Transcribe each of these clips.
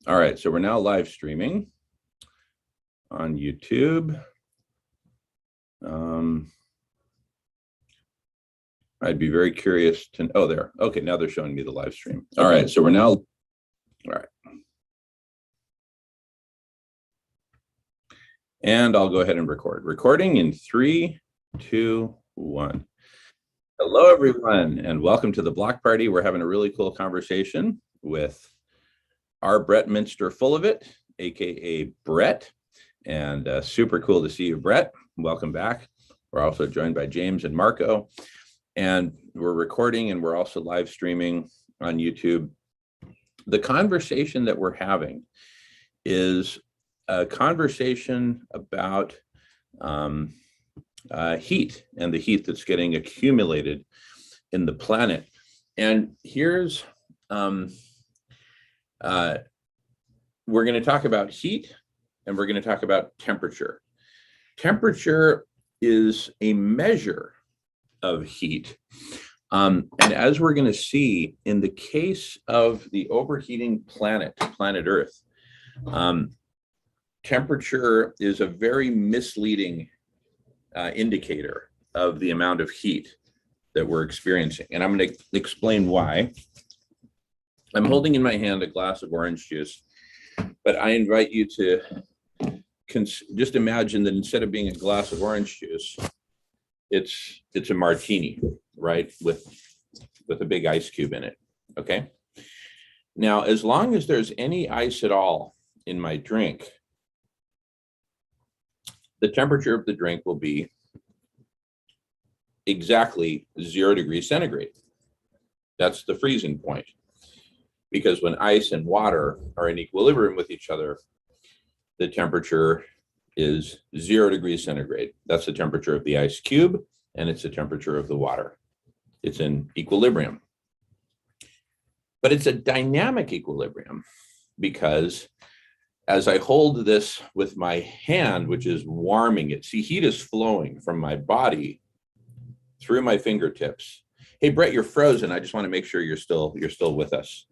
All right, so we're now live streaming on YouTube. I'd be very curious to, oh, there. Okay, now they're showing me the live stream. All right, so we're now, all right. And I'll go ahead and record. Recording in 3, 2, 1. Hello, everyone, and welcome to the Block Party. We're having a really cool conversation with our Brett Minster full of it, aka Brett, and super cool to see you, Brett. Welcome back. We're also joined by James and Marco, and we're recording and we're also live streaming on YouTube. The conversation that we're having is a conversation about heat and the heat that's getting accumulated in the planet. And here's we're going to talk about heat and we're going to talk about temperature. Temperature is a measure of heat. And as we're going to see in the case of the overheating planet Earth, temperature is a very misleading indicator of the amount of heat that we're experiencing. And I'm going to explain why. I'm holding in my hand a glass of orange juice, but I invite you to just imagine that instead of being a glass of orange juice, it's a martini, right? With a big ice cube in it, okay? Now, as long as there's any ice at all in my drink, the temperature of the drink will be exactly 0 degrees centigrade. That's the freezing point. Because when ice and water are in equilibrium with each other, the temperature is 0 degrees centigrade. That's the temperature of the ice cube, and it's the temperature of the water. It's in equilibrium. But it's a dynamic equilibrium because as I hold this with my hand, which is warming it, see, heat is flowing from my body through my fingertips. Hey, Brett, you're frozen. I just want to make sure you're still with us.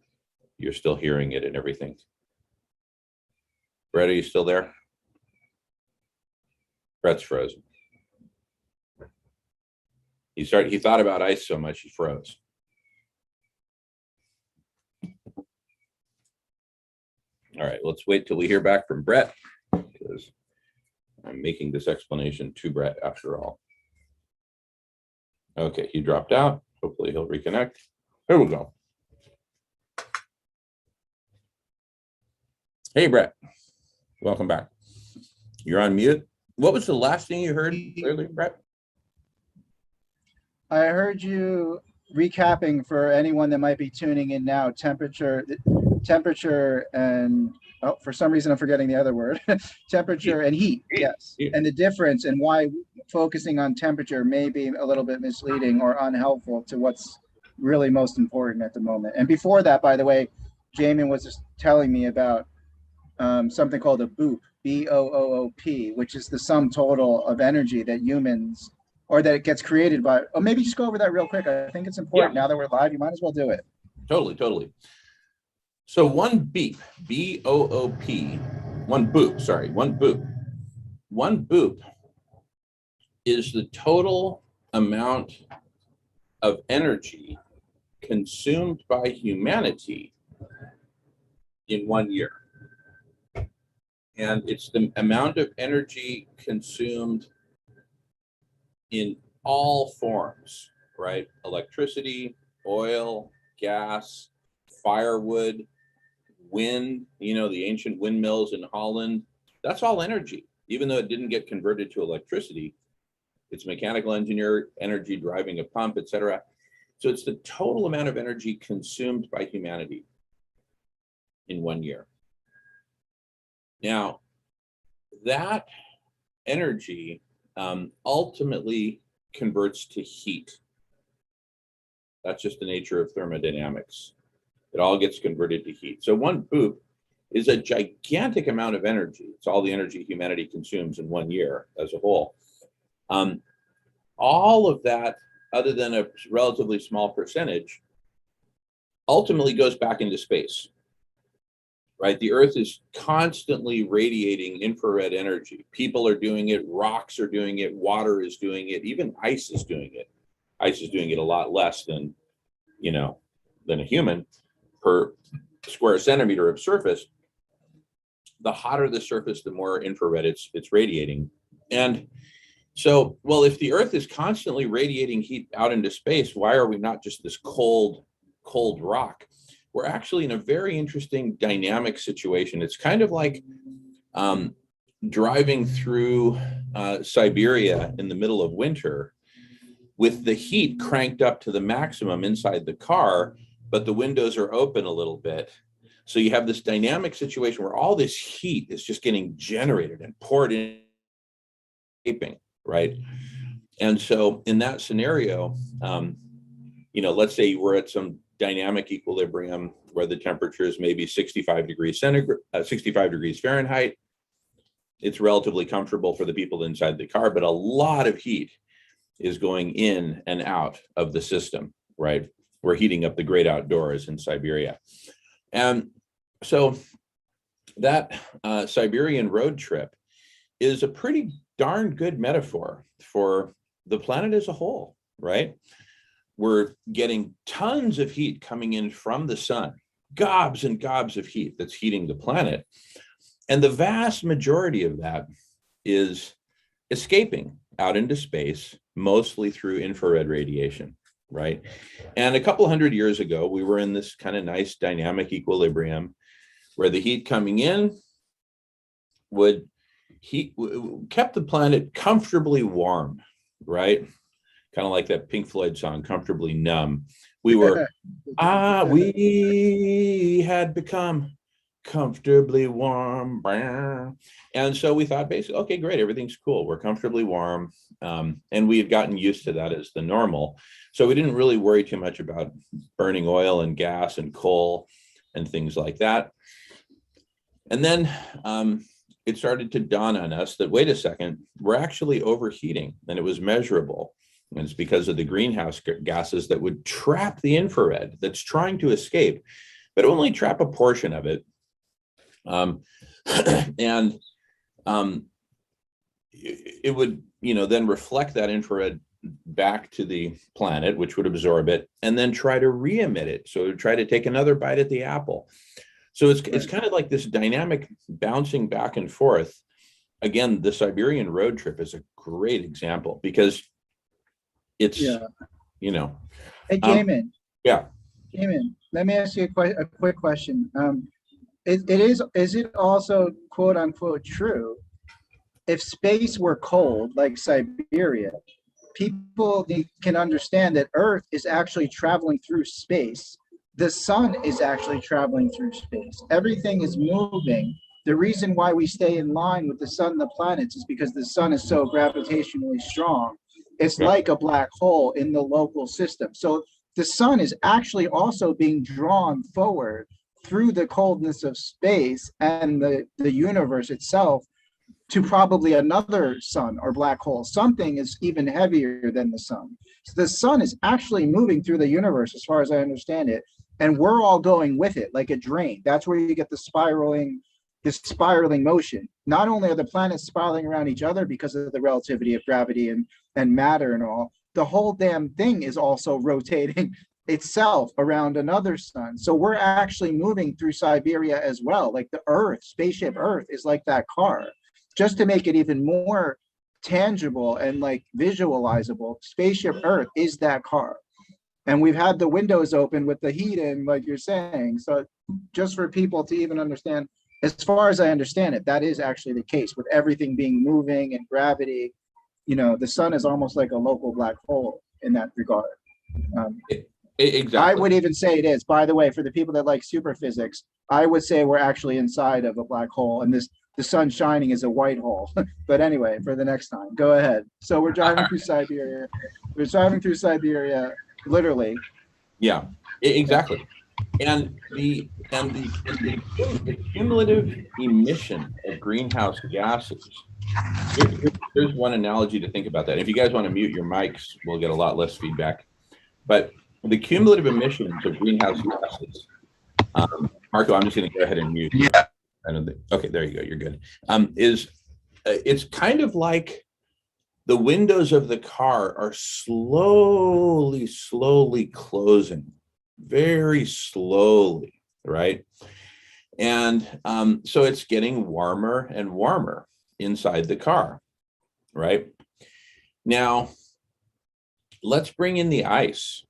You're still hearing it and everything. Brett, are you still there? Brett's frozen. He thought about ice so much he froze. All right, let's wait till we hear back from Brett because I'm making this explanation to Brett after all. Okay, he dropped out. Hopefully he'll reconnect. Here we go. Hey, Brett. Welcome back. You're on mute. What was the last thing you heard clearly, Brett? I heard you recapping for anyone that might be tuning in now, temperature and, oh, for some reason I'm forgetting the other word, temperature and heat, yes. And the difference and why focusing on temperature may be a little bit misleading or unhelpful to what's really most important at the moment. And before that, by the way, Jamin was just telling me about something called a BOOP, B-O-O-O-P, which is the sum total of energy that humans, or that it gets created by, or maybe just go over that real quick. I think it's important. Now that we're live, you might as well do it. Totally. So one beep, B-O-O-P, one boop is the total amount of energy consumed by humanity in 1 year. And it's the amount of energy consumed in all forms, right? Electricity, oil, gas, firewood, wind, the ancient windmills in Holland. That's all energy, even though it didn't get converted to electricity. It's mechanical engineer energy driving a pump, etc. So it's the total amount of energy consumed by humanity in 1 year. Now, that energy ultimately converts to heat. That's just the nature of thermodynamics. It all gets converted to heat. So one boop is a gigantic amount of energy. It's all the energy humanity consumes in 1 year as a whole. All of that, other than a relatively small percentage, ultimately goes back into space. right? The Earth is constantly radiating infrared energy. People are doing it, rocks are doing it, water is doing it, even ice is doing it. Ice is doing it a lot less than, than a human per square centimeter of surface. The hotter the surface, the more infrared it's radiating. And so, well, if the Earth is constantly radiating heat out into space, why are we not just this cold rock? We're actually in a very interesting dynamic situation. It's kind of like driving through Siberia in the middle of winter with the heat cranked up to the maximum inside the car, but the windows are open a little bit. So you have this dynamic situation where all this heat is just getting generated and poured in, right? And so in that scenario, let's say we're at some dynamic equilibrium where the temperature is maybe 65 degrees centigrade, 65 degrees Fahrenheit. It's relatively comfortable for the people inside the car, but a lot of heat is going in and out of the system, right? We're heating up the great outdoors in Siberia. And so that Siberian road trip is a pretty darn good metaphor for the planet as a whole, right? We're getting tons of heat coming in from the sun, gobs and gobs of heat that's heating the planet. And the vast majority of that is escaping out into space, mostly through infrared radiation, right? And a couple hundred years ago, we were in this kind of nice dynamic equilibrium where the heat coming in kept the planet comfortably warm, right? Kind of like that Pink Floyd song, Comfortably Numb. We had become comfortably warm. And so we thought basically, okay, great, everything's cool. We're comfortably warm. And we had gotten used to that as the normal. So we didn't really worry too much about burning oil and gas and coal and things like that. And then it started to dawn on us that, wait a second, we're actually overheating, and it was measurable. And it's because of the greenhouse gases that would trap the infrared that's trying to escape, but only trap a portion of it. It would, then reflect that infrared back to the planet, which would absorb it, and then try to re-emit it. So it would try to take another bite at the apple. So it's kind of like this dynamic bouncing back and forth. Again, the Siberian road trip is a great example because it's, Hey, Jamin. Jamin, let me ask you a quick question. Is it also quote unquote true if space were cold like Siberia, people can understand that Earth is actually traveling through space. The sun is actually traveling through space. Everything is moving. The reason why we stay in line with the sun and the planets is because the sun is so gravitationally strong. It's like a black hole in the local system. So the sun is actually also being drawn forward through the coldness of space and the universe itself to probably another sun or black hole. Something is even heavier than the sun. So the sun is actually moving through the universe, as far as I understand it, and we're all going with it like a drain. That's where you get the spiraling motion. Not only are the planets spiraling around each other because of the relativity of gravity and matter and all, the whole damn thing is also rotating itself around another sun. So we're actually moving through Siberia as well. Like the Earth, spaceship Earth is like that car. Just to make it even more tangible and like visualizable, spaceship Earth is that car. And we've had the windows open with the heat in, like you're saying. So just for people to even understand, as far as I understand it, that is actually the case with everything being moving and gravity. The sun is almost like a local black hole in that regard. Exactly. I would even say it is. By the way, for the people that like super physics, I would say we're actually inside of a black hole, and the sun shining is a white hole. But anyway, for the next time, go ahead. So we're driving through Siberia. We're driving through Siberia, literally. Yeah, exactly. And the cumulative emission of greenhouse gases. Here's one analogy to think about that. If you guys want to mute your mics, we'll get a lot less feedback. But the cumulative emissions of greenhouse gases Marco, I'm just going to go ahead and mute. Yeah. I don't think. Okay, there you go. You're good. It's kind of like the windows of the car are slowly closing, very slowly, right? And so it's getting warmer and warmer inside the car, right? Now, let's bring in the ice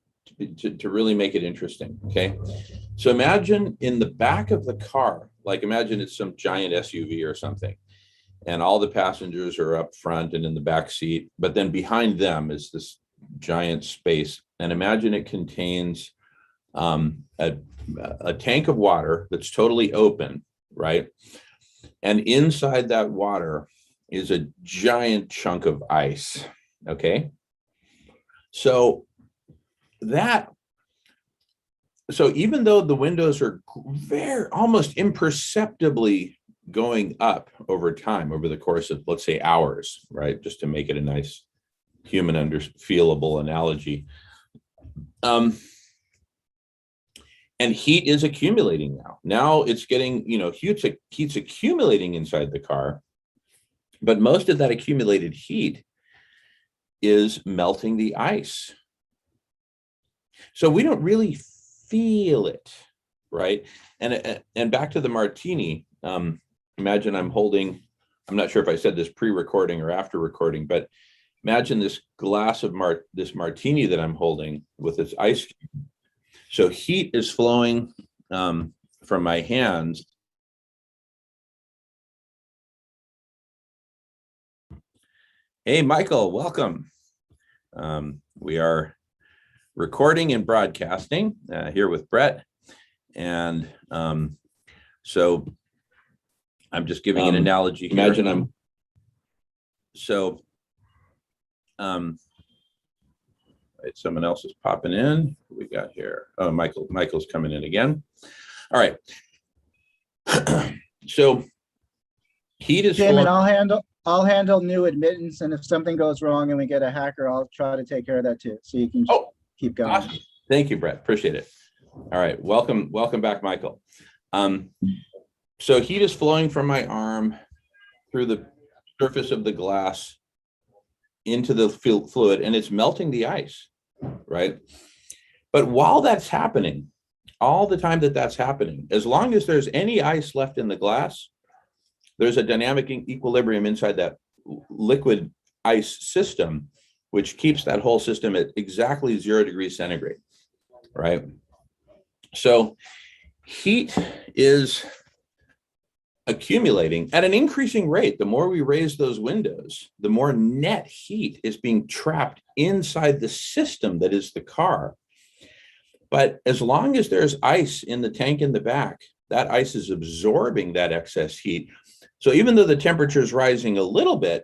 to really make it interesting, okay? So imagine in the back of the car, like imagine it's some giant SUV or something, and all the passengers are up front and in the back seat, but then behind them is this giant space. And imagine it contains a tank of water that's totally open, right? And inside that water is a giant chunk of ice, okay? So even though the windows are very almost imperceptibly going up over time, over the course of, let's say, hours, right? Just to make it a nice human feelable analogy. And heat is accumulating now. Now it's getting, heat's accumulating inside the car, but most of that accumulated heat is melting the ice. So we don't really feel it, right? And back to the martini, imagine I'm not sure if I said this pre-recording or after recording, but imagine this glass of this martini that I'm holding with its ice cube. So heat is flowing from my hands. Hey, Michael, welcome. We are recording and broadcasting here with Brett. And so I'm just giving an analogy here. Imagine someone else is popping in. Who we got here? Oh, Michael's coming in again. All right. So heat is Damon, I'll handle new admittance, and if something goes wrong and we get a hacker, I'll try to take care of that too. So you can keep going. Awesome. Thank you, Brett. Appreciate it. All right. Welcome back, Michael. So heat is flowing from my arm through the surface of the glass into the fluid, and it's melting the ice, right? But while that's happening, all the time that's happening, as long as there's any ice left in the glass, there's a dynamic equilibrium inside that liquid ice system, which keeps that whole system at exactly 0 degrees centigrade, right? So heat is accumulating at an increasing rate. The more we raise those windows, the more net heat is being trapped inside the system that is the car. But as long as there's ice in the tank in the back, that ice is absorbing that excess heat. So even though the temperature is rising a little bit,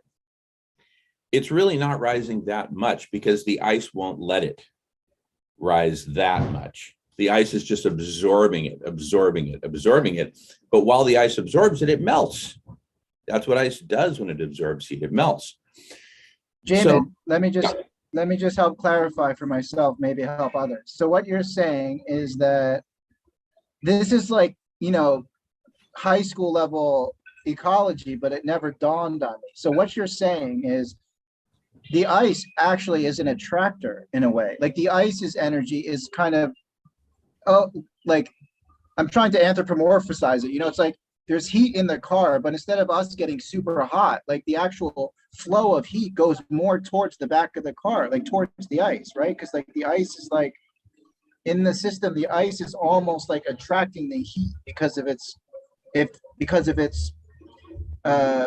it's really not rising that much because the ice won't let it rise that much. The ice is just absorbing it. But while the ice absorbs it, it melts. That's what ice does when it absorbs heat. It melts. Jamin, let me just help clarify for myself, maybe help others. So what you're saying is that this is like, high school level ecology, but it never dawned on me. So what you're saying is the ice actually is an attractor in a way. Like the ice's energy is kind of, like I'm trying to anthropomorphize it. It's like there's heat in the car, but instead of us getting super hot, like the actual flow of heat goes more towards the back of the car, like towards the ice, right? Because like the ice is like in the system, the ice is almost like attracting the heat because of its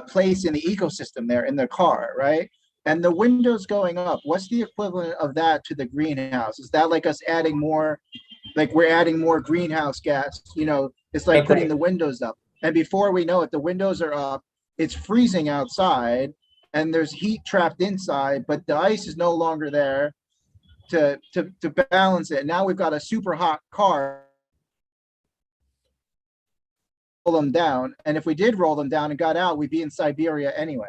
place in the ecosystem there in the car, right? And the windows going up, what's the equivalent of that to the greenhouse? Is that like us adding more, like we're adding more greenhouse gas? It's like putting the windows up. And before we know it, the windows are up, it's freezing outside, and there's heat trapped inside, but the ice is no longer there to balance it. Now we've got a super hot car. Roll them down, and if we did roll them down and got out, we'd be in Siberia anyway,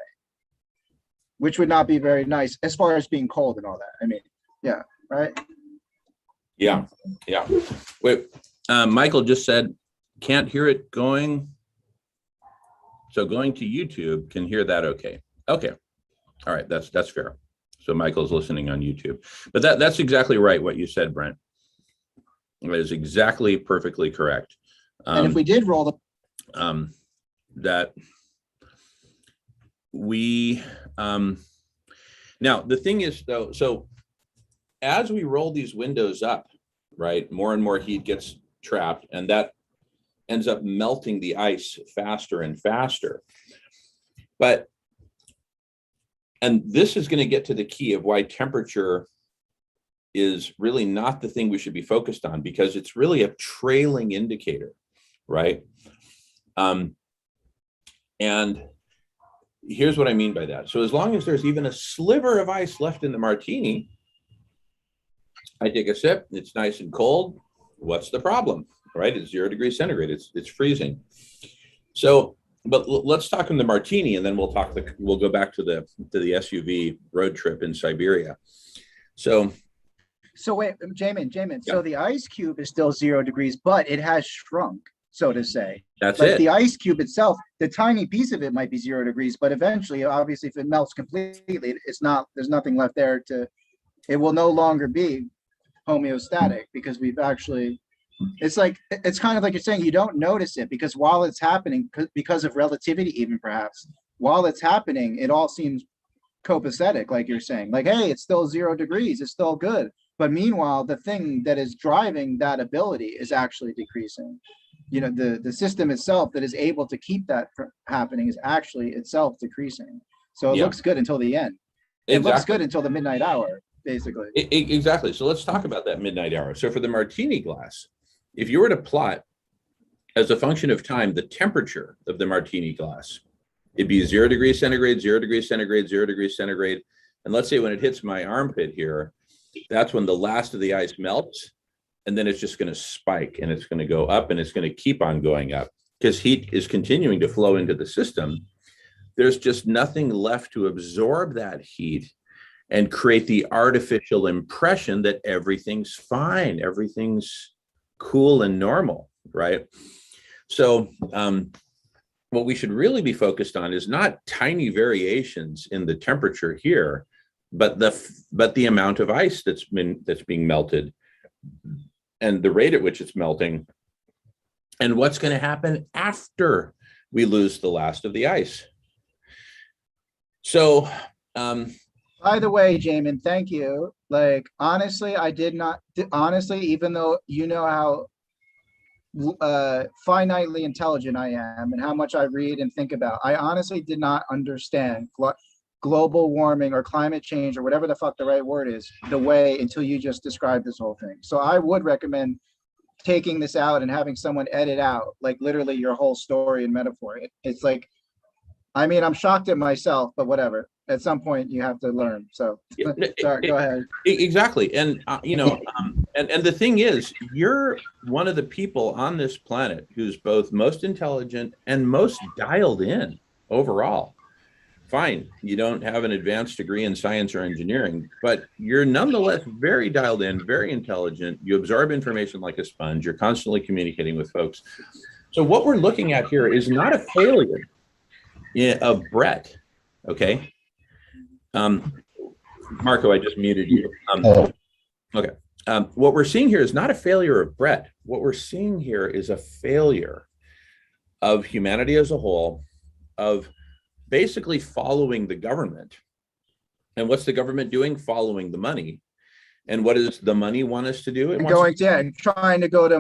which would not be very nice as far as being cold and all that. I mean, yeah, right? Yeah. Wait, Michael just said can't hear it going. So going to YouTube can hear that. Okay. Okay. All right. That's fair. So Michael's listening on YouTube, but that's exactly right. What you said, Brent. That is exactly perfectly correct. And if we did roll that we, now the thing is though, so as we roll these windows up, right, more and more heat gets trapped, and that ends up melting the ice faster and faster. And this is going to get to the key of why temperature is really not the thing we should be focused on, because it's really a trailing indicator, right? And here's what I mean by that. So as long as there's even a sliver of ice left in the martini, I take a sip, it's nice and cold. What's the problem, right? It's 0 degrees centigrade, it's freezing. So, but let's talk in the martini, and then we'll go back to the SUV road trip in Siberia. So wait, Jamin, yeah. So the ice cube is still 0 degrees, but it has shrunk, so to say. That's like it. The ice cube itself, the tiny piece of it might be 0 degrees, but eventually, obviously, if it melts completely, there's nothing left there it will no longer be homeostatic, because we've actually, it's kind of like you're saying, you don't notice it because while it's happening, because of relativity, even perhaps, while it's happening, it all seems copacetic, like you're saying, like, hey, it's still 0 degrees, it's still good. But meanwhile, the thing that is driving that ability is actually decreasing. The system itself that is able to keep that from happening is actually itself decreasing. So it looks good until the end. It looks good until the midnight hour, basically. Exactly. So let's talk about that midnight hour. So for the martini glass, if you were to plot as a function of time the temperature of the martini glass, it'd be 0 degrees centigrade, 0 degrees centigrade, 0 degrees centigrade. And let's say when it hits my armpit here, that's when the last of the ice melts. And then it's just going to spike, and it's going to go up, and it's going to keep on going up because heat is continuing to flow into the system. There's just nothing left to absorb that heat and create the artificial impression that everything's fine, everything's cool and normal, right? So what we should really be focused on is not tiny variations in the temperature here, but the amount of ice that's being melted, and the rate at which it's melting, and what's going to happen after we lose the last of the ice. So, by the way, Jamin, thank you. Like, honestly, even though you know how finitely intelligent I am and how much I read and think about, I honestly did not understand global warming or climate change or whatever the fuck the right word is the way until you just described this whole thing. So I would recommend taking this out and having someone edit out like literally your whole story and metaphor. It's like, I mean, I'm shocked at myself, but whatever. At some point you have to learn. So sorry, go ahead. Exactly. And and the thing is, you're one of the people on this planet who's both most intelligent and most dialed in overall. Fine, you don't have an advanced degree in science or engineering, but you're nonetheless very dialed in, very intelligent. You absorb information like a sponge. You're constantly communicating with folks. So what we're looking at here is not a failure of Brett, okay? Marco, I just muted you. Okay. What we're seeing here is not a failure of Brett. What we're seeing here is a failure of humanity as a whole, of basically following the government. And what's the government doing? Following the money. And what does the money want us to do? Trying to go to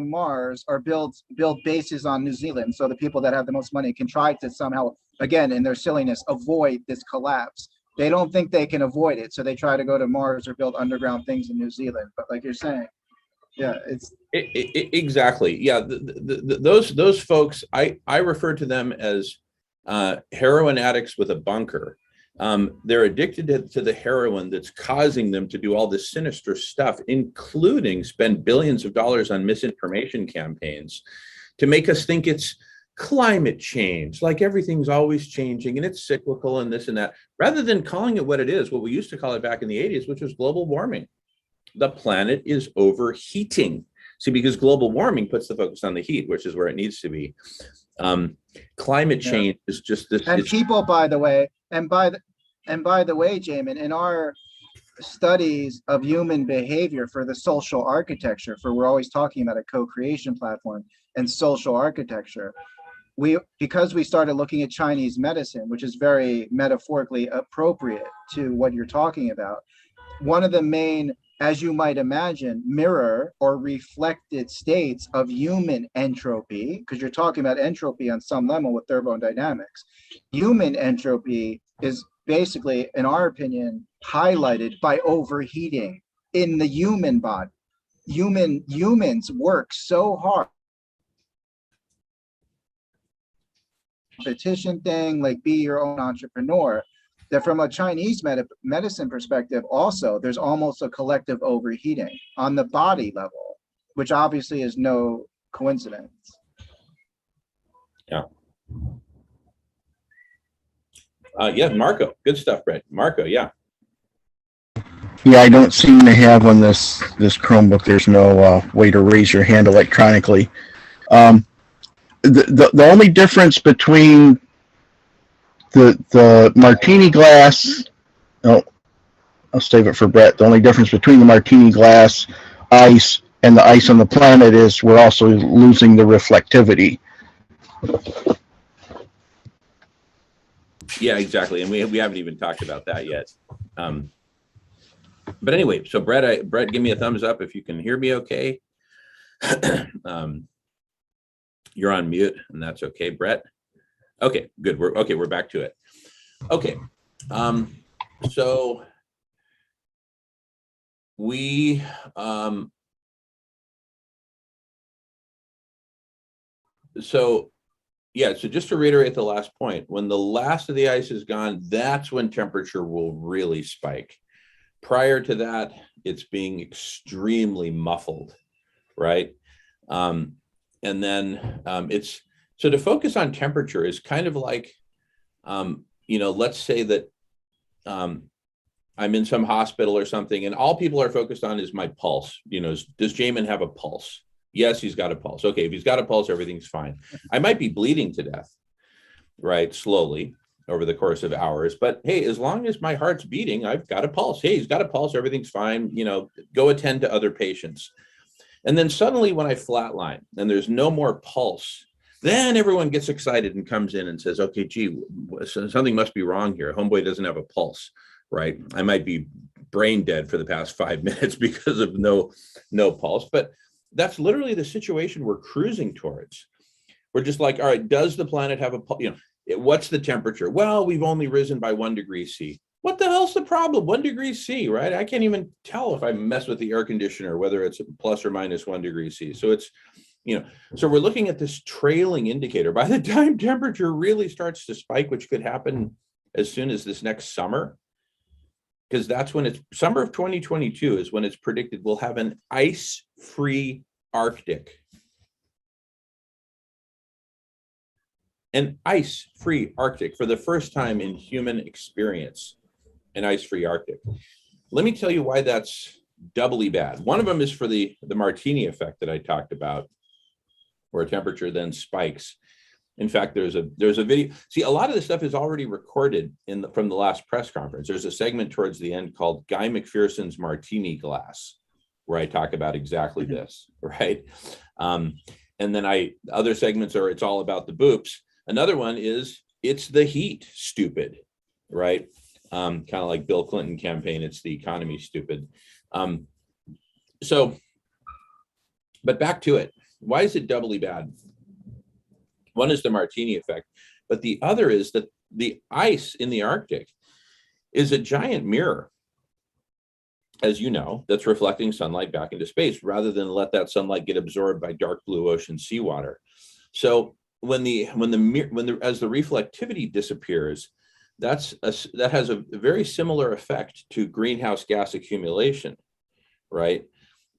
Mars or build bases on New Zealand, so the people that have the most money can try to somehow, again, in their silliness, avoid this collapse. They don't think they can avoid it, so they try to go to Mars or build underground things in New Zealand. But like you're saying, yeah, exactly. Yeah, those folks, I refer to them as heroin addicts with a bunker. They're addicted to the heroin that's causing them to do all this sinister stuff, including spend billions of dollars on misinformation campaigns to make us think it's climate change, like everything's always changing and it's cyclical and this and that, rather than calling it what it is, what we used to call it back in the 80s, which was global warming. The planet is overheating. See, because global warming puts the focus on the heat, which is where it needs to be. Climate change is just this. And people, by the way, Jamin, in our studies of human behavior for the social architecture, for we're always talking about a co-creation platform and social architecture, because we started looking at Chinese medicine, which is very metaphorically appropriate to what you're talking about, one of the main, as you might imagine, mirror or reflected states of human entropy, because you're talking about entropy on some level with thermodynamics. Human entropy is basically, in our opinion, highlighted by overheating in the human body. Humans work so hard. Competition thing, like be your own entrepreneur, that from a Chinese medicine perspective, also, there's almost a collective overheating on the body level, which obviously is no coincidence. Yeah. Yeah, Marco. Good stuff, Brett. Marco, yeah. Yeah, I don't seem to have on this Chromebook, there's no way to raise your hand electronically. The only difference between the martini glass, oh, I'll save it for Brett. The only difference between the martini glass ice and the ice on the planet is we're also losing the reflectivity. Yeah, exactly. And we haven't even talked about that yet. But anyway, so Brett, give me a thumbs up if you can hear me okay. You're on mute, and that's okay, Brett. Okay, good. We're back to it. Okay. So we so just to reiterate the last point, when the last of the ice is gone, that's when temperature will really spike. Prior to that, it's being extremely muffled, right? And then it's, so to focus on temperature is kind of like, let's say that I'm in some hospital or something, and all people are focused on is my pulse. Does Jamin have a pulse? Yes, he's got a pulse. Okay, if he's got a pulse, everything's fine. I might be bleeding to death, right, slowly over the course of hours, but hey, as long as my heart's beating, I've got a pulse. Hey, he's got a pulse, everything's fine. Go attend to other patients. And then suddenly when I flatline and there's no more pulse, then everyone gets excited and comes in and says, okay, gee, something must be wrong here. Homeboy doesn't have a pulse, right? I might be brain dead for the past 5 minutes because of no pulse. But that's literally the situation we're cruising towards. We're just like, all right, does the planet have a pulse? What's the temperature? Well, we've only risen by 1 degree C. What the hell's the problem? 1 degree C, right? I can't even tell if I mess with the air conditioner, whether it's plus or minus 1 degree C. So it's, so we're looking at this trailing indicator. By the time temperature really starts to spike, which could happen as soon as this next summer, because that's when it's summer of 2022 is when it's predicted we'll have an ice-free Arctic. An ice-free Arctic for the first time in human experience, an ice-free Arctic. Let me tell you why that's doubly bad. One of them is for the martini effect that I talked about, where temperature then spikes. In fact, there's a video. See, a lot of this stuff is already recorded from the last press conference. There's a segment towards the end called Guy McPherson's Martini Glass, where I talk about exactly this, right? And then other segments are it's all about the boops. Another one is it's the heat, stupid, right? Kind of like Bill Clinton campaign, it's the economy, stupid. But back to it. Why is it doubly bad? One is the martini effect, but the other is that the ice in the Arctic is a giant mirror, as you know, that's reflecting sunlight back into space rather than let that sunlight get absorbed by dark blue ocean seawater. So as the reflectivity disappears, that has a very similar effect to greenhouse gas accumulation, right?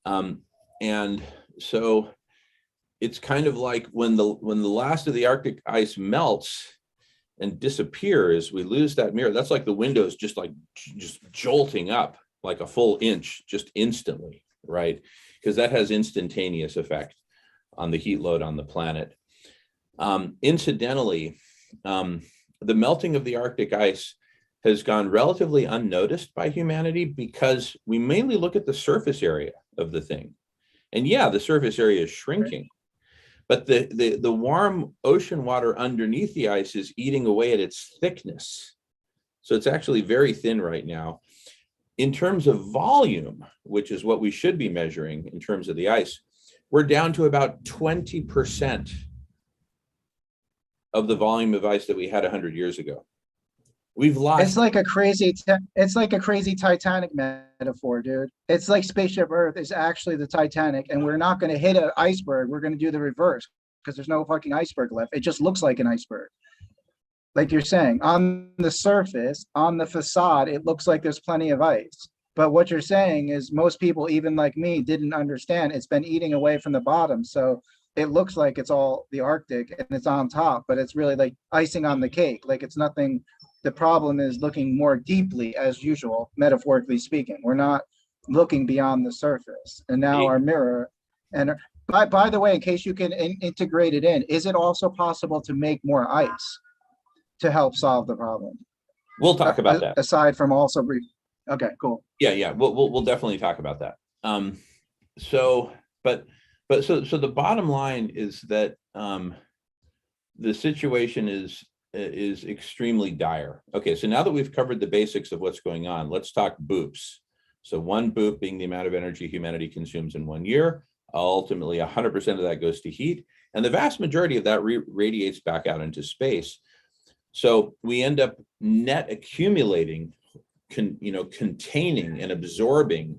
And so it's kind of like when the last of the Arctic ice melts and disappears, we lose that mirror. That's like the windows just jolting up like a full inch just instantly, right? because that has instantaneous effect on the heat load on the planet. Incidentally, the melting of the Arctic ice has gone relatively unnoticed by humanity because we mainly look at the surface area of the thing. And yeah, the surface area is shrinking, but the warm ocean water underneath the ice is eating away at its thickness. So it's actually very thin right now. In terms of volume, which is what we should be measuring in terms of the ice, we're down to about 20% of the volume of ice that we had 100 years ago. We've lost. It's like a crazy Titanic metaphor, dude. It's like Spaceship Earth is actually the Titanic, and we're not going to hit an iceberg. We're going to do the reverse because there's no fucking iceberg left. It just looks like an iceberg. Like you're saying, on the surface, on the facade, it looks like there's plenty of ice. But what you're saying is most people, even like me, didn't understand. It's been eating away from the bottom. So it looks like it's all the Arctic and it's on top, but it's really like icing on the cake. Like it's nothing. The problem is looking more deeply, as usual, metaphorically speaking. We're not looking beyond the surface. And now our mirror, and by the way, in case you can integrate it in, is it also possible to make more ice to help solve the problem? We'll talk about that. Aside from also brief. Okay, cool. Yeah. We'll definitely talk about that. So the bottom line is that the situation is extremely dire. Okay, so now that we've covered the basics of what's going on, let's talk boops. So one boop being the amount of energy humanity consumes in 1 year. Ultimately, 100% of that goes to heat, and the vast majority of that radiates back out into space. So we end up net accumulating, containing and absorbing,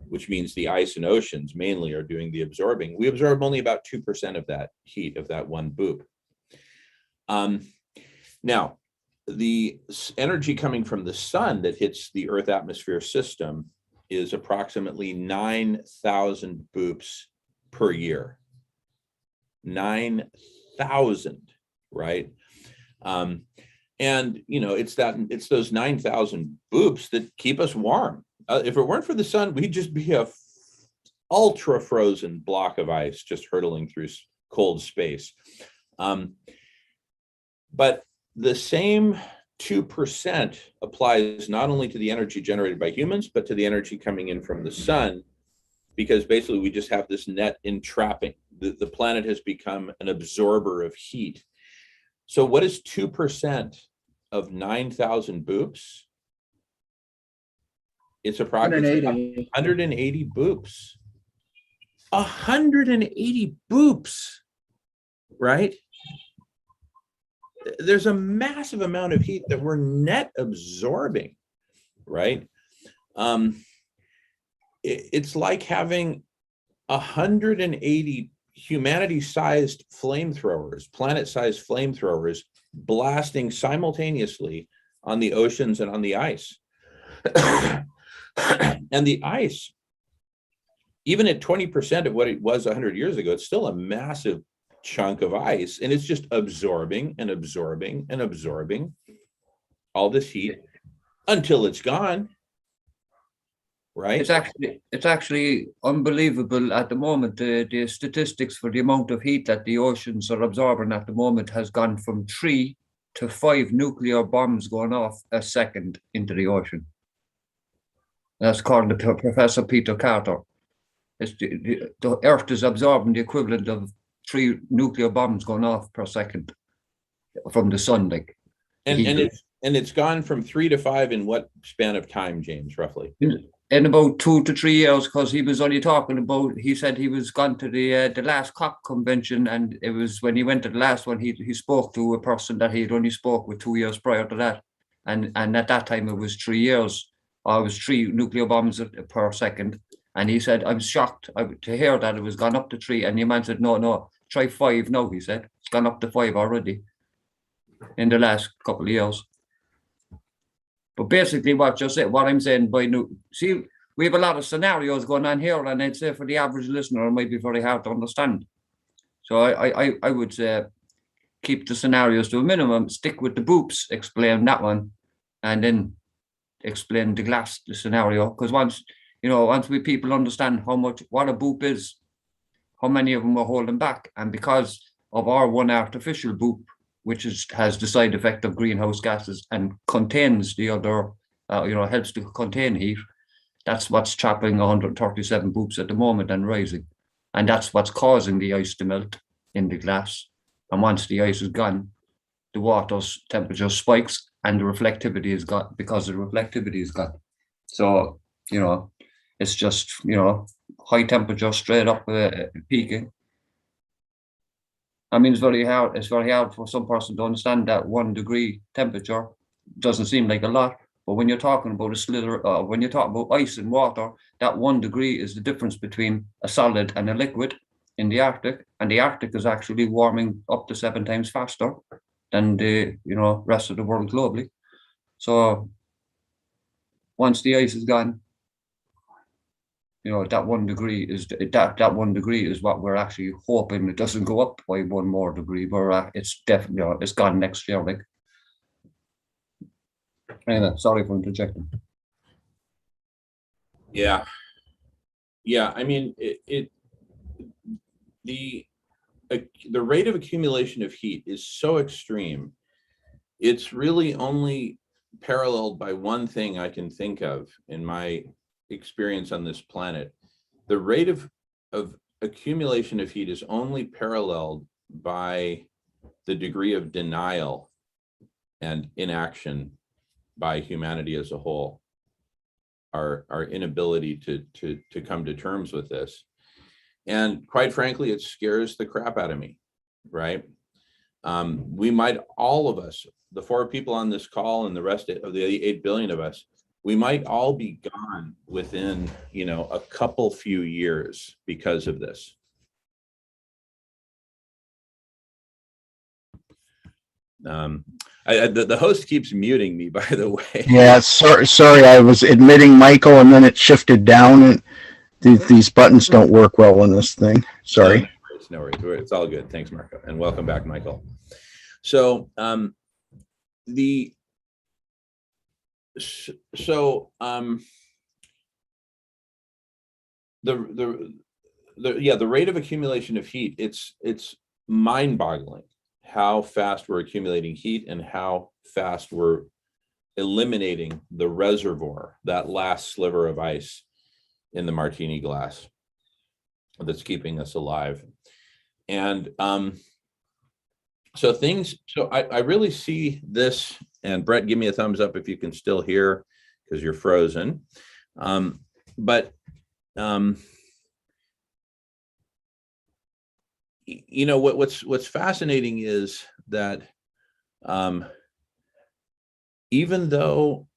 which means the ice and oceans mainly are doing the absorbing. We absorb only about 2% of that heat of that one boop. Now, the energy coming from the sun that hits the Earth atmosphere system is approximately 9,000 boops per year. 9,000, right? And it's those 9,000 boops that keep us warm. If it weren't for the sun, we'd just be a ultra frozen block of ice just hurtling through cold space. But the same 2% applies not only to the energy generated by humans, but to the energy coming in from the sun, because basically we just have this net entrapping. The planet has become an absorber of heat. So what is 2% of 9,000 boops? It's approximately 180 boops. 180 boops, right? There's a massive amount of heat that we're net absorbing, right? It's like having 180 humanity-sized flamethrowers, planet-sized flamethrowers, blasting simultaneously on the oceans and on the ice. And the ice, even at 20% of what it was 100 years ago, it's still a massive chunk of ice, and it's just absorbing and absorbing and absorbing all this heat until it's gone, right? It's actually unbelievable at the moment. The statistics for the amount of heat that the oceans are absorbing at the moment has gone from 3 to 5 nuclear bombs going off a second into the ocean. That's according to Professor Peter Carter. The Earth is absorbing the equivalent of 3 nuclear bombs going off per second from the sun, like. And it's gone from 3 to 5 in what span of time, James, roughly? In about 2 to 3 years, because he was only talking about. He said he was gone to the last COP convention, and it was when he went to the last one. He spoke to a person that he had only spoke with 2 years prior to that, and at that time it was 3 years. Or it was 3 nuclear bombs per second. And he said, I was shocked to hear that it was gone up to 3. And the man said, no, try 5 now, he said. It's gone up to 5 already in the last couple of years. But basically what I'm saying we have a lot of scenarios going on here, and I'd say for the average listener, it might be very hard to understand. So I would say keep the scenarios to a minimum, stick with the boops, explain that one, and then explain the scenario. Because once once people understand what a boop is, how many of them are holding back, and because of our one artificial boop, which has the side effect of greenhouse gases and contains the other, helps to contain heat. That's what's trapping 137 boops at the moment and rising. And that's what's causing the ice to melt in the glass. And once the ice is gone, the water's temperature spikes and the reflectivity is gone because the reflectivity is gone. So, it's just, high temperature straight up peaking. I mean, it's very hard for some person to understand that 1 degree temperature doesn't seem like a lot. But when you're talking about a slither, when you're talking about ice and water, that 1 degree is the difference between a solid and a liquid in the Arctic. And the Arctic is actually warming up to 7 times faster than the rest of the world globally. So once the ice is gone, that 1 degree is that 1 degree is what we're actually hoping it doesn't go up by 1 more degree. But it's definitely it's gone next year. Like, anyway, sorry for interjecting. Yeah. I mean, the rate of accumulation of heat is so extreme. It's really only paralleled by one thing I can think of in my experience on this planet. The rate of accumulation of heat is only paralleled by the degree of denial and inaction by humanity as a whole. Our inability to come to terms with this. And quite frankly, it scares the crap out of me, right? We might, all of us, the 4 people on this call and the rest of the 8 billion of us, we might all be gone within, a couple few years because of this. The host keeps muting me, by the way. Yeah, sorry, I was admitting Michael, and then it shifted down, and these buttons don't work well on this thing. Sorry. No worries. It's all good. Thanks, Marco, and welcome back, Michael. So, the rate of accumulation of heat, it's mind-boggling how fast we're accumulating heat and how fast we're eliminating the reservoir, that last sliver of ice in the martini glass that's keeping us alive. And so I really see this, and Brett, give me a thumbs up if you can still hear, because you're frozen. What's fascinating is that even though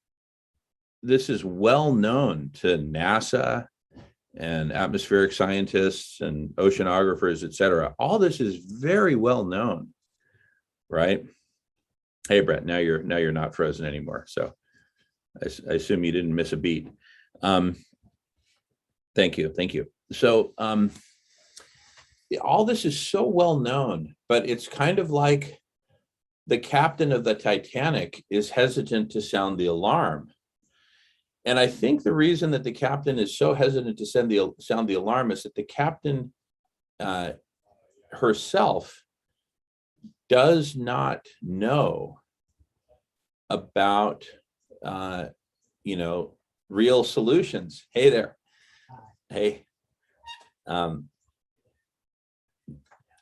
this is well known to NASA and atmospheric scientists and oceanographers, et cetera, all this is very well known, right? Hey, Brett, now you're not frozen anymore. So I assume you didn't miss a beat. Thank you. So all this is so well known, but it's kind of like the captain of the Titanic is hesitant to sound the alarm. And I think the reason that the captain is so hesitant to sound the alarm is that the captain herself does not know about real solutions. Hey there. Hey.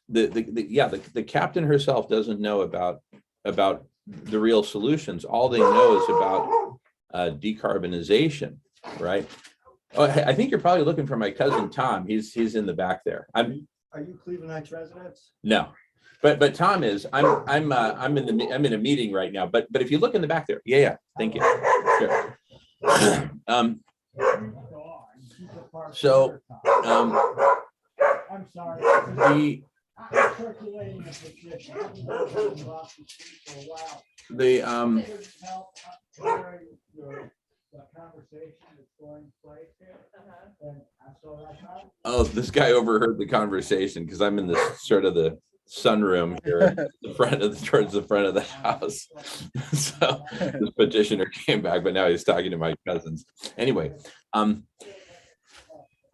The captain herself doesn't know about the real solutions. All they know is about decarbonization, right? Oh, I think you're probably looking for my cousin Tom. He's in the back there. Are you Cleveland Heights residents? No, but Tom is. I'm in a meeting right now. But if you look in the back there, yeah. Thank you. Sure. I'm sorry. The conversation that's going place here. And so oh, this guy overheard the conversation because I'm in the sort of the sunroom here towards the front of the house. So this petitioner came back, but now he's talking to my cousins. Anyway,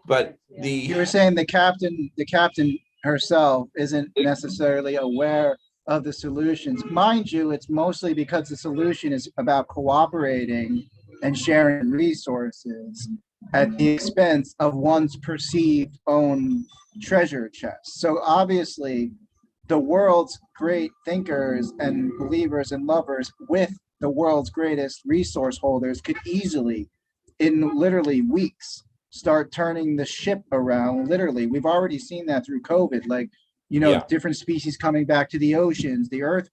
But You were saying the captain herself isn't necessarily aware of the solutions. Mind you, it's mostly because the solution is about cooperating and sharing resources at the expense of one's perceived own treasure chest. So obviously, the world's great thinkers and believers and lovers with the world's greatest resource holders could easily, in literally weeks, start turning the ship around. Literally, we've already seen that through COVID, like, Yeah. different species coming back to the oceans, the earth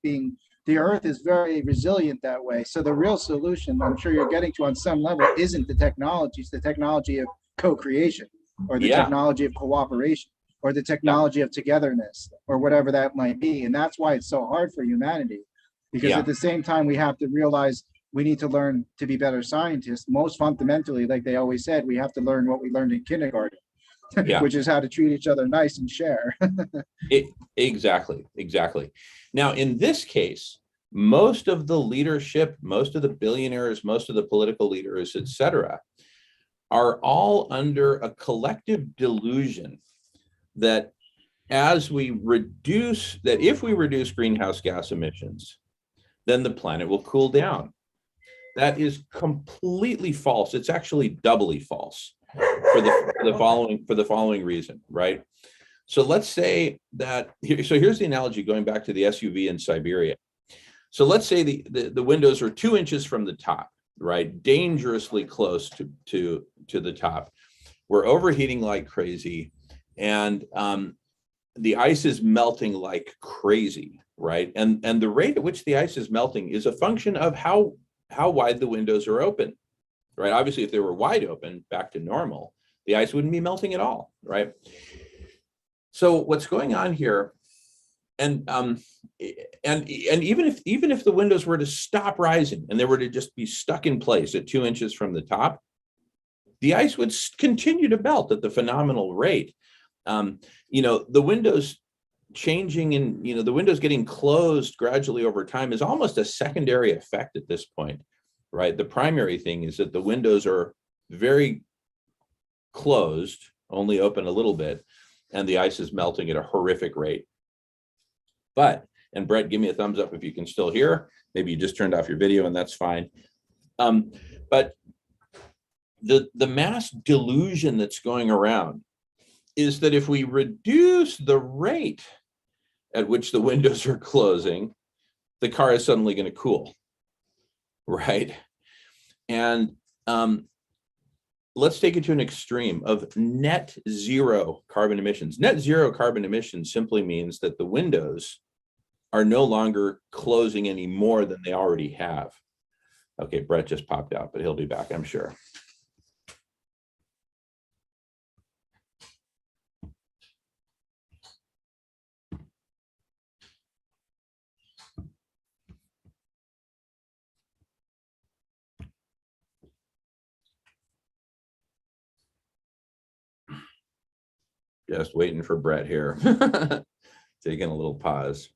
is very resilient that way. So the real solution, I'm sure you're getting to on some level, isn't the technology, it's the technology of co-creation, or the Yeah. technology of cooperation, or the technology of togetherness, or whatever that might be. And that's why it's so hard for humanity, because Yeah. at the same time, we have to realize we need to learn to be better scientists. Most fundamentally, like they always said, we have to learn what we learned in kindergarten, Yeah. which is how to treat each other nice and share. Exactly. Now, in this case, most of the leadership, most of the billionaires, most of the political leaders, etc., are all under a collective delusion that if we reduce greenhouse gas emissions, then the planet will cool down. That is completely false. It's actually doubly false for the following reason, right? So let's say that here's the analogy, going back to the SUV in Siberia. So let's say the windows are 2 inches from the top, right? Dangerously close to the top. We're overheating like crazy, and the ice is melting like crazy, right? And the rate at which the ice is melting is a function of how wide the windows are open, right? Obviously, if they were wide open, back to normal, the ice wouldn't be melting at all, right? So what's going on here, and even if the windows were to stop rising and they were to just be stuck in place at 2 inches from the top, the ice would continue to melt at the phenomenal rate. The windows changing and the windows getting closed gradually over time is almost a secondary effect at this point, right? The primary thing is that the windows are very closed, only open a little bit, and the ice is melting at a horrific rate. And Brett, give me a thumbs up if you can still hear. Maybe you just turned off your video, and that's fine. But the mass delusion that's going around is that if we reduce the rate at which the windows are closing, the car is suddenly going to cool, right? And let's take it to an extreme of net zero carbon emissions. Net zero carbon emissions simply means that the windows are no longer closing any more than they already have. Okay, Brett just popped out, but he'll be back, I'm sure. Just waiting for Brett here. Taking a little pause.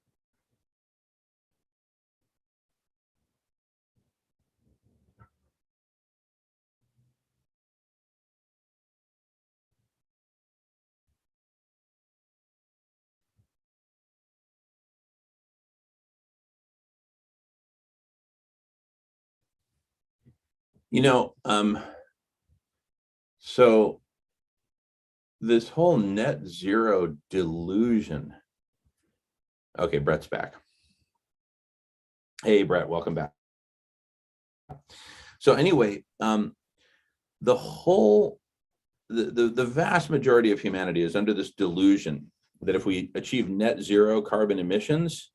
So this whole net zero delusion. Okay, Brett's back. Hey, Brett, welcome back. So anyway, the vast majority of humanity is under this delusion that if we achieve net zero carbon emissions,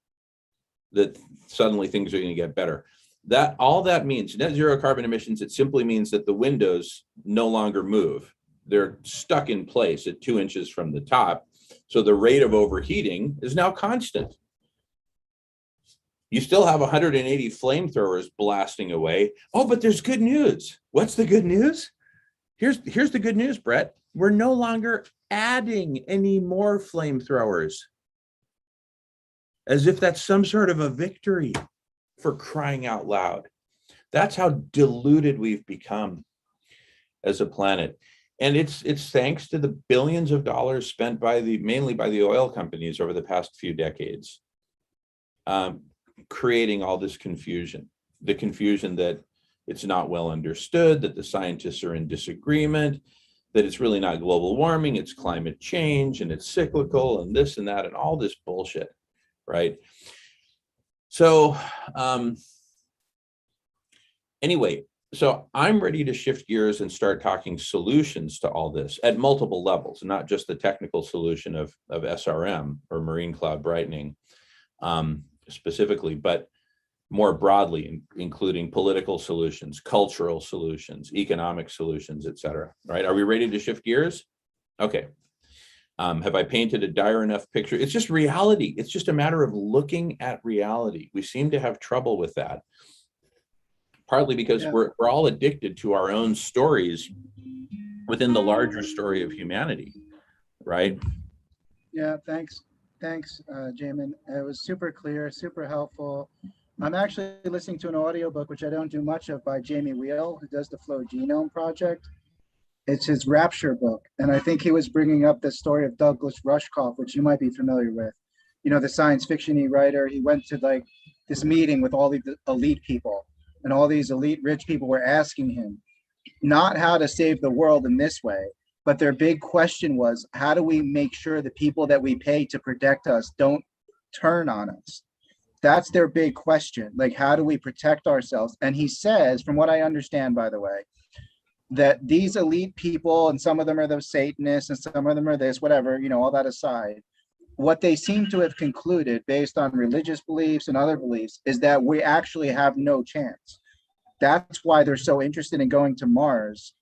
that suddenly things are going to get better. That all that means, net zero carbon emissions, it simply means that the windows no longer move. They're stuck in place at 2 inches from the top. So the rate of overheating is now constant. You still have 180 flamethrowers blasting away. Oh, but there's good news. What's the good news? Here's the good news, Brett. We're no longer adding any more flamethrowers. As if that's some sort of a victory, for crying out loud. That's how deluded we've become as a planet. And it's thanks to the billions of dollars spent mainly by the oil companies over the past few decades, creating all this confusion. The confusion that it's not well understood, that the scientists are in disagreement, that it's really not global warming, it's climate change, and it's cyclical, and this and that, and all this bullshit, right? So anyway, so I'm ready to shift gears and start talking solutions to all this at multiple levels, not just the technical solution of SRM or marine cloud brightening specifically, but more broadly, including political solutions, cultural solutions, economic solutions, et cetera, right? Are we ready to shift gears? Okay. Have I painted a dire enough picture? It's just reality. It's just a matter of looking at reality. We seem to have trouble with that, partly because we're all addicted to our own stories within the larger story of humanity, right? Yeah, thanks. Thanks, Jamin. It was super clear, super helpful. I'm actually listening to an audiobook, which I don't do much of, by Jamie Wheel, who does the Flow Genome Project. It's his Rapture book. And I think he was bringing up the story of Douglas Rushkoff, which you might be familiar with. You know, the science fiction-y writer. He went to like this meeting with all the elite people, and all these elite rich people were asking him not how to save the world in this way, but their big question was, how do we make sure the people that we pay to protect us don't turn on us? That's their big question. Like, how do we protect ourselves? And he says, from what I understand, by the way, that these elite people, and some of them are the Satanists, and some of them are this, whatever, you know, all that aside, what they seem to have concluded based on religious beliefs and other beliefs is that we actually have no chance. That's why they're so interested in going to Mars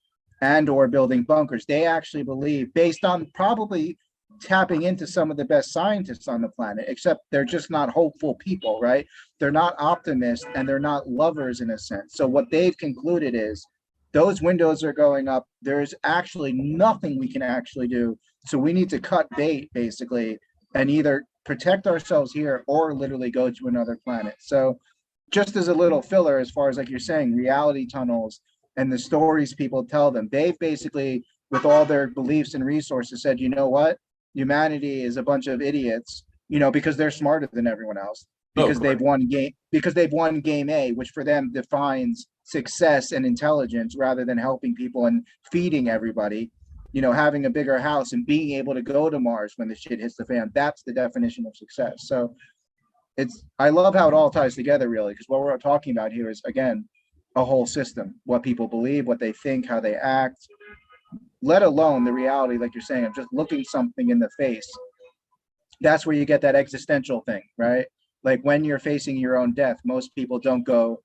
and or building bunkers. They actually believe, based on probably tapping into some of the best scientists on the planet, except they're just not hopeful people, right? They're not optimists, and they're not lovers in a sense. So what they've concluded is those windows are going up. There's actually nothing we can actually do. So we need to cut bait, basically, and either protect ourselves here or literally go to another planet. So just as a little filler, as far as like you're saying, reality tunnels and the stories people tell them, they've basically, with all their beliefs and resources, said, you know what? Humanity is a bunch of idiots, you know, because they're smarter than everyone else, because they've won game A, which for them defines success and intelligence, rather than helping people and feeding everybody, you know, having a bigger house and being able to go to Mars when the shit hits the fan. That's the definition of success. So I love how it all ties together, really, because what we're talking about here is, again, a whole system, what people believe, what they think, how they act, let alone the reality, like you're saying, of just looking something in the face. That's where you get that existential thing, right? Like when you're facing your own death, most people don't go,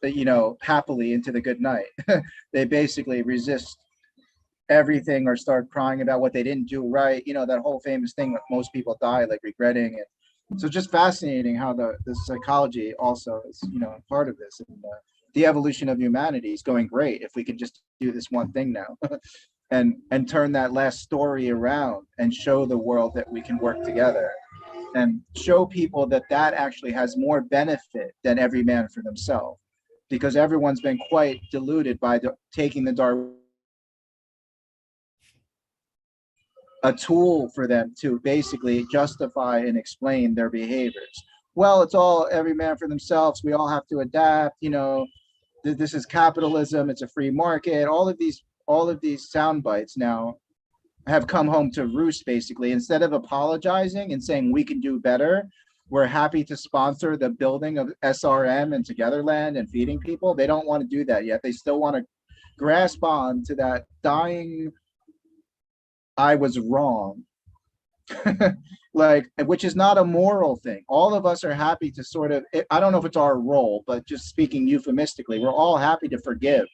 you know, happily into the good night. They basically resist everything or start crying about what they didn't do right. You know, that whole famous thing that most people die like regretting it. So just fascinating how the psychology also is, you know, part of this. And the evolution of humanity is going great if we could just do this one thing now and turn that last story around and show the world that we can work together and show people that that actually has more benefit than every man for themselves, because everyone's been quite deluded by taking the a tool for them to basically justify and explain their behaviors. Well, it's all every man for themselves. We all have to adapt. You know, this is capitalism. It's a free market. All of these sound bites now have come home to roost. Basically, instead of apologizing and saying we can do better, we're happy to sponsor the building of SRM and Togetherland and feeding people. They don't want to do that yet. They still want to grasp on to that dying, I was wrong. Like, which is not a moral thing. All of us are happy to sort of, I don't know if it's our role, but just speaking euphemistically, we're all happy to forgive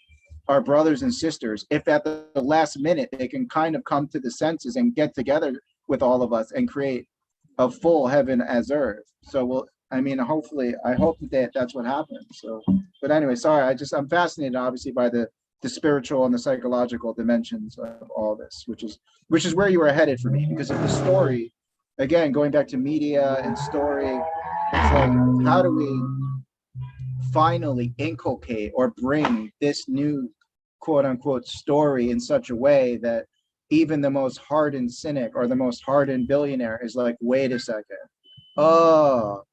our brothers and sisters if at the last minute they can kind of come to the senses and get together with all of us and create a full heaven as earth. So I mean, hopefully, I hope that that's what happens. So, but anyway, sorry, I'm fascinated obviously by the spiritual and the psychological dimensions of all this, which is where you were headed for me, because of the story. Again, going back to media and story, it's like, how do we finally inculcate or bring this new quote unquote story in such a way that even the most hardened cynic or the most hardened billionaire is like, wait a second. Oh,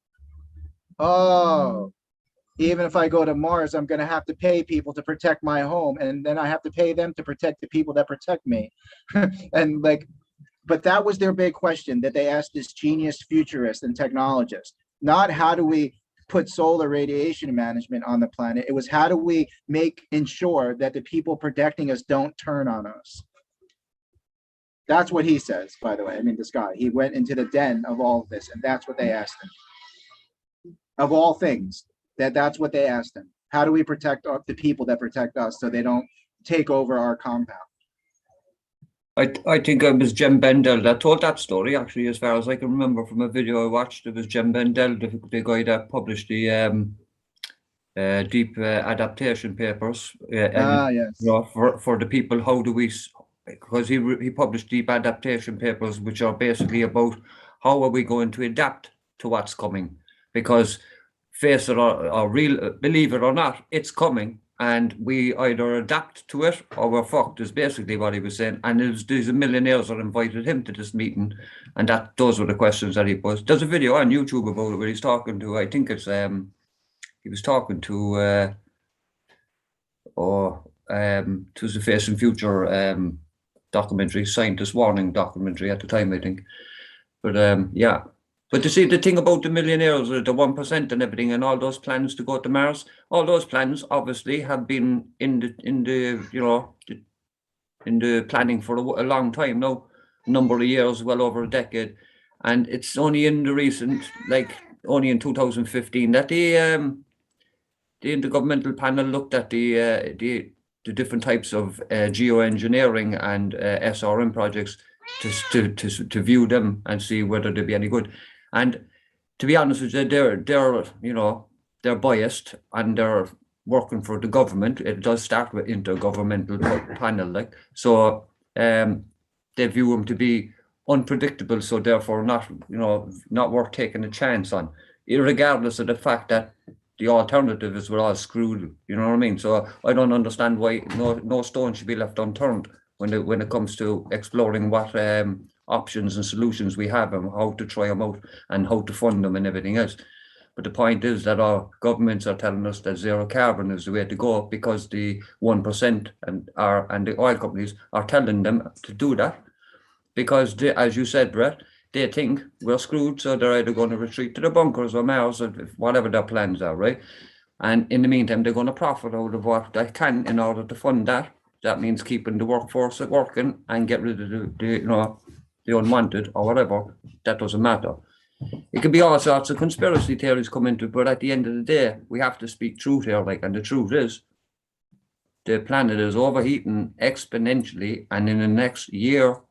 even if I go to Mars, I'm going to have to pay people to protect my home. And then I have to pay them to protect the people that protect me. And like, but that was their big question that they asked this genius futurist and technologist. Not how do we put solar radiation management on the planet. It was how do we ensure that the people protecting us don't turn on us. That's what he says, by the way. I mean, this guy, he went into the den of all of this, and that's what they asked him. Of all things, that's what they asked him. How do we protect the people that protect us so they don't take over our compound? I think it was Jem Bendel that told that story, actually, as far as I can remember from a video I watched. It was Jem Bendel, the guy that published the deep adaptation papers. And, Yes. you know, for the people, how do we, because he published deep adaptation papers, which are basically about how are we going to adapt to what's coming? Because face it or believe it or not, it's coming. And we either adapt to it or we're fucked, is basically what he was saying. And there's millionaires that invited him to this meeting. And those were the questions that he posed. There's a video on YouTube about it where he's talking to, I think it's, he was talking to, it was the Face and Future documentary, Scientist Warning documentary at the time, I think. But yeah. But you see, the thing about the millionaires, the 1% and everything, and all those plans to go to Mars, all those plans obviously have been in the planning for a long time now, a number of years, well over a decade, and it's only in the recent, like only in 2015, that the intergovernmental panel looked at the different types of geoengineering and SRM projects to view them and see whether they'd be any good. And to be honest with you, they're biased and they're working for the government. It does start with intergovernmental panel, like so. They view them to be unpredictable, so therefore not worth taking a chance on, regardless of the fact that the alternative is we're all screwed. You know what I mean? So I don't understand why no stone should be left unturned when it comes to exploring what options and solutions we have and how to try them out and how to fund them and everything else. But the point is that our governments are telling us that zero carbon is the way to go because the 1% and the oil companies are telling them to do that because they, as you said, Brett, they think we're screwed, so they're either going to retreat to the bunkers or Mars or whatever their plans are, right? And in the meantime, they're going to profit out of what they can in order to fund that. That means keeping the workforce working and get rid of the unwanted or whatever. That doesn't matter. It could be all sorts of conspiracy theories come into it, but at the end of the day, we have to speak truth here. And the truth is, the planet is overheating exponentially, and in the next year,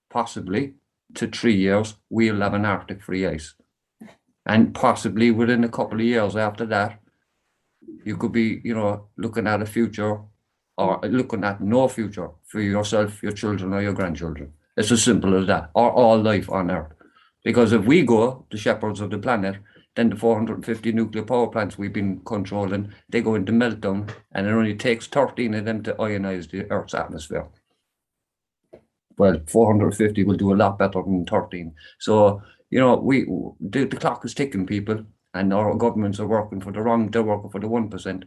possibly to 3 years, we'll have an Arctic free ice. And possibly within a couple of years after that, you could be, looking at a future or looking at no future for yourself, your children, or your grandchildren. It's as simple as that, or all life on Earth. Because if we go, the shepherds of the planet, then the 450 nuclear power plants we've been controlling, they go into meltdown, and it only takes 13 of them to ionize the Earth's atmosphere. Well, 450 will do a lot better than 13. So, the clock is ticking, people, and our governments are working for they're working for the 1%.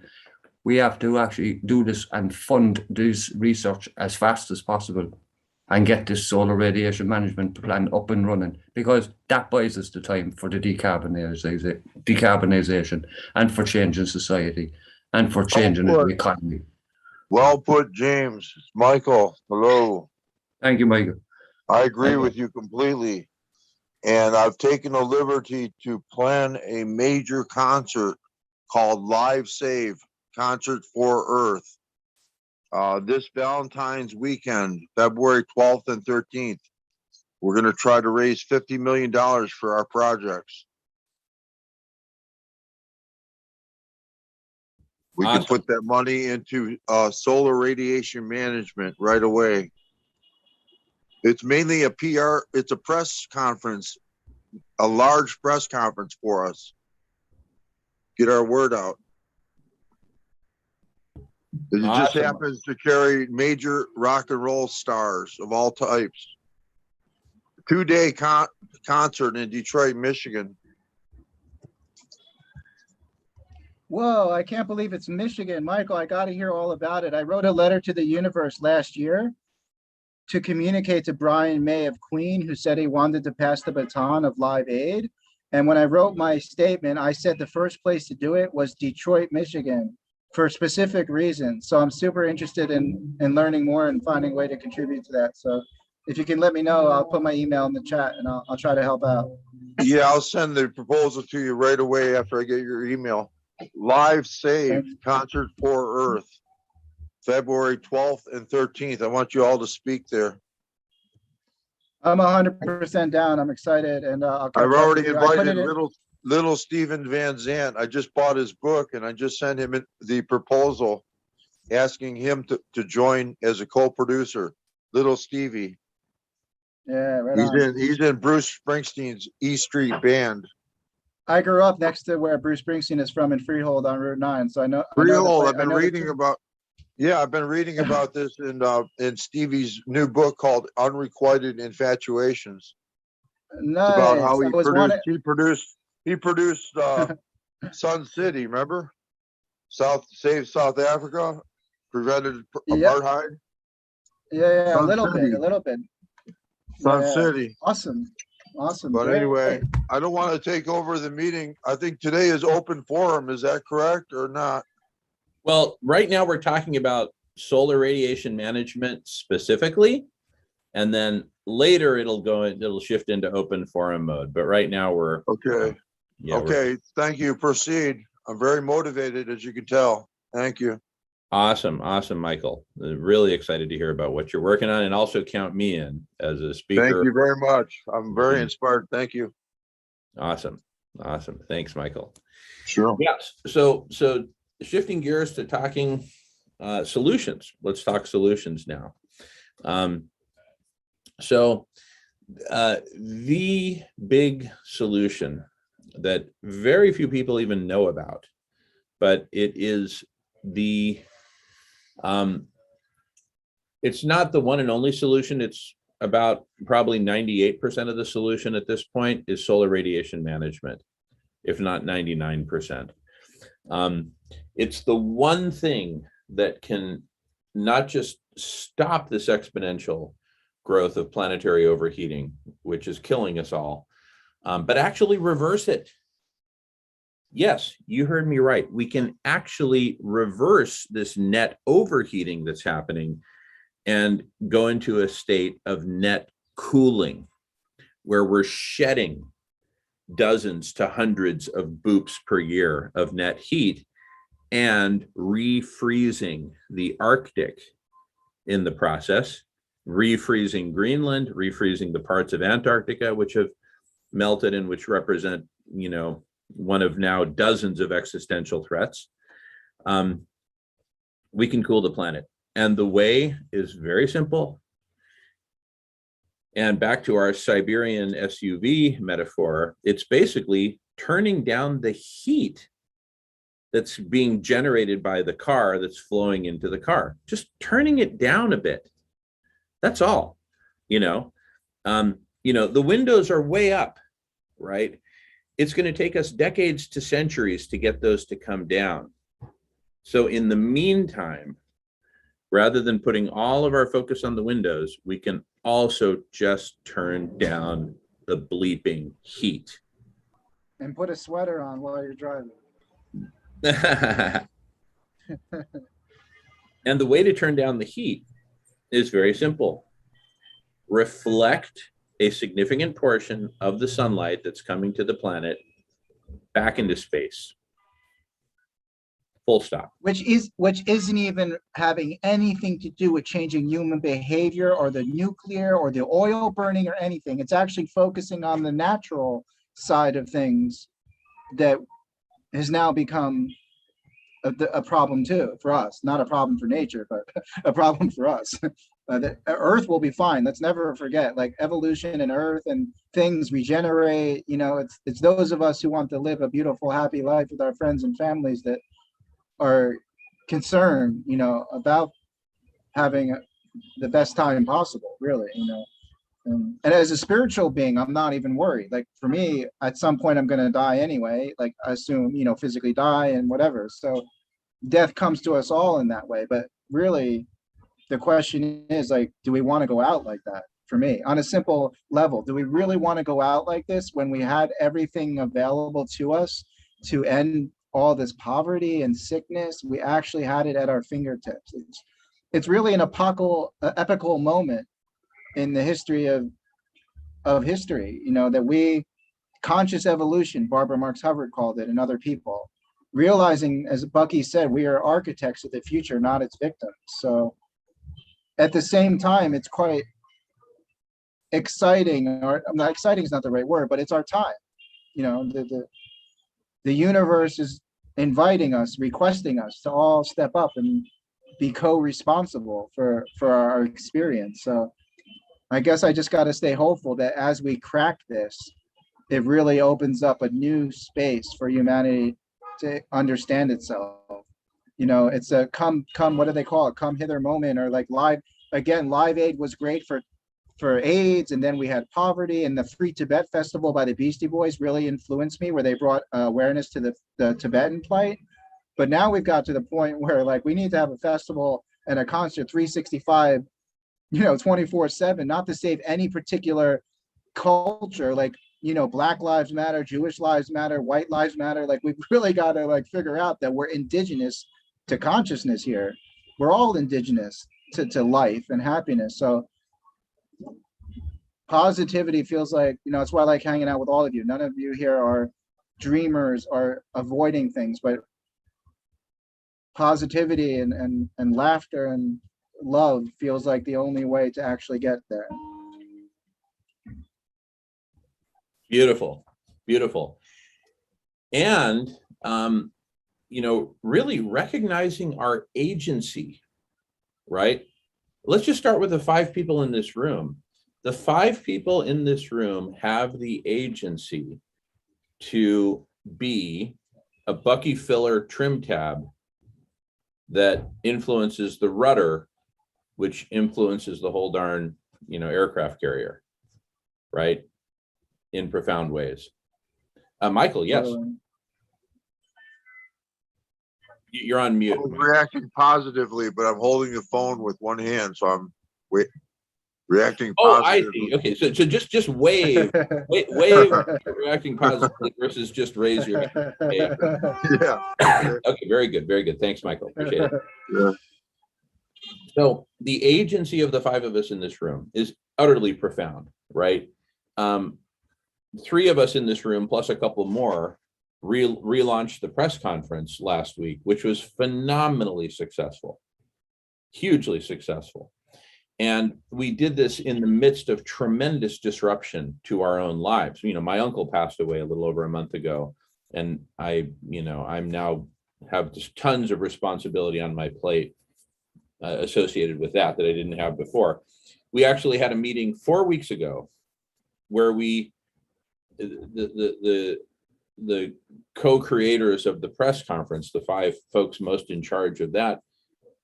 We have to actually do this and fund this research as fast as possible and get this solar radiation management plan up and running, because that buys us the time for the decarbonization and for changing society and for changing the economy. Well put, James. It's Michael. Hello. Thank you, Michael. I agree with you completely. And I've taken the liberty to plan a major concert called Live Save, Concert for Earth. This Valentine's weekend, February 12th and 13th, we're going to try to raise $50 million for our projects. We can put that money into solar radiation management right away. It's mainly a PR, it's a press conference, a large press conference for us. Get our word out. It just Awesome. happens to carry major rock and roll stars of all types. 2-day concert in Detroit, Michigan. Whoa, I can't believe it's Michigan. Michael, I got to hear all about it. I wrote a letter to the universe last year to communicate to Brian May of Queen, who said he wanted to pass the baton of Live Aid. And when I wrote my statement, I said the first place to do it was Detroit, Michigan, for specific reasons. So I'm super interested in learning more and finding a way to contribute to that. So if you can let me know, I'll put my email in the chat and I'll try to help out. Yeah, I'll send the proposal to you right away after I get your email. Live Save Concert for Earth, February 12th and 13th. I want you all to speak there. I'm 100% down. I'm excited, and I'll catch I've up already with you. I put invited it in- little Steven Van Zandt. I just bought his book and I just sent him the proposal asking him to join as a co-producer. Little Stevie. Yeah, right on. He's in Bruce Springsteen's E Street Band. I grew up next to where Bruce Springsteen is from in Freehold on Route 9, so I know. Freehold. I've been reading about. Yeah, I've been reading about this in Stevie's new book called Unrequited Infatuations. Nice. It's about how I was wanting. he produced Sun City, remember? Saved South Africa, prevented Yeah. apartheid. Yeah, a Sun little City. bit, a little bit. Sun Yeah. City. Awesome. But Great. anyway, I don't want to take over the meeting. I think today is open forum. Is that correct or not? Well, right now we're talking about solar radiation management specifically, and then later it'll shift into open forum mode. But right now we're Okay. yeah, Okay. Thank you. Proceed. I'm very motivated, as you can tell. Thank you. Awesome, Michael. Really excited to hear about what you're working on, and also count me in as a speaker. Thank you very much. I'm very inspired. Thank you. Awesome. Thanks, Michael. Sure. Yes. So shifting gears to talking solutions. Let's talk solutions now. The big solution that very few people even know about, but it is it's not the one and only solution. It's about probably 98% of the solution at this point is solar radiation management, if not 99%. It's the one thing that can not just stop this exponential growth of planetary overheating, which is killing us all, but actually reverse it. Yes, you heard me right. We can actually reverse this net overheating that's happening and go into a state of net cooling, where we're shedding dozens to hundreds of boops per year of net heat and refreezing the Arctic in the process, refreezing Greenland, refreezing the parts of Antarctica which have melted and which represent, one of now dozens of existential threats. We can cool the planet. And the way is very simple. And back to our Siberian SUV metaphor, it's basically turning down the heat that's being generated by the car that's flowing into the car, just turning it down a bit. That's all. The windows are way up, right? It's going to take us decades to centuries to get those to come down. So in the meantime, rather than putting all of our focus on the windows, we can also just turn down the bleeping heat. And put a sweater on while you're driving. And the way to turn down the heat is very simple. Reflect a significant portion of the sunlight that's coming to the planet back into space. Full stop. Which isn't even having anything to do with changing human behavior or the nuclear or the oil burning or anything. It's actually focusing on the natural side of things that has now become a problem too for us. Not a problem for nature, but a problem for us. The Earth will be fine. Let's never forget, like evolution and Earth and things regenerate. It's those of us who want to live a beautiful, happy life with our friends and families that are concerned, about having the best time possible, really, and as a spiritual being, I'm not even worried. Like for me, at some point, I'm going to die anyway. Like I assume, physically die and whatever. So death comes to us all in that way. But really, the question is like, do we want to go out like that? For me, on a simple level, do we really want to go out like this when we had everything available to us to end all this poverty and sickness? We actually had it at our fingertips. It's really an epical moment in the history of history, that we, conscious evolution, Barbara Marx Hubbard called it, and other people, realizing, as Bucky said, we are architects of the future, not its victims. So at the same time, it's quite exciting, or not exciting is not the right word, but it's our time. The universe is inviting us, requesting us to all step up and be co-responsible for our experience. So I guess I just got to stay hopeful that as we crack this, it really opens up a new space for humanity to understand itself. It's a come, what do they call it? Come hither moment, or like Live Aid was great for AIDS, and then we had poverty, and the Free Tibet Festival by the Beastie Boys really influenced me, where they brought awareness to the Tibetan plight. But now we've got to the point where like we need to have a festival and a concert 365, 24/7, not to save any particular culture, like, Black Lives Matter, Jewish Lives Matter, White Lives Matter. Like we've really got to like figure out that we're indigenous to consciousness here. We're all indigenous to life and happiness. So positivity feels like, it's why I like hanging out with all of you. None of you here are dreamers or avoiding things, but positivity and laughter and love feels like the only way to actually get there. Beautiful, beautiful. And, really recognizing our agency, right? Let's just start with the 5 people in this room. The 5 people in this room have the agency to be a Bucky filler trim tab that influences the rudder, which influences the whole darn, aircraft carrier, right? In profound ways. Michael, yes. You're on mute. I'm reacting positively, but I'm holding the phone with one hand, so I'm reacting Oh, positively. I see. Okay, so just wave, wave reacting positively versus just raise your hand. Okay. Yeah. Okay, very good, very good. Thanks, Michael. Appreciate it. Yeah. So the agency of the 5 of us in this room is utterly profound, right? 3 of us in this room, plus a couple more, relaunched the press conference last week, which was phenomenally successful, hugely successful. And we did this in the midst of tremendous disruption to our own lives. My uncle passed away a little over a month ago, and I'm now have just tons of responsibility on my plate associated with that I didn't have before. We actually had a meeting 4 weeks ago where the co-creators of the press conference, the 5 folks most in charge of that,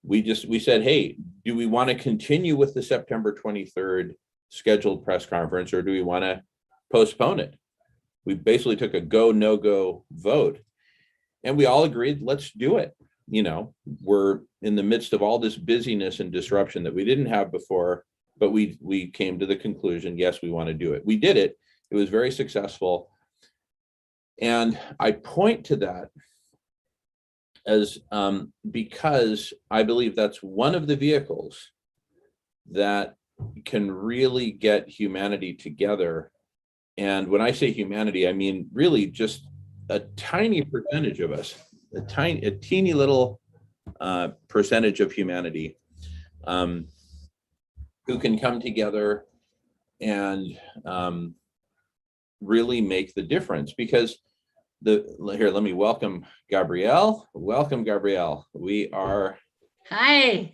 we said, hey, do we want to continue with the September 23rd scheduled press conference, or do we want to postpone it? We basically took a go, no go vote, and we all agreed, let's do it. We're in the midst of all this busyness and disruption that we didn't have before, but we came to the conclusion, yes, we want to do it. We did it. It was very successful. And I point to that as because I believe that's one of the vehicles that can really get humanity together. And when I say humanity, I mean really just a tiny percentage of us, a teeny little percentage of humanity who can come together and really make the difference. Because here, let me welcome Gabrielle. Welcome, Gabrielle. We are. Hi.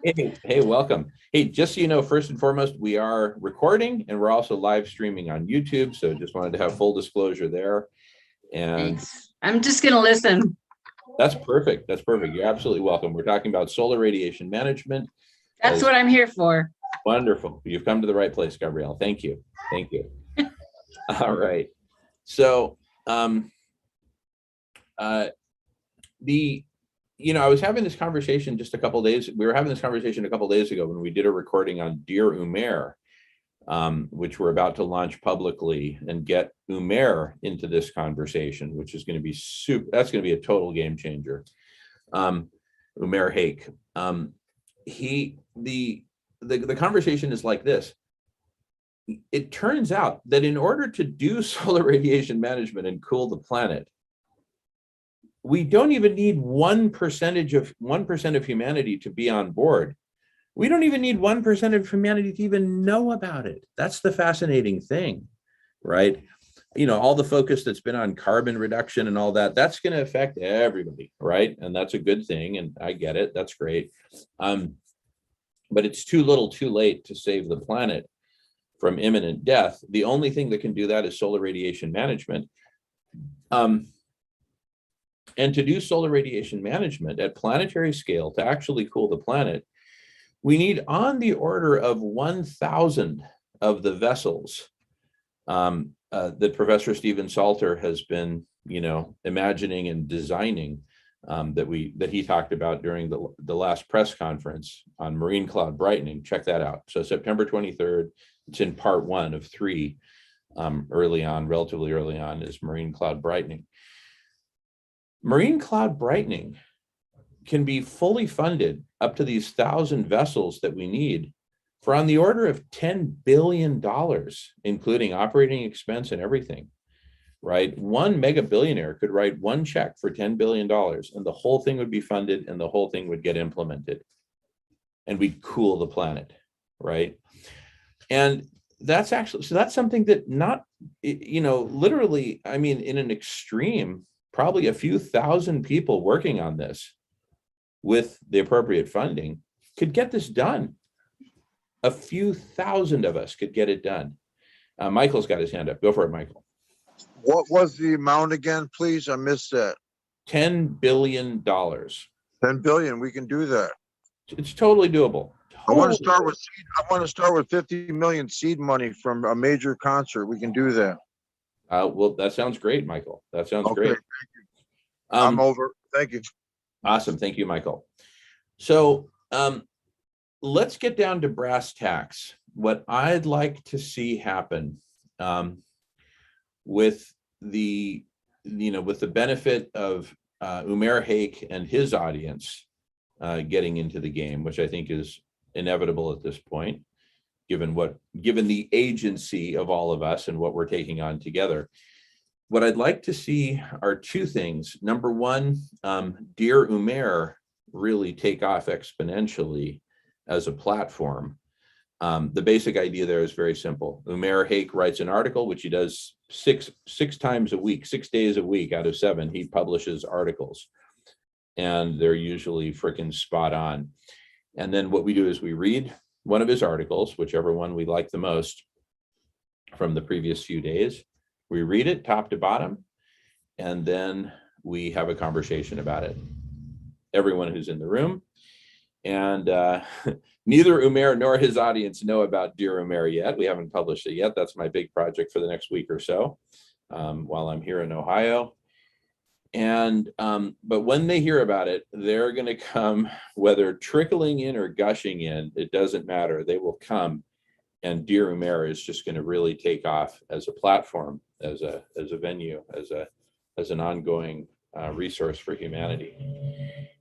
Hey, welcome. Hey, just so you know, first and foremost, we are recording and we're also live streaming on YouTube. So just wanted to have full disclosure there. And Thanks. I'm just going to listen. That's perfect. That's perfect. You're absolutely welcome. We're talking about solar radiation management. That's what I'm here for. Wonderful. You've come to the right place, Gabrielle. Thank you. Thank you. All right. So, I was having this conversation just a couple of days. We were having this conversation a couple of days ago when we did a recording on Dear Umair, which we're about to launch publicly and get Umair into this conversation, which is going to be that's going to be a total game changer. Umair Haque. The conversation is like this. It turns out that in order to do solar radiation management and cool the planet, we don't even need 1% of humanity to be on board. We don't even need 1% of humanity to even know about it. That's the fascinating thing, right? All the focus that's been on carbon reduction and all that, that's going to affect everybody, right? And that's a good thing. And I get it. That's great. But it's too little too late to save the planet from imminent death. The only thing that can do that is solar radiation management. And to do solar radiation management at planetary scale to actually cool the planet, we need on the order of 1,000 of the vessels that Professor Stephen Salter has been, imagining and designing that he talked about during the last press conference on marine cloud brightening. Check that out. So September 23rd, it's in part 1 of 3. Relatively early on, is marine cloud brightening. Marine cloud brightening can be fully funded up to these 1,000 vessels that we need for on the order of $10 billion, including operating expense and everything, right? One mega billionaire could write one check for $10 billion and the whole thing would be funded and the whole thing would get implemented and we'd cool the planet, right? And that's something that literally, in an extreme, probably a few thousand people working on this with the appropriate funding could get this done. A few thousand of us could get it done. Michael's got his hand up. Go for it, Michael. What was the amount again, please? I missed that. $10 billion. 10 billion. We can do that. It's totally doable. I want to start with 50 million seed money from a major concert. We can do that. Well, that sounds great, Michael. That sounds great. Thank you. I'm over. Thank you. Awesome. Thank you, Michael. So let's get down to brass tacks. What I'd like to see happen with the benefit of Umair Haque and his audience getting into the game, which I think is inevitable at this point, given the agency of all of us and what we're taking on together. What I'd like to see are two things. Number one, Dear Umair really take off exponentially as a platform. The basic idea there is very simple. Umair Haque writes an article, which he does six times a week, 6 days a week out of 7. He publishes articles, and they're usually freaking spot on. And then what we do is we read one of his articles, whichever one we like the most from the previous few days. We read it top to bottom, and then we have a conversation about it. Everyone who's in the room. And neither Umair nor his audience know about Dear Umair yet. We haven't published it yet. That's my big project for the next week or so while I'm here in Ohio. And but when they hear about it, they're going to come, whether trickling in or gushing in, it doesn't matter. They will come, and Dear Umair is just going to really take off as a platform, as a venue, as an ongoing resource for humanity.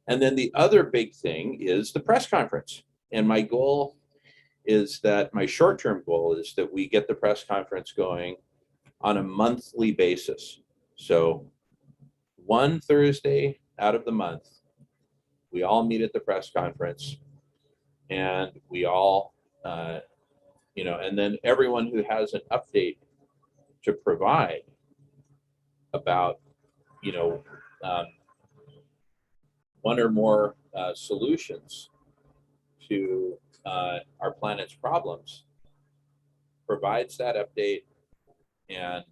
And then the other big thing is the press conference. And my goal is that my short-term goal is that we get the press conference going on a monthly basis. So one Thursday out of the month, we all meet at the press conference, and we all, and then everyone who has an update to provide about, one or more solutions to our planet's problems provides that update, and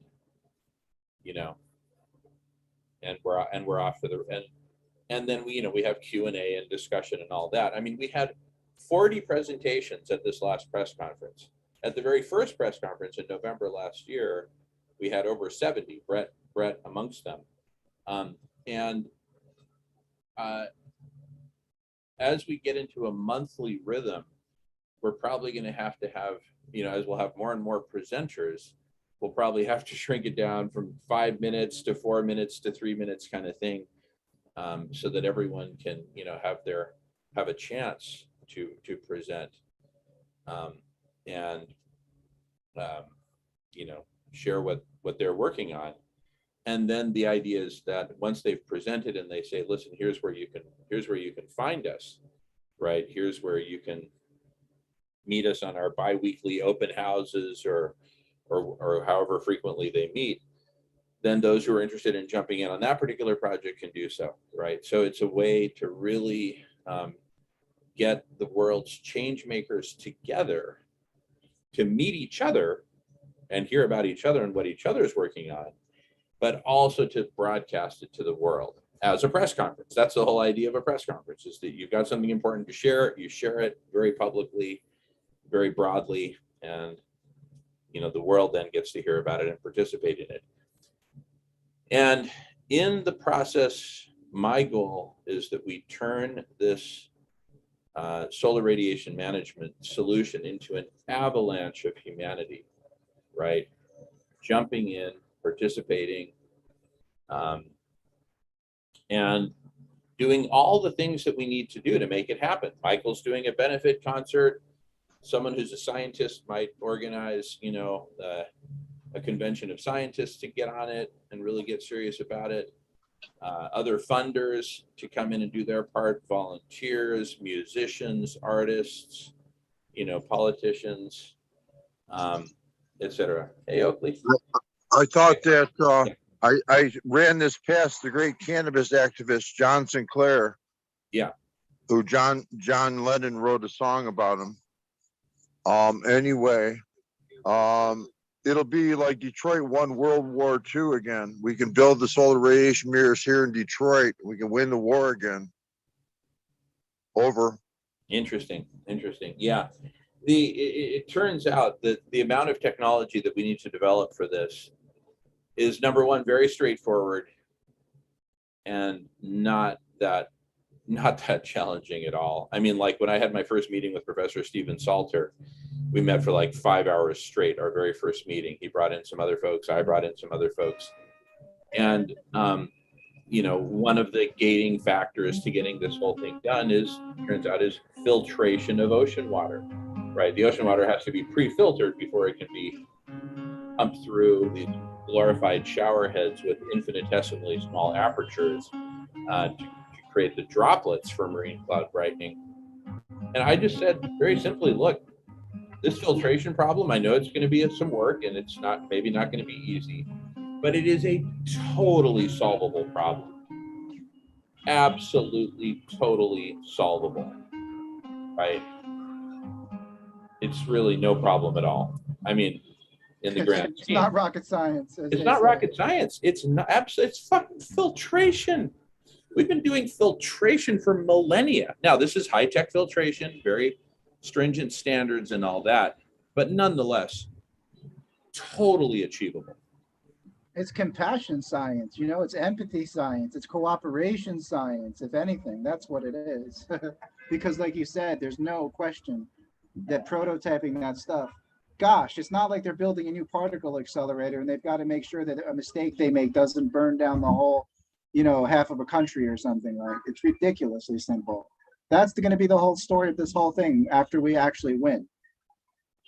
we're off to the And then we have Q&A and discussion and all that. I mean, we had 40 presentations at this last press conference. At the very first press conference in November last year, we had over 70, Brett amongst them. And as we get into a monthly rhythm, we're probably going to have, as we'll have more and more presenters, we'll probably have to shrink it down from 5 minutes to 4 minutes to 3 minutes kind of thing, so that everyone can, have a chance to present, and share what they're working on. And then the idea is that once they've presented and they say, listen, here's where you can find us, right? Here's where you can meet us on our bi-weekly open houses or however frequently they meet. Then those who are interested in jumping in on that particular project can do so, right? So it's a way to really get the world's change makers together to meet each other and hear about each other and what each other is working on, but also to broadcast it to the world as a press conference. That's the whole idea of a press conference, is that you've got something important to share, you share it very publicly, very broadly, and the world then gets to hear about it and participate in it. And in the process, my goal is that we turn this solar radiation management solution into an avalanche of humanity, right? Jumping in, participating, and doing all the things that we need to do to make it happen. Michael's doing a benefit concert. Someone who's a scientist might organize, a convention of scientists to get on it and really get serious about it. Other funders to come in and do their part, volunteers, musicians, artists, politicians, etc. Hey, Oakley. I thought that I ran this past the great cannabis activist John Sinclair. Yeah. Who John Lennon wrote a song about him. Anyway, it'll be like Detroit won World War II again. We can build the solar radiation mirrors here in Detroit. We can win the war again. Over. Interesting. Yeah. It turns out that the amount of technology that we need to develop for this is, number one, very straightforward and not that challenging at all. I mean, like when I had my first meeting with Professor Stephen Salter, we met for like 5 hours straight, our very first meeting. He brought in some other folks, I brought in some other folks. And, one of the gating factors to getting this whole thing done turns out is filtration of ocean water, right? The ocean water has to be pre-filtered before it can be pumped through these glorified shower heads with infinitesimally small apertures to create the droplets for marine cloud brightening. And I just said very simply, look, this filtration problem, I know it's going to be some work and it's maybe not going to be easy, but it is a totally solvable problem. Absolutely, totally solvable, right? It's really no problem at all. I mean, in the grand It's scheme. not rocket science. It's not rocket science. It's fucking filtration. We've been doing filtration for millennia. Now, this is high-tech filtration, very stringent standards and all that, but nonetheless, totally achievable. It's compassion science, it's empathy science, it's cooperation science, if anything, that's what it is. Because like you said, there's no question that prototyping that stuff, gosh, it's not like they're building a new particle accelerator and they've got to make sure that a mistake they make doesn't burn down the whole, half of a country or something. Like, it's ridiculously simple. That's going to be the whole story of this whole thing after we actually win,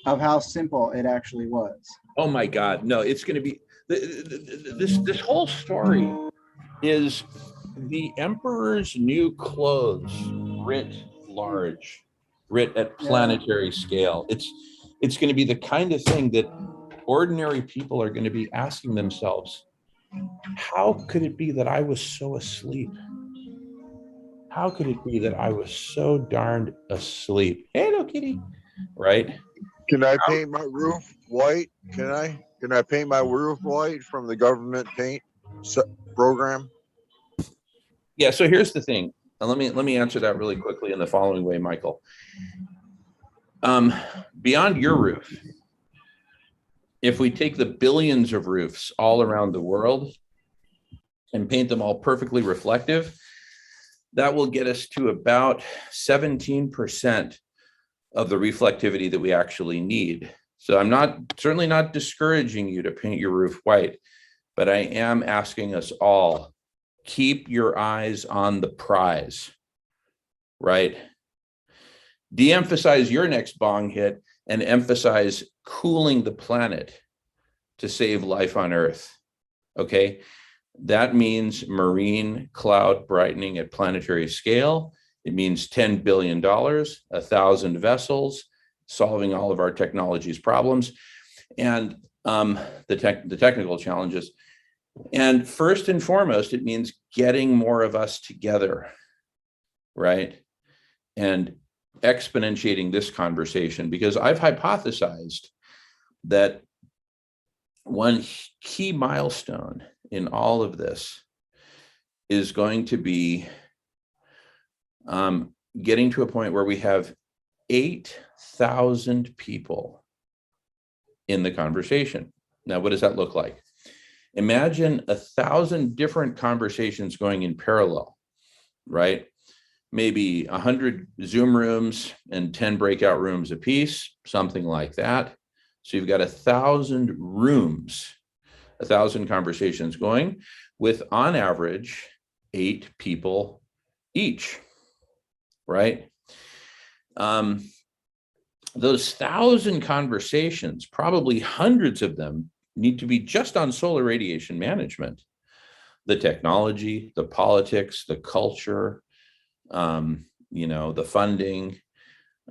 of how simple it actually was. Oh my God, no, it's going to be, this whole story is the emperor's new clothes writ large, writ at planetary scale. It's going to be the kind of thing that ordinary people are going to be asking themselves, how could it be that I was so asleep? How could it be that I was so darned asleep? Hey, no kitty, right? Can I paint my roof white? Can I paint my roof white from the government paint program? Yeah, so here's the thing. And let me answer that really quickly in the following way, Michael. Beyond your roof, if we take the billions of roofs all around the world and paint them all perfectly reflective, that will get us to about 17% of the reflectivity that we actually need. So I'm certainly not discouraging you to paint your roof white, but I am asking us all, keep your eyes on the prize, right? De-emphasize your next bong hit and emphasize cooling the planet to save life on Earth, okay? That means marine cloud brightening at planetary scale. It means $10 billion, 1,000 vessels, solving all of our technology's problems, and the technical challenges. And first and foremost, it means getting more of us together, right? And exponentiating this conversation, because I've hypothesized that one key milestone in all of this is going to be getting to a point where we have 8,000 people in the conversation. Now, what does that look like? Imagine 1,000 different conversations going in parallel, right? Maybe 100 Zoom rooms and 10 breakout rooms apiece, something like that. So you've got 1,000 rooms, 1,000 conversations going with, on average, 8 people each, right? Those 1,000 conversations, probably hundreds of them, need to be just on solar radiation management. The technology, the politics, the culture, the funding,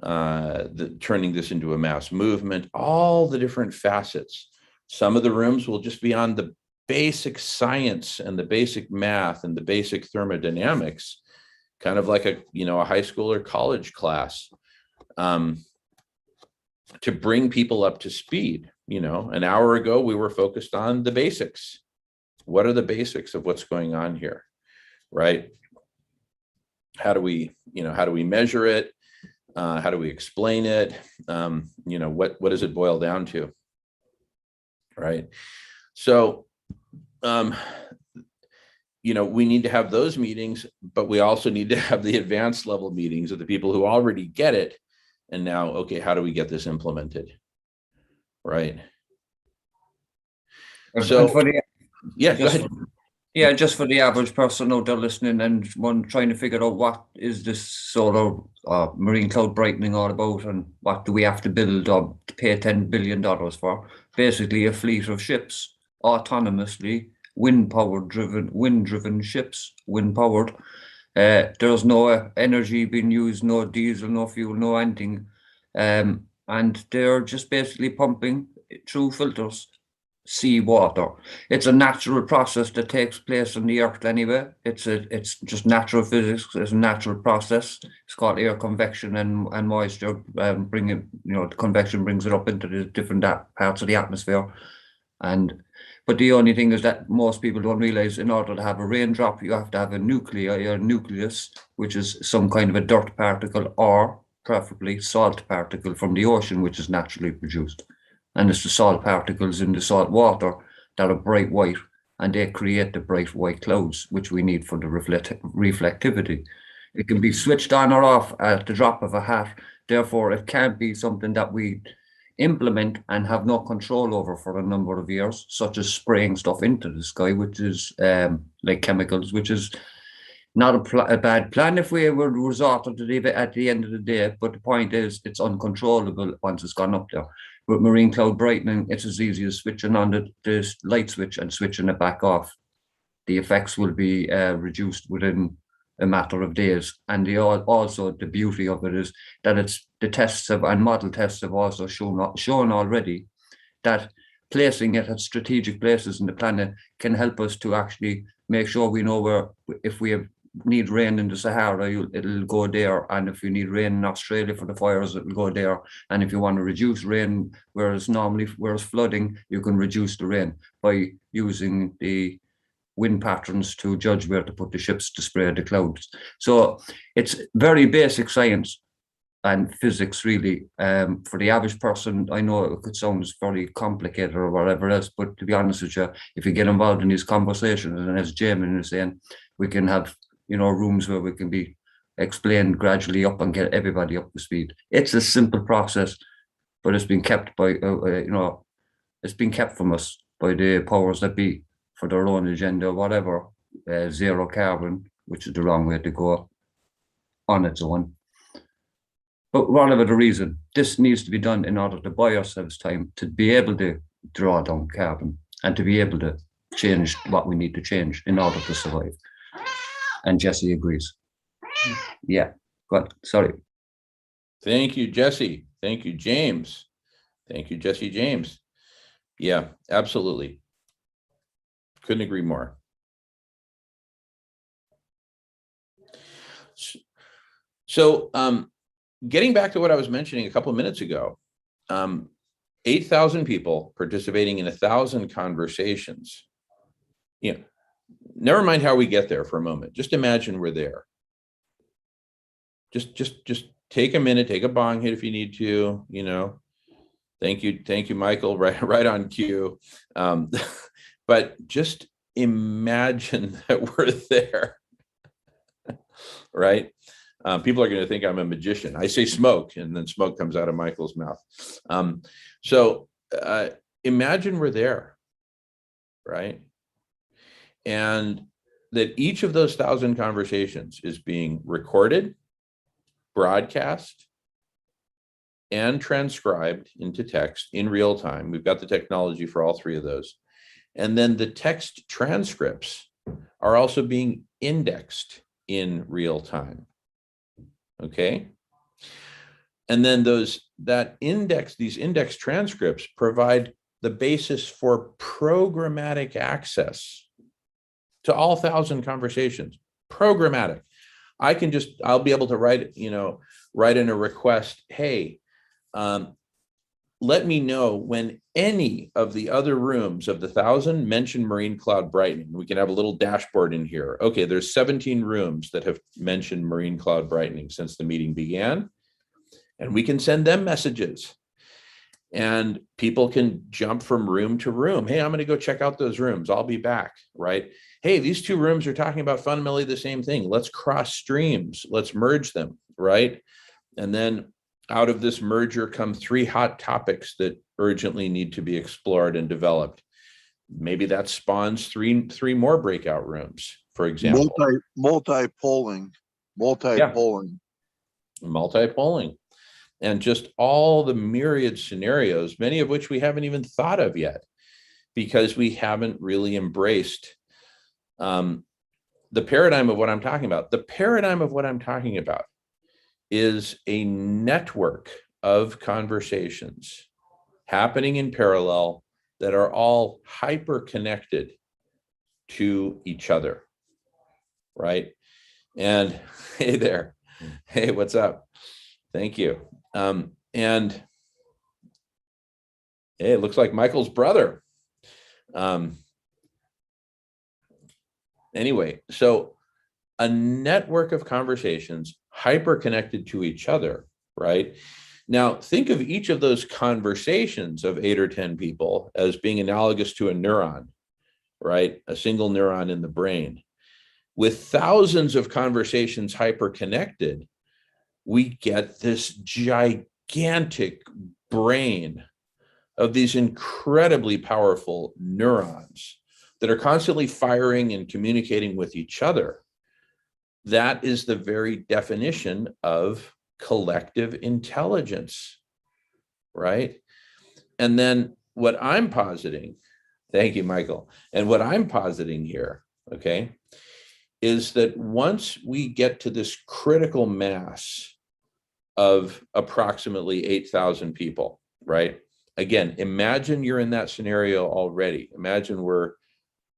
turning this into a mass movement, all the different facets. Some of the rooms will just be on the basic science and the basic math and the basic thermodynamics, kind of like a high school or college class, to bring people up to speed. An hour ago, we were focused on the basics. What are the basics of what's going on here, right? How do we measure it? How do we explain it? What does it boil down to, right? So, we need to have those meetings, but we also need to have the advanced level meetings of the people who already get it. And now, okay, how do we get this implemented, right? So, And for the, yeah, go ahead. Yeah, just for the average person out there listening and one trying to figure out what is this solar marine cloud brightening all about, and what do we have to build or pay $10 billion for? Basically, a fleet of ships, autonomously wind-driven ships, wind-powered. There's no energy being used, no diesel, no fuel, no anything, and they're just basically pumping through filters seawater. It's a natural process that takes place on the earth anyway. It's just natural physics. It's a natural process. It's called air convection and moisture bringing, the convection brings it up into the different parts of the atmosphere. But the only thing is that most people don't realize, in order to have a raindrop, you have to have a nucleus, which is some kind of a dirt particle, or preferably salt particle from the ocean, which is naturally produced. And it's the salt particles in the salt water that are bright white, and they create the bright white clouds, which we need for the reflectivity. It can be switched on or off at the drop of a hat. Therefore, it can't be something that we implement and have no control over for a number of years, such as spraying stuff into the sky, which is like chemicals, which is not a bad plan if we were to resort to it at the end of the day. But the point is, it's uncontrollable once it's gone up there. With marine cloud brightening, it's as easy as switching on the light switch and switching it back off. The effects will be reduced within a matter of days. And also the beauty of it is that the tests and model tests have also shown already that placing it at strategic places in the planet can help us to actually make sure we know where, if we need rain in the Sahara, it'll go there. And if you need rain in Australia for the fires, it'll go there. And if you want to reduce rain, whereas flooding, you can reduce the rain by using the wind patterns to judge where to put the ships to spray the clouds. So it's very basic science and physics, really. For the average person, I know it could sound very complicated or whatever else, but to be honest with you, if you get involved in these conversations, and as Jamin is saying, we can have, rooms where we can be explained gradually up and get everybody up to speed. It's a simple process, but it's been kept by, it's been kept from us by the powers that be for their own agenda, whatever, zero carbon, which is the wrong way to go on its own. But whatever the reason, this needs to be done in order to buy ourselves time to be able to draw down carbon and to be able to change what we need to change in order to survive. And Jesse agrees. Yeah, good. Sorry. Thank you, Jesse. Thank you, James. Thank you, Jesse James. Yeah, absolutely. Couldn't agree more. So, getting back to what I was mentioning a couple of minutes ago, 8,000 people participating in 1,000 conversations. Never mind how we get there for a moment. Just imagine we're there. Just take a minute, take a bong hit if you need to. Thank you, Michael. Right on cue. But just imagine that we're there, right? People are going to think I'm a magician. I say smoke, and then smoke comes out of Michael's mouth. So imagine we're there, right? And that each of those 1,000 conversations is being recorded, broadcast, and transcribed into text in real time. We've got the technology for all three of those. And then the text transcripts are also being indexed in real time. Okay. And then these index transcripts provide the basis for programmatic access to all 1,000 conversations. Programmatic. I'll be able to write in a request, hey, let me know when any of the other rooms of the 1,000 mention marine cloud brightening. We can have a little dashboard in here. Okay, there's 17 rooms that have mentioned marine cloud brightening since the meeting began, and we can send them messages. And people can jump from room to room. Hey, I'm going to go check out those rooms. I'll be back, right? Hey, these two rooms are talking about fundamentally the same thing. Let's cross streams. Let's merge them, right? And then out of this merger come 3 hot topics that urgently need to be explored and developed. Maybe that spawns three more breakout rooms, for example. Multi-polling. Multi-polling. And just all the myriad scenarios, many of which we haven't even thought of yet, because we haven't really embraced the paradigm of what I'm talking about. The paradigm of what I'm talking about is a network of conversations happening in parallel that are all hyper connected to each other, right? And hey there, hey, what's up? Thank you. And hey, it looks like Michael's brother. Anyway, so a network of conversations hyper connected to each other, right? Now, think of each of those conversations of 8 or 10 people as being analogous to a neuron, right? A single neuron in the brain. With thousands of conversations hyper connected, we get this gigantic brain of these incredibly powerful neurons that are constantly firing and communicating with each other. That is the very definition of collective intelligence, right? And then what I'm positing, thank you, Michael, and what I'm positing here, okay, is that once we get to this critical mass of approximately 8,000 people, right? Again, imagine you're in that scenario already. Imagine we're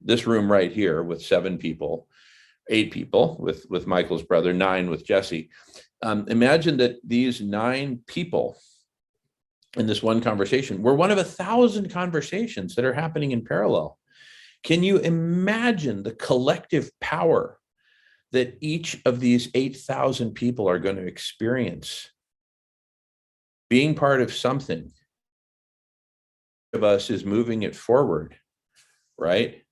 this room right here with 7 people, 8 people with Michael's brother, 9 with Jesse. Imagine that these 9 people in this one conversation were one of 1,000 conversations that are happening in parallel. Can you imagine the collective power that each of these 8,000 people are going to experience being part of something? Of us is moving it forward, right?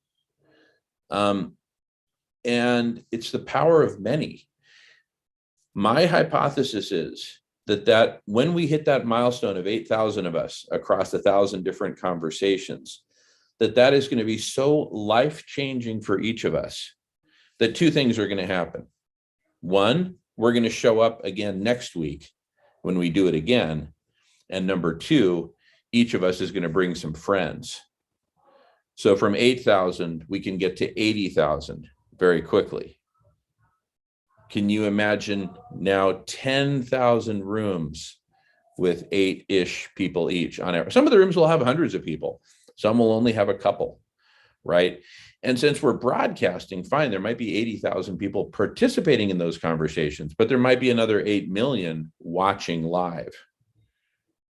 And it's the power of many. My hypothesis is that when we hit that milestone of 8,000 of us across 1,000 different conversations, that is going to be so life-changing for each of us that two things are going to happen. One, we're going to show up again next week when we do it again. And number two, each of us is going to bring some friends. So from 8,000, we can get to 80,000 very quickly. Can you imagine now 10,000 rooms with 8-ish people each on average? Some of the rooms will have hundreds of people. Some will only have a couple, right? And since we're broadcasting, fine, there might be 80,000 people participating in those conversations, but there might be another 8 million watching live.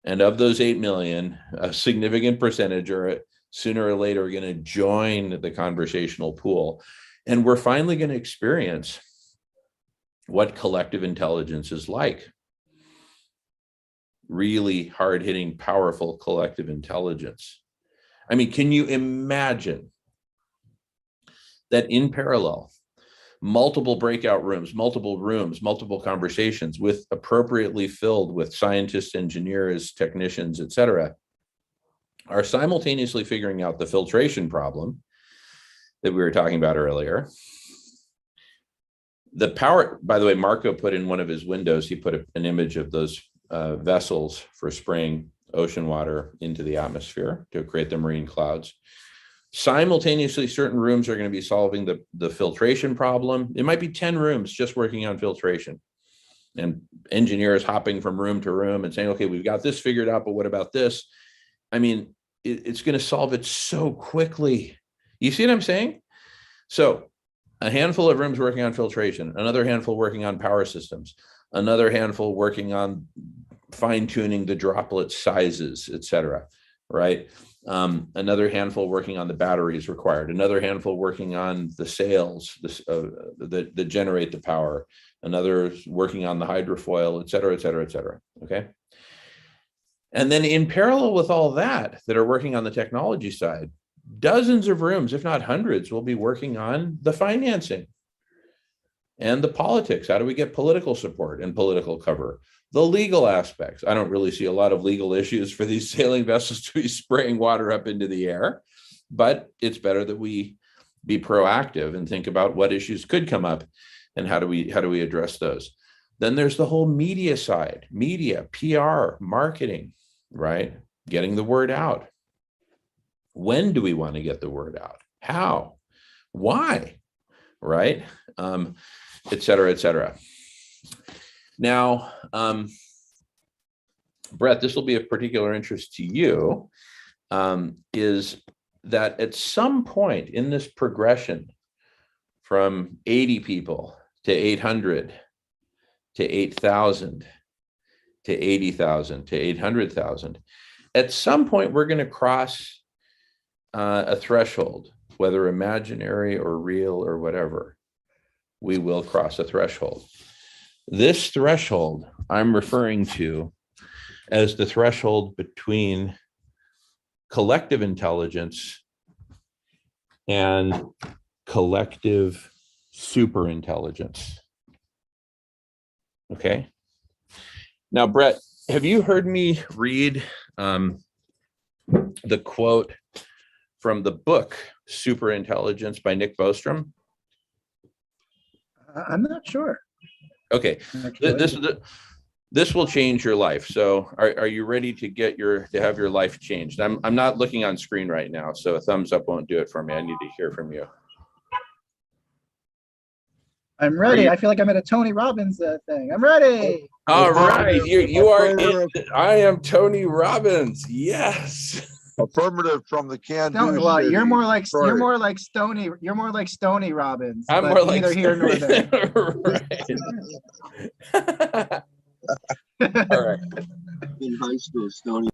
And of those 8 million, a significant percentage are sooner or later are going to join the conversational pool. And we're finally going to experience what collective intelligence is like. Really hard-hitting, powerful collective intelligence. I mean, can you imagine that in parallel, multiple breakout rooms, multiple conversations with appropriately filled with scientists, engineers, technicians, et cetera, are simultaneously figuring out the filtration problem that we were talking about earlier. The power, by the way, Marco put in one of his windows, he put an image of those vessels for spraying ocean water into the atmosphere to create the marine clouds. Simultaneously, certain rooms are going to be solving the filtration problem. It might be 10 rooms just working on filtration, and engineers hopping from room to room and saying, okay, we've got this figured out, but what about this? I mean, it's going to solve it so quickly. You see what I'm saying? So a handful of rooms working on filtration, another handful working on power systems, another handful working on fine-tuning the droplet sizes, et cetera, right? Another handful working on the batteries required, another handful working on the sails that generate the power, another working on the hydrofoil, et cetera, et cetera, et cetera, okay? And then in parallel with all that are working on the technology side, dozens of rooms, if not hundreds, will be working on the financing and the politics. How do we get political support and political cover? The legal aspects. I don't really see a lot of legal issues for these sailing vessels to be spraying water up into the air, but it's better that we be proactive and think about what issues could come up and how do we address those. Then there's the whole media side, media, PR, marketing, right? Getting the word out. When do we want to get the word out? How? Why? Right? Et cetera, et cetera. Now, Brett, this will be of particular interest to you, is that at some point in this progression from 80 people to 800 to 8,000 to 80,000 to 800,000, at some point we're going to cross a threshold, whether imaginary or real or whatever. We will cross a threshold. This threshold I'm referring to as the threshold between collective intelligence and collective superintelligence. Okay. Now, Brett, have you heard me read the quote from the book Superintelligence by Nick Bostrom? I'm not sure. Okay, this will change your life. So are you ready to have your life changed? I'm not looking on screen right now, so a thumbs up won't do it for me. I need to hear from you. I'm ready. I feel like I'm at a Tony Robbins thing. I'm ready. All right, you are in. I am Tony Robbins. Yes. Affirmative from the can-do. Well, city. you're more like Sorry. Stony. You're more like Stony Robbins. I'm but more like neither here nor there. Right. All right. In high school, Stony.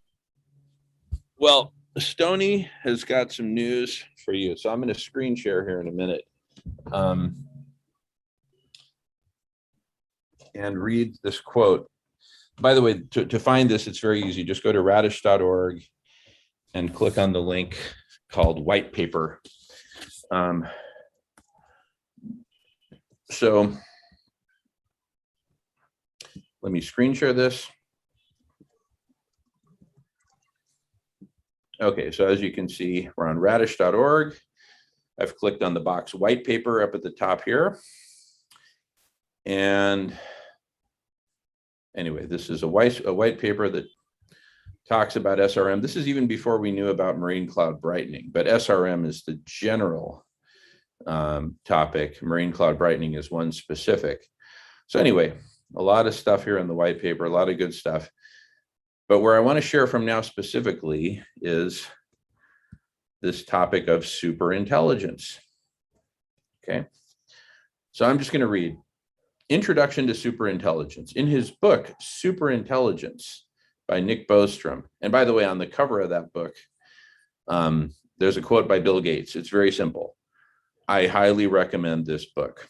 Well, Stony has got some news for you. So I'm going to screen share here in a minute. And read this quote. By the way, to find this, it's very easy. Just go to radish.org and click on the link called white paper. So let me screen share this. Okay, so as you can see, we're on radish.org. I've clicked on the box white paper up at the top here. And anyway, this is a white paper that talks about SRM. This is even before we knew about marine cloud brightening, but SRM is the general topic. Marine cloud brightening is one specific. So anyway, a lot of stuff here in the white paper, a lot of good stuff. But where I want to share from now specifically is this topic of superintelligence. Okay, so I'm just going to read Introduction to Superintelligence. In his book, Superintelligence by Nick Bostrom, and by the way, on the cover of that book, there's a quote by Bill Gates. It's very simple. I highly recommend this book.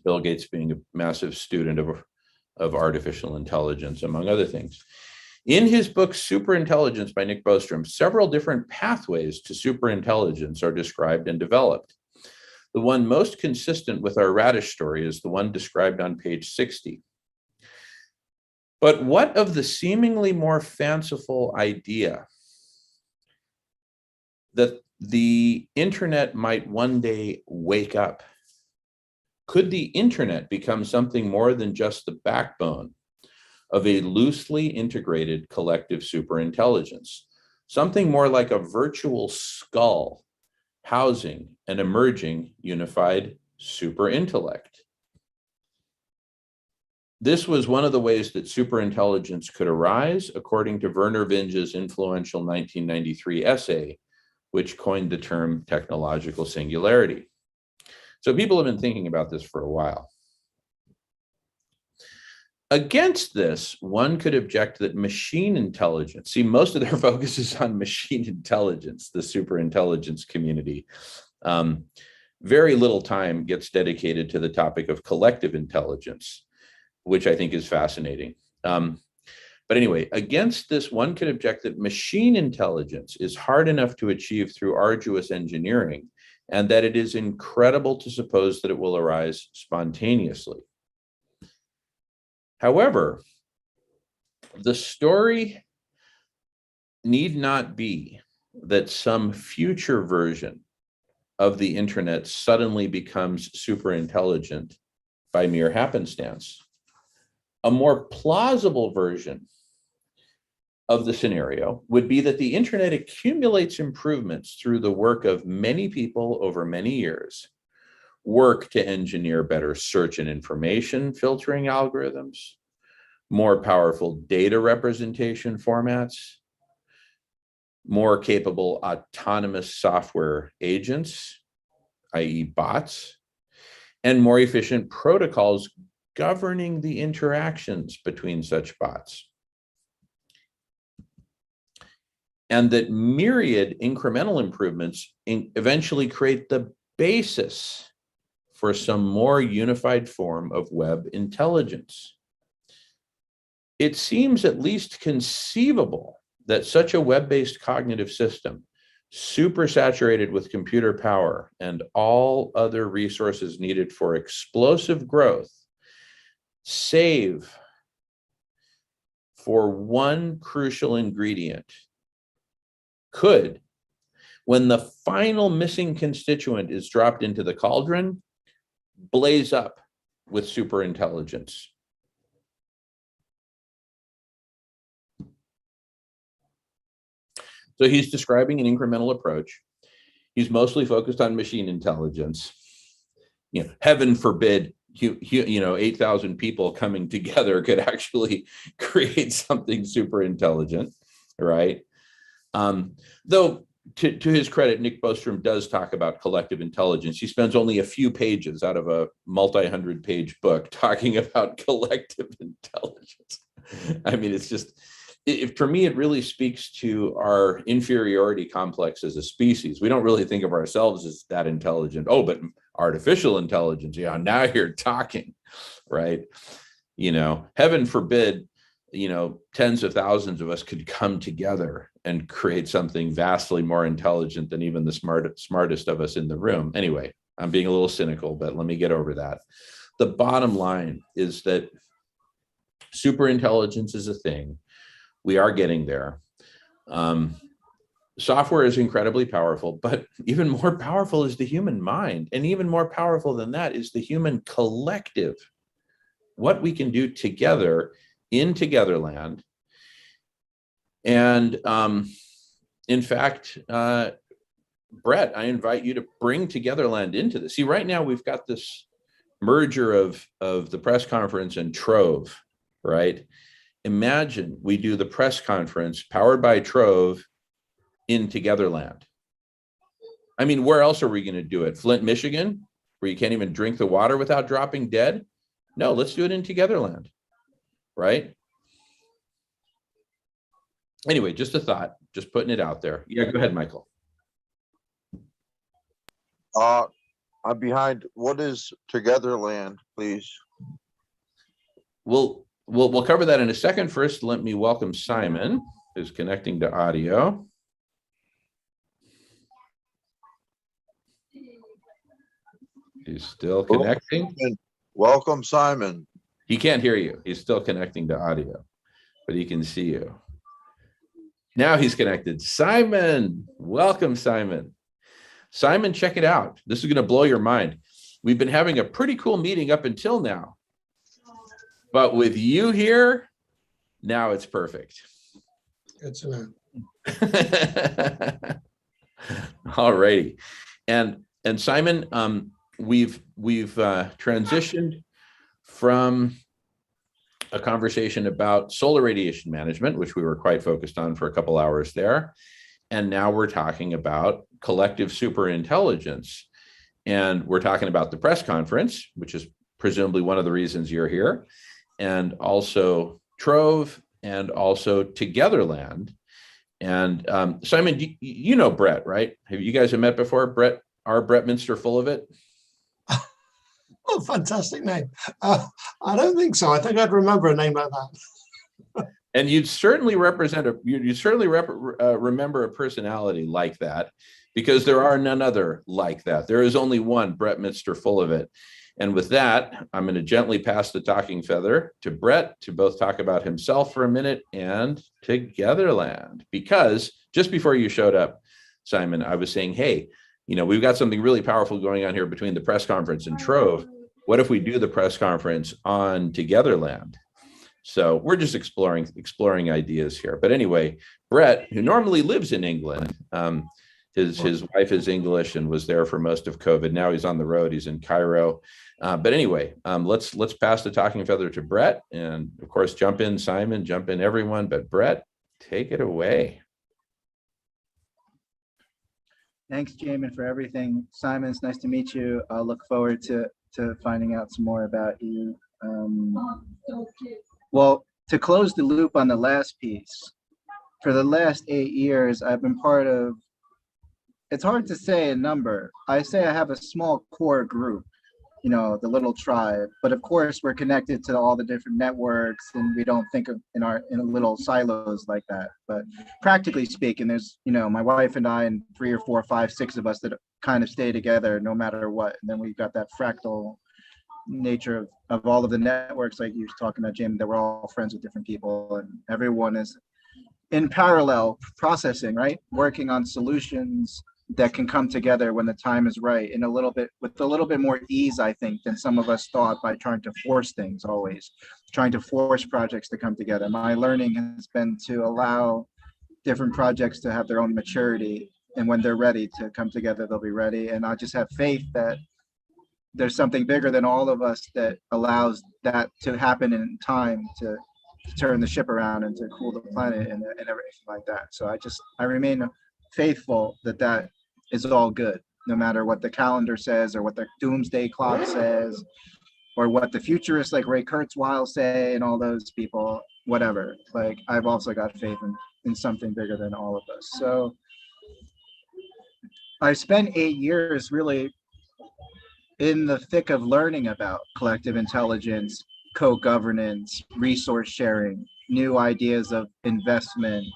Bill Gates being a massive student of artificial intelligence, among other things. In his book, Superintelligence by Nick Bostrom, several different pathways to superintelligence are described and developed. The one most consistent with our radish story is the one described on page 60. But what of the seemingly more fanciful idea that the internet might one day wake up? Could the internet become something more than just the backbone of a loosely integrated collective superintelligence, something more like a virtual skull housing an emerging unified superintellect? This was one of the ways that superintelligence could arise, according to Werner Vinge's influential 1993 essay, which coined the term technological singularity. So people have been thinking about this for a while. Against this, one could object that machine intelligence, see, most of their focus is on machine intelligence, the superintelligence community. Very little time gets dedicated to the topic of collective intelligence, which I think is fascinating. But anyway, against this, one could object that machine intelligence is hard enough to achieve through arduous engineering, and that it is incredible to suppose that it will arise spontaneously. However, the story need not be that some future version of the internet suddenly becomes super intelligent by mere happenstance. A more plausible version of the scenario would be that the internet accumulates improvements through the work of many people over many years, work to engineer better search and information filtering algorithms, more powerful data representation formats, more capable autonomous software agents, i.e. bots, and more efficient protocols governing the interactions between such bots. And that myriad incremental improvements eventually create the basis for some more unified form of web intelligence. It seems at least conceivable that such a web-based cognitive system, supersaturated with computer power and all other resources needed for explosive growth, save for one crucial ingredient, could, when the final missing constituent is dropped into the cauldron, blaze up with superintelligence. So he's describing an incremental approach. He's mostly focused on machine intelligence. You know, heaven forbid, 8,000 people coming together could actually create something super intelligent, right? Though, to his credit, Nick Bostrom does talk about collective intelligence. He spends only a few pages out of a multi-hundred-page book talking about collective intelligence. I mean, for me, it really speaks to our inferiority complex as a species. We don't really think of ourselves as that intelligent. Oh, but artificial intelligence, yeah, now you're talking, right? Heaven forbid, tens of thousands of us could come together and create something vastly more intelligent than even the smartest of us in the room. Anyway, I'm being a little cynical, but let me get over that. The bottom line is that superintelligence is a thing. We are getting there. Software is incredibly powerful, but even more powerful is the human mind. And even more powerful than that is the human collective. What we can do together in Togetherland. And in fact, Brett, I invite you to bring Togetherland into this. See, right now we've got this merger of the press conference and Trove, right? Imagine we do the press conference powered by Trove in Togetherland. I mean, where else are we going to do it? Flint, Michigan, where you can't even drink the water without dropping dead? No, let's do it in Togetherland, right? Anyway, just a thought, just putting it out there. Yeah, go ahead, Michael. I'm behind. What is Togetherland, please? We'll cover that in a second. First, let me welcome Simon, who's connecting to audio. He's still connecting. Welcome, Simon. He can't hear you. He's still connecting to audio, but he can see you. Now he's connected. Simon, welcome, Simon. Simon, check it out. This is going to blow your mind. We've been having a pretty cool meeting up until now, but with you here, now it's perfect. Good to know. All righty. And Simon, we've transitioned from a conversation about solar radiation management, which we were quite focused on for a couple hours there. And now we're talking about collective superintelligence. And we're talking about the press conference, which is presumably one of the reasons you're here, and also Trove, and also Togetherland. And Simon, you know Brett, right? Have you guys met before? Brett Minster full of it? Oh, fantastic name. I don't think so. I think I'd remember a name like that. And you'd certainly remember a personality like that, because there are none other like that. There is only one Brett Minster full of it. And with that, I'm going to gently pass the talking feather to Brett to both talk about himself for a minute and Togetherland. Because just before you showed up, Simon, I was saying, hey, we've got something really powerful going on here between the press conference and Trove. What if we do the press conference on Togetherland? So we're just exploring ideas here. But anyway, Brett, who normally lives in England, his wife is English and was there for most of COVID. Now he's on the road. He's in Cairo. But anyway, let's pass the talking feather to Brett, and of course, jump in, Simon, jump in, everyone. But Brett, take it away. Thanks, Jamin, for everything. Simon, it's nice to meet you. I'll look forward to finding out some more about you. Well, to close the loop on the last piece, for the last 8 years, I've been part of, it's hard to say a number. I say I have a small core group, the little tribe, but of course we're connected to all the different networks, and we don't think of in little silos like that. But practically speaking, there's, my wife and I and 3 or 4 or 5, 6 of us that kind of stay together no matter what. And then we've got that fractal nature of all of the networks, like you were talking about, Jim, that we're all friends with different people, and everyone is in parallel processing, right? Working on solutions that can come together when the time is right, with a little bit more ease, I think, than some of us thought, by trying to force things, always trying to force projects to come together. My learning has been to allow different projects to have their own maturity, and when they're ready to come together, they'll be ready. And I just have faith that there's something bigger than all of us that allows that to happen in time to turn the ship around and to cool the planet and everything like that. So I remain faithful that is all good, no matter what the calendar says or what the doomsday clock says or what the futurists like Ray Kurzweil say and all those people. whatever. Like, I've also got faith in something bigger than all of us. So I spent 8 years really in the thick of learning about collective intelligence, co-governance, resource sharing, new ideas of investment,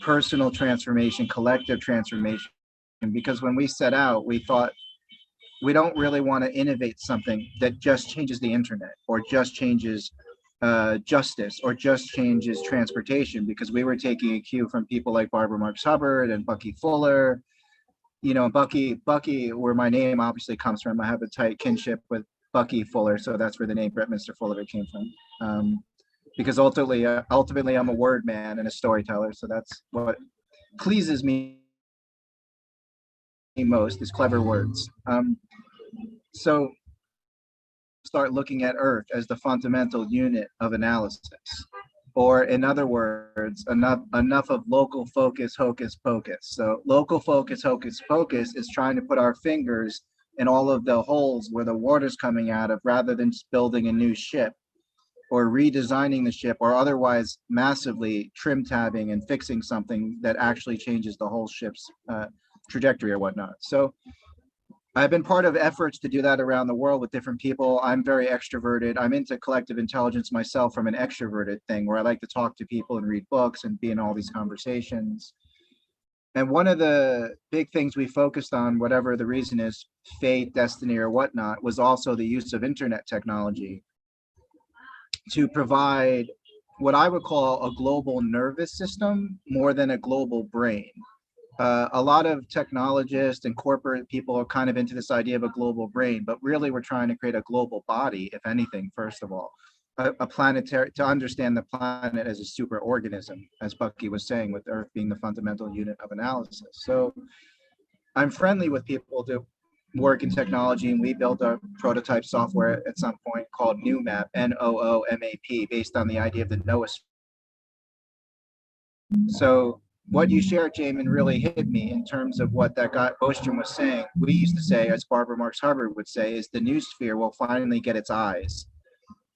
personal transformation, collective transformation. And because when we set out, we thought we don't really want to innovate something that just changes the internet or just changes justice or just changes transportation, because we were taking a cue from people like Barbara Marx Hubbard and Bucky Fuller. You know, Bucky, where my name obviously comes from. I have a tight kinship with Bucky Fuller, so that's where the name Brett Fuller came from. Because ultimately, I'm a word man and a storyteller, so that's what pleases me most is clever words. So start looking at Earth as the fundamental unit of analysis, or in other words, enough of local focus hocus pocus. So local focus hocus pocus is trying to put our fingers in all of the holes where the water's coming out of, rather than just building a new ship or redesigning the ship, or otherwise massively trim tabbing and fixing something that actually changes the whole ship's trajectory or whatnot. So I've been part of efforts to do that around the world with different people. I'm very extroverted. I'm into collective intelligence myself from an extroverted thing, where I like to talk to people and read books and be in all these conversations. And one of the big things we focused on, whatever the reason is, fate, destiny, or whatnot, was also the use of internet technology to provide what I would call a global nervous system more than a global brain. A lot of technologists and corporate people are kind of into this idea of a global brain, but really we're trying to create a global body, if anything, first of all. A planetary, to understand the planet as a super organism, as Bucky was saying, with Earth being the fundamental unit of analysis. So I'm friendly with people to work in technology, and we built a prototype software at some point called NoomMap, Noomap, based on the idea of the noosphere. So what you shared, Jamin, really hit me in terms of what that guy Ostrom was saying. We used to say, as Barbara Marx Hubbard would say, is the noosphere will finally get its eyes.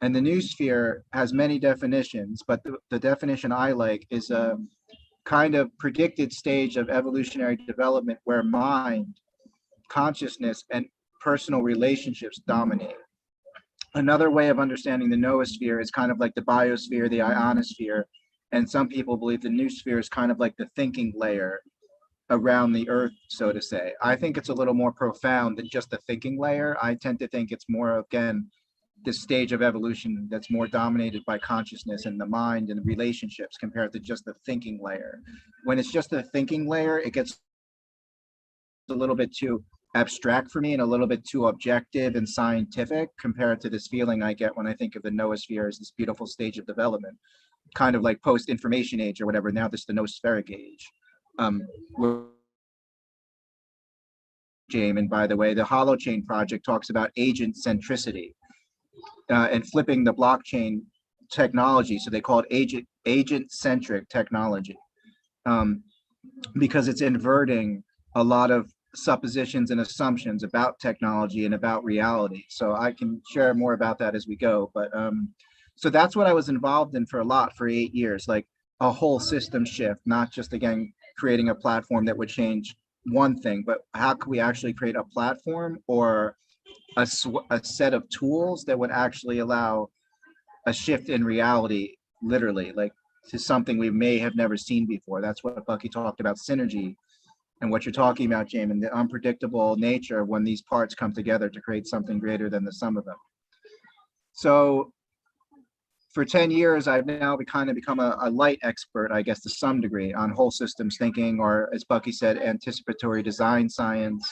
And the noosphere has many definitions, but the definition I like is a kind of predicted stage of evolutionary development where mind, consciousness, and personal relationships dominate. Another way of understanding the noosphere is kind of like the biosphere, the ionosphere, and some people believe the noosphere is kind of like the thinking layer around the Earth, so to say. I think it's a little more profound than just the thinking layer. I tend to think it's more, again, this stage of evolution that's more dominated by consciousness and the mind and relationships compared to just the thinking layer. When it's just the thinking layer, it gets a little bit too abstract for me and a little bit too objective and scientific compared to this feeling I get when I think of the noosphere as this beautiful stage of development, kind of like post-information age or whatever. Now this is the noospheric age. And by the way, the Holochain project talks about agent centricity and flipping the blockchain technology. So they call it agent-centric technology because it's inverting a lot of suppositions and assumptions about technology and about reality. So I can share more about that as we go. But so that's what I was involved in for 8 years, like a whole system shift, not just, again, creating a platform that would change one thing, but how could we actually create a platform or a set of tools that would actually allow a shift in reality, literally, like to something we may have never seen before. That's what Bucky talked about, synergy, and what you're talking about, Jamin, the unpredictable nature of when these parts come together to create something greater than the sum of them. So for 10 years, I've now kind of become a light expert, I guess, to some degree, on whole systems thinking, or as Bucky said, anticipatory design science,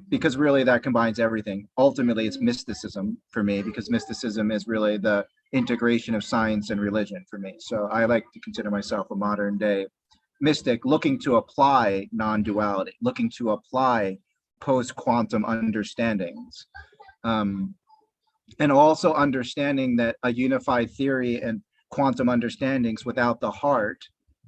because really that combines everything. Ultimately, it's mysticism for me, because mysticism is really the integration of science and religion for me. So I like to consider myself a modern day mystic looking to apply non-duality, looking to apply post-quantum understandings. And also understanding that a unified theory and quantum understandings without the heart,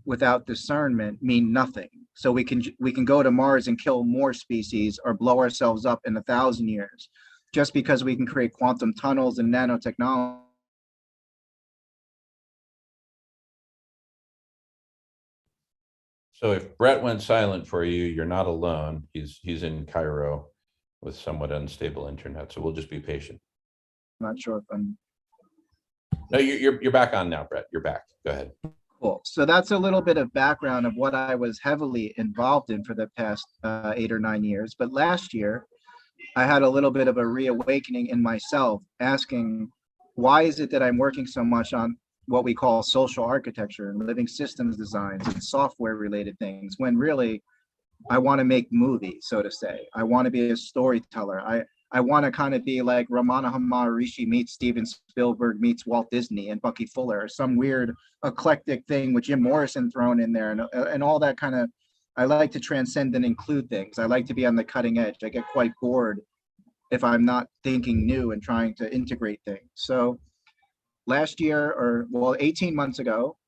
without discernment, mean nothing. So we can go to Mars and kill more species or blow ourselves up in 1,000 years. Just because we can create quantum tunnels and nanotechnology So if Brett went silent for you, you're not alone. He's in Cairo with somewhat unstable internet, so we'll just be patient. I'm not sure if I'm No, you're back on now, Brett. You're back. Go ahead. cool. So that's a little bit of background of what I was heavily involved in for the past 8 or 9 years. But last year, I had a little bit of a reawakening in myself, asking, why is it that I'm working so much on what we call social architecture and living systems designs and software related things, when really I want to make movies, so to say. I want to be a storyteller. I want to kind of be like Ramana Maharishi meets Steven Spielberg meets Walt Disney and Bucky Fuller, or some weird eclectic thing with Jim Morrison thrown in there, and all that kind of. I like to transcend and include things. I like to be on the cutting edge. I get quite bored if I'm not thinking new and trying to integrate things. So last year, or well, 18 months ago,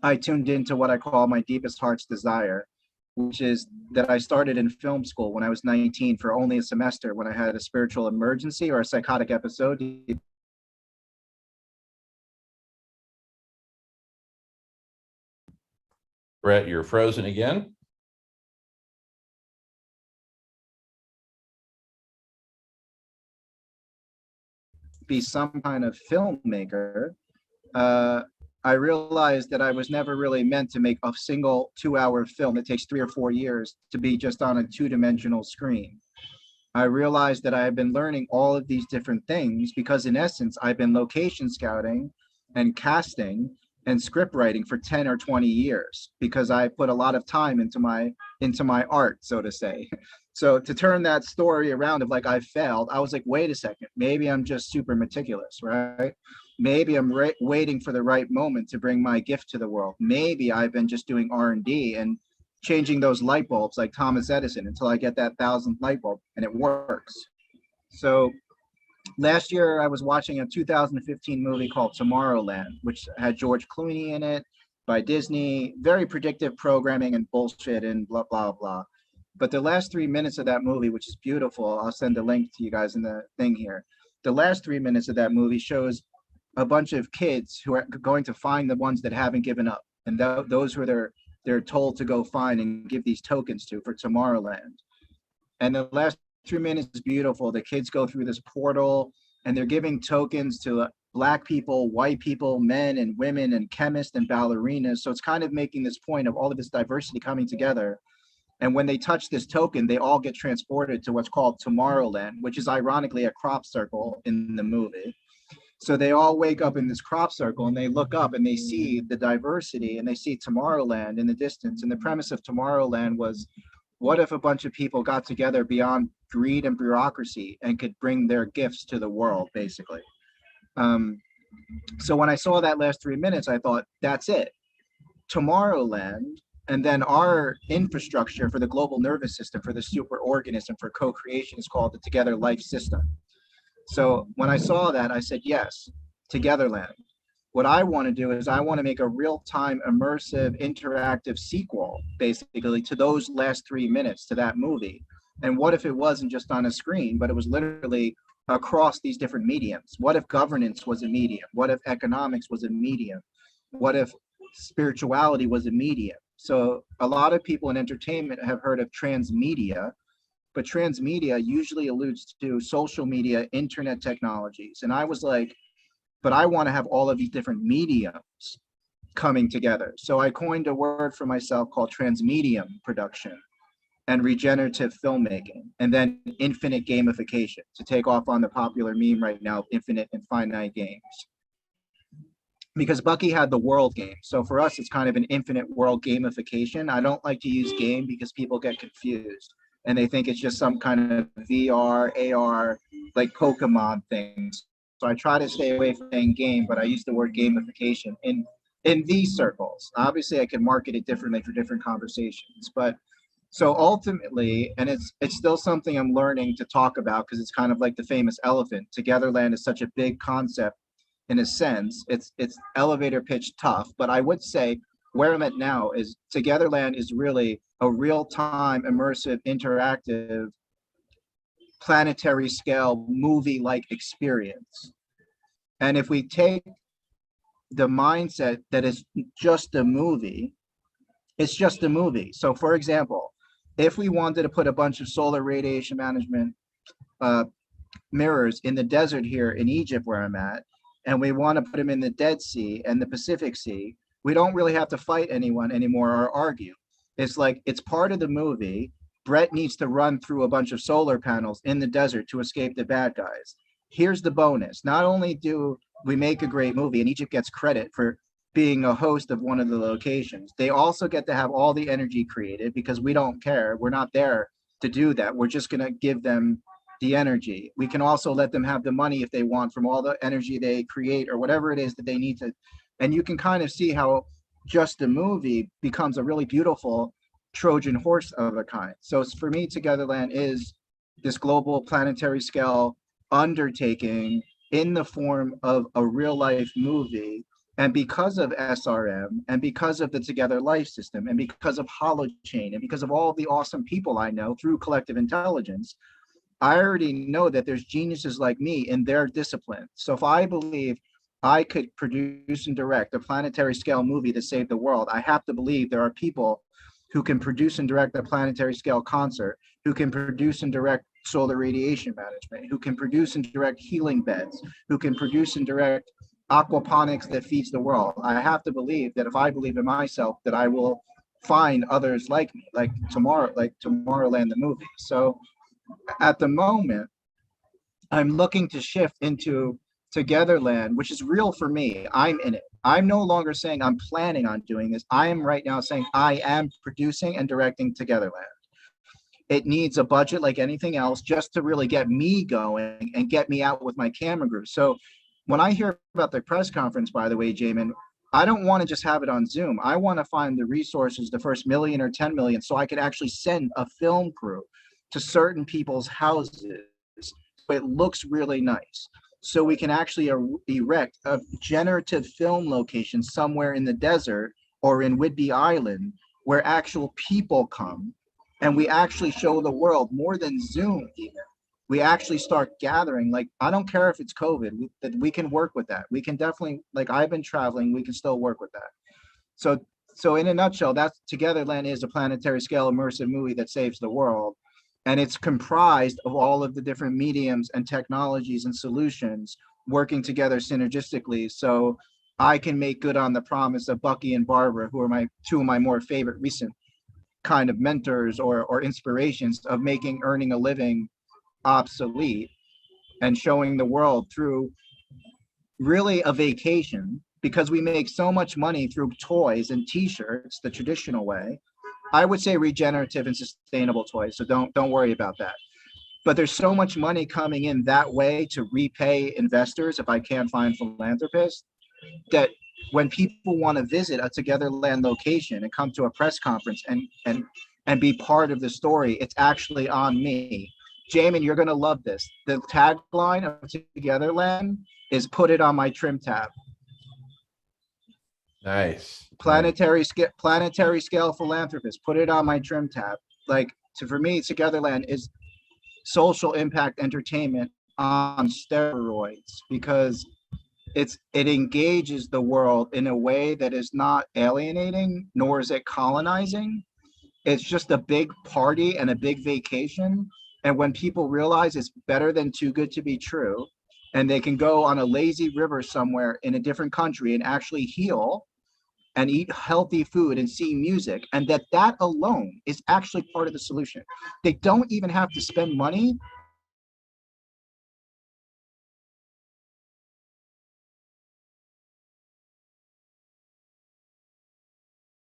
I tuned into what I call my deepest heart's desire, which is that I started in film school when I was 19 for only a semester when I had a spiritual emergency or a psychotic episode. Brett, you're frozen again. Be some kind of filmmaker. I realized that I was never really meant to make a single 2-hour film that takes 3 or 4 years to be just on a 2-dimensional screen. I realized that I have been learning all of these different things because in essence, I've been location scouting and casting and script writing for 10 or 20 years because I put a lot of time into my art, so to say. So to turn that story around of like I failed, I was like, wait a second, maybe I'm just super meticulous, right? Maybe I'm waiting for the right moment to bring my gift to the world. Maybe I've been just doing R&D and changing those light bulbs like Thomas Edison until I get that 1,000th light bulb and it works. So last year I was watching a 2015 movie called Tomorrowland, which had George Clooney in it by Disney, very predictive programming and bullshit and blah, blah, blah. But the last 3 minutes of that movie, which is beautiful, I'll send a link to you guys in the thing here. The last 3 minutes of that movie shows a bunch of kids who are going to find the ones that haven't given up. And those who they're told to go find and give these tokens to for Tomorrowland. And the last 3 minutes is beautiful. The kids go through this portal and they're giving tokens to Black people, white people, men and women, and chemists and ballerinas. So it's kind of making this point of all of this diversity coming together. And when they touch this token, they all get transported to what's called Tomorrowland, which is ironically a crop circle in the movie. So they all wake up in this crop circle and they look up and they see the diversity and they see Tomorrowland in the distance. And the premise of Tomorrowland was, what if a bunch of people got together beyond greed and bureaucracy and could bring their gifts to the world, basically? So when I saw that last 3 minutes, I thought, that's it. Tomorrowland, and then our infrastructure for the global nervous system, for the superorganism, for co-creation is called the Together Life System. So when I saw that, I said, yes, Togetherland. What I want to do is I want to make a real-time, immersive, interactive sequel, basically, to those last 3 minutes to that movie. And what if it wasn't just on a screen, but it was literally across these different mediums? What if governance was a medium? What if economics was a medium? What if spirituality was a medium? So a lot of people in entertainment have heard of transmedia, but transmedia usually alludes to social media, internet technologies. And I was like, but I want to have all of these different mediums coming together. So I coined a word for myself called transmedium production and regenerative filmmaking, and then infinite gamification, to take off on the popular meme right now, infinite and finite games. Because Bucky had the world game. So for us, it's kind of an infinite world gamification. I don't like to use game because people get confused and they think it's just some kind of VR, AR, like Pokemon things. So I try to stay away from saying game, but I use the word gamification in these circles. Obviously, I can market it differently for different conversations. But so ultimately, and it's still something I'm learning to talk about because it's kind of like the famous elephant. Togetherland is such a big concept. In a sense, it's elevator pitch tough, but I would say where I'm at now is Togetherland is really a real-time, immersive, interactive, planetary scale movie-like experience. And if we take the mindset that it's just a movie, It's just a movie. So for example, if we wanted to put a bunch of solar radiation management mirrors in the desert here in Egypt where I'm at, and we want to put them in the Dead Sea and the Pacific Sea, we don't really have to fight anyone anymore or argue. It's like, it's part of the movie. Brett needs to run through a bunch of solar panels in the desert to escape the bad guys. Here's the bonus. Not only do we make a great movie and Egypt gets credit for being a host of one of the locations, they also get to have all the energy created because we don't care. We're not there to do that. We're just going to give them the energy. We can also let them have the money if they want from all the energy they create or whatever it is that they need to. And you can kind of see how just the movie becomes a really beautiful Trojan horse of a kind. So for me, Togetherland is this global planetary scale undertaking in the form of a real life movie. And because of SRM and because of the Together Life System and because of Holochain and because of all the awesome people I know through collective intelligence, I already know that there's geniuses like me in their discipline. So if I believe I could produce and direct a planetary scale movie to save the world, I have to believe there are people who can produce and direct a planetary scale concert, who can produce and direct solar radiation management, who can produce and direct healing beds, who can produce and direct aquaponics that feeds the world. I have to believe that if I believe in myself, that I will find others like me, like Tomorrowland the movie. So at the moment, I'm looking to shift into Togetherland, which is real for me. I'm in it. I'm no longer saying I'm planning on doing this. I am right now saying I am producing and directing Togetherland. It needs a budget like anything else just to really get me going and get me out with my camera crew. So when I hear about the press conference, by the way, Jamin, I don't want to just have it on Zoom. I want to find the resources, the first million or 10 million, so I could actually send a film crew to certain people's houses. So it looks really nice. So we can actually erect a generative film location somewhere in the desert or in Whidbey Island where actual people come and we actually show the world more than Zoom even. We actually start gathering. Like, I don't care if it's COVID, we can work with that. We can definitely, like, I've been traveling, we can still work with that. So in a nutshell, that's Togetherland is a planetary scale immersive movie that saves the world. And it's comprised of all of the different mediums and technologies and solutions working together synergistically. So I can make good on the promise of Bucky and Barbara, who are two of my more favorite recent kind of mentors or inspirations of making earning a living obsolete and showing the world through really a vacation, because we make so much money through toys and t-shirts the traditional way. I would say regenerative and sustainable toys, so don't worry about that. But there's so much money coming in that way to repay investors if I can't find philanthropists, that when people want to visit a Togetherland location and come to a press conference and be part of the story, it's actually on me. Jamin, you're going to love this. The tagline of Togetherland is "Put it on my trim tab." Nice. Planetary scale philanthropist, put it on my trim tab. Like, for me, Togetherland is social impact entertainment on steroids, because it engages the world in a way that is not alienating, nor is it colonizing. It's just a big party and a big vacation. And when people realize it's better than too good to be true, and they can go on a lazy river somewhere in a different country and actually heal and eat healthy food and see music, and that alone is actually part of the solution. They don't even have to spend money.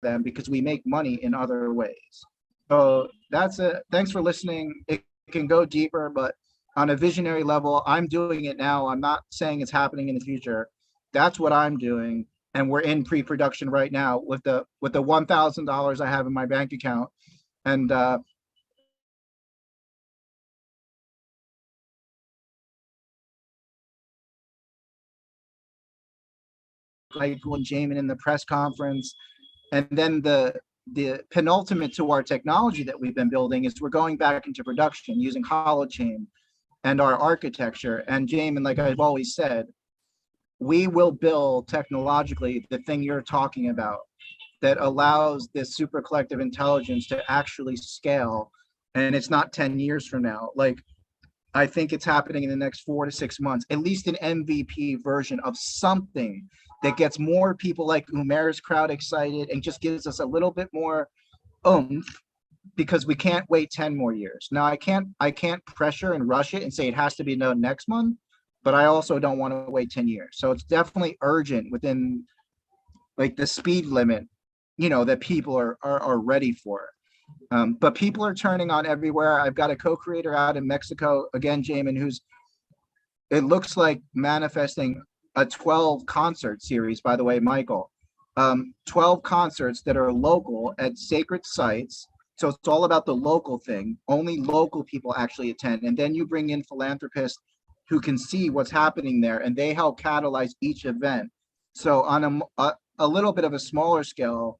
Them, because we make money in other ways. So that's it. Thanks for listening. It can go deeper, but on a visionary level, I'm doing it now. I'm not saying it's happening in the future. That's what I'm doing. And we're in pre-production right now with the $1,000 I have in my bank account. And Michael and Jamin in the press conference. And then the penultimate to our technology that we've been building is we're going back into production using Holochain and our architecture. And Jamin, like I've always said, we will build technologically the thing you're talking about that allows this super collective intelligence to actually scale. And it's not 10 years from now. Like, I think it's happening in the next 4 to 6 months, at least an MVP version of something that gets more people like Umair's crowd excited and just gives us a little bit more oomph, because we can't wait 10 more years. Now I can't pressure and rush it and say it has to be done next month, but I also don't want to wait 10 years. So it's definitely urgent within like the speed limit, that people are ready for. But people are turning on everywhere. I've got a co-creator out in Mexico, again, Jamin, it looks like manifesting a 12 concert series, by the way, Michael. 12 concerts that are local at sacred sites. So it's all about the local thing. Only local people actually attend. And then you bring in philanthropists who can see what's happening there, and they help catalyze each event. So on a little bit of a smaller scale,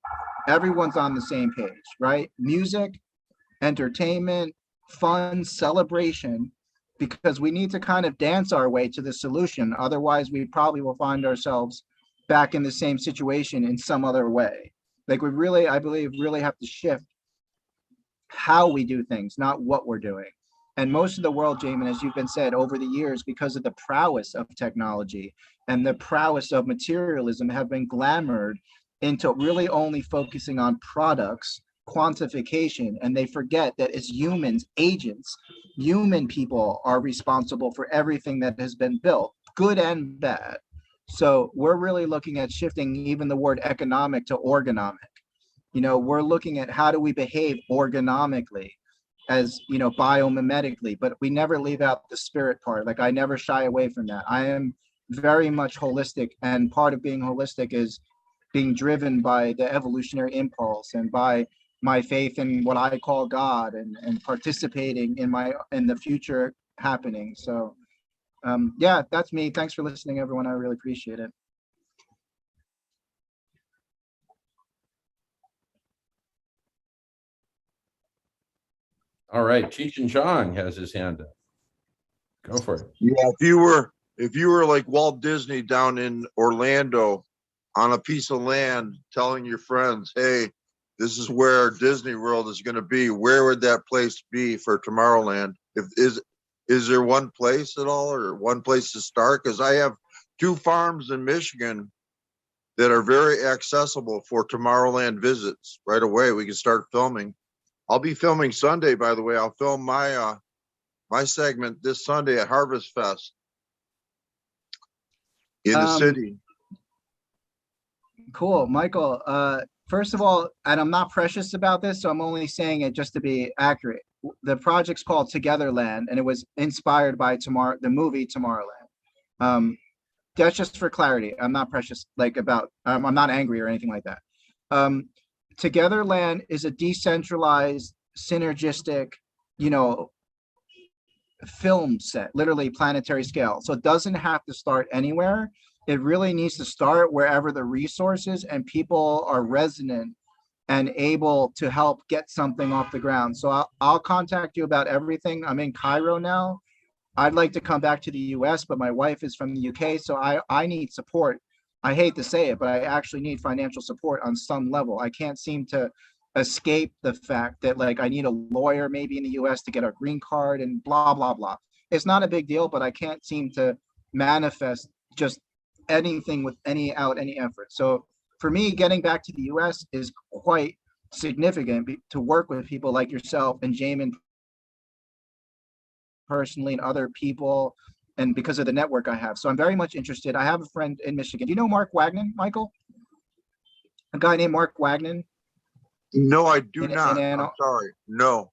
everyone's on the same page, right? Music, entertainment, fun, celebration, because we need to kind of dance our way to the solution. Otherwise, we probably will find ourselves back in the same situation in some other way. Like, we really, I believe, really have to shift how we do things, not what we're doing. And most of the world, Jamin, as you've been said, over the years, because of the prowess of technology and the prowess of materialism, have been glamored into really only focusing on products, quantification, and they forget that as humans, agents, human people are responsible for everything that has been built, good and bad. So we're really looking at shifting even the word economic to organomic. We're looking at how do we behave organomically, as biomimetically, but we never leave out the spirit part. Like, I never shy away from that. I am very much holistic, and part of being holistic is being driven by the evolutionary impulse and by my faith in what I call God, and participating in the future happening. So yeah, that's me. Thanks for listening, everyone. I really appreciate it. All right, Cheech and Chong has his hand up. Go for it. Yeah, if you were like Walt Disney down in Orlando on a piece of land telling your friends, hey, this is where Disney World is going to be, where would that place be for Tomorrowland? Is there one place at all, or one place to start? Because I have 2 farms in Michigan that are very accessible for Tomorrowland visits right away. We can start filming. I'll be filming Sunday, by the way. I'll film my my segment this Sunday at Harvest Fest in the city. Cool, Michael. First of all, and I'm not precious about this, so I'm only saying it just to be accurate. The project's called Togetherland, and it was inspired by the movie Tomorrowland. That's just for clarity. I'm not precious, I'm not angry or anything like that. Togetherland is a decentralized, synergistic, film set, literally planetary scale. So it doesn't have to start anywhere. It really needs to start wherever the resources and people are resonant and able to help get something off the ground. So I'll contact you about everything. I'm in Cairo now. I'd like to come back to the US, but my wife is from the UK, so I need support. I hate to say it, but I actually need financial support on some level. I can't seem to escape the fact that, like, I need a lawyer maybe in the US to get a green card and blah, blah, blah. It's not a big deal, but I can't seem to manifest just anything with any effort. So for me, getting back to the US is quite significant to work with people like yourself and Jamin personally and other people, and because of the network I have. So I'm very much interested. I have a friend in Michigan. Do you know Mark Wagnon, Michael? A guy named Mark Wagnon? No, I do not. I'm sorry. No.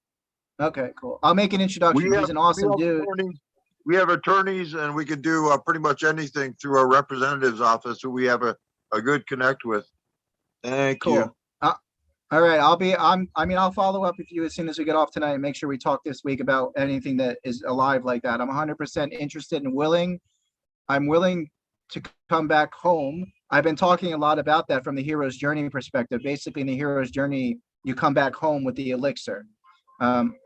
Okay, cool. I'll make an introduction. He's an awesome dude. We have attorneys, and we can do pretty much anything through our representative's office, who we have a good connect with. Thank you. All right, I'll follow up with you as soon as we get off tonight and make sure we talk this week about anything that is alive like that. I'm 100% interested and willing. I'm willing to come back home. I've been talking a lot about that from the hero's journey perspective. Basically, in the hero's journey, you come back home with the elixir.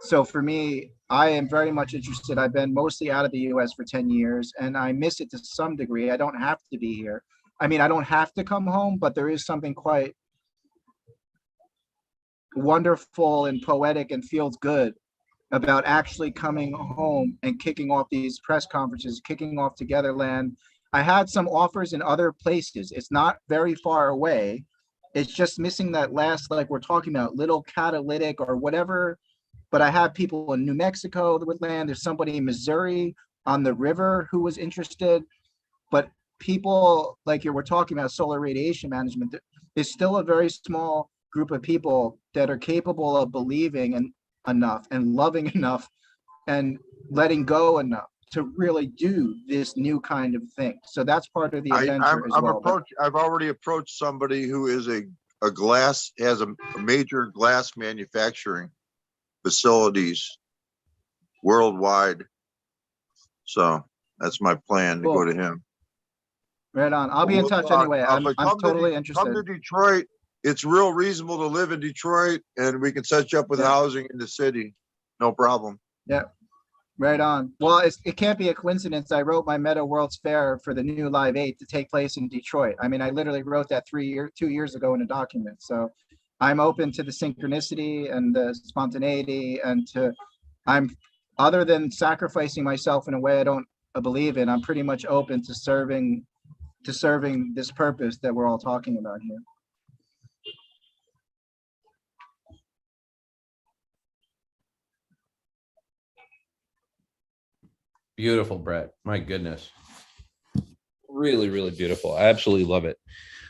So for me, I am very much interested. I've been mostly out of the US for 10 years, and I miss it to some degree. I don't have to be here. I mean, I don't have to come home, but there is something quite wonderful and poetic and feels good about actually coming home and kicking off these press conferences, kicking off Togetherland. I had some offers in other places. It's not very far away. It's just missing that last, like we're talking about, little catalytic or whatever. But I have people in New Mexico with land. There's somebody in Missouri on the river who was interested. But people like you were talking about solar radiation management, there's still a very small group of people that are capable of believing and enough and loving enough and letting go enough to really do this new kind of thing. So that's part of the adventure as well. I've already approached somebody who is a glass, has a major glass manufacturing facilities worldwide. So that's my plan, to go to him. Right on. I'll be in touch anyway. I'm totally interested. Come to Detroit. It's real reasonable to live in Detroit, and we can set you up with housing in the city. No problem. Yeah, right on. Well, it can't be a coincidence. I wrote my Meta World's Fair for the new Live 8 to take place in Detroit. I mean, I literally wrote that 2 years ago in a document. So I'm open to the synchronicity and the spontaneity, and other than sacrificing myself in a way I don't believe in, I'm pretty much open to serving this purpose that we're all talking about here. Beautiful, Brett. My goodness. Really, really beautiful. I absolutely love it.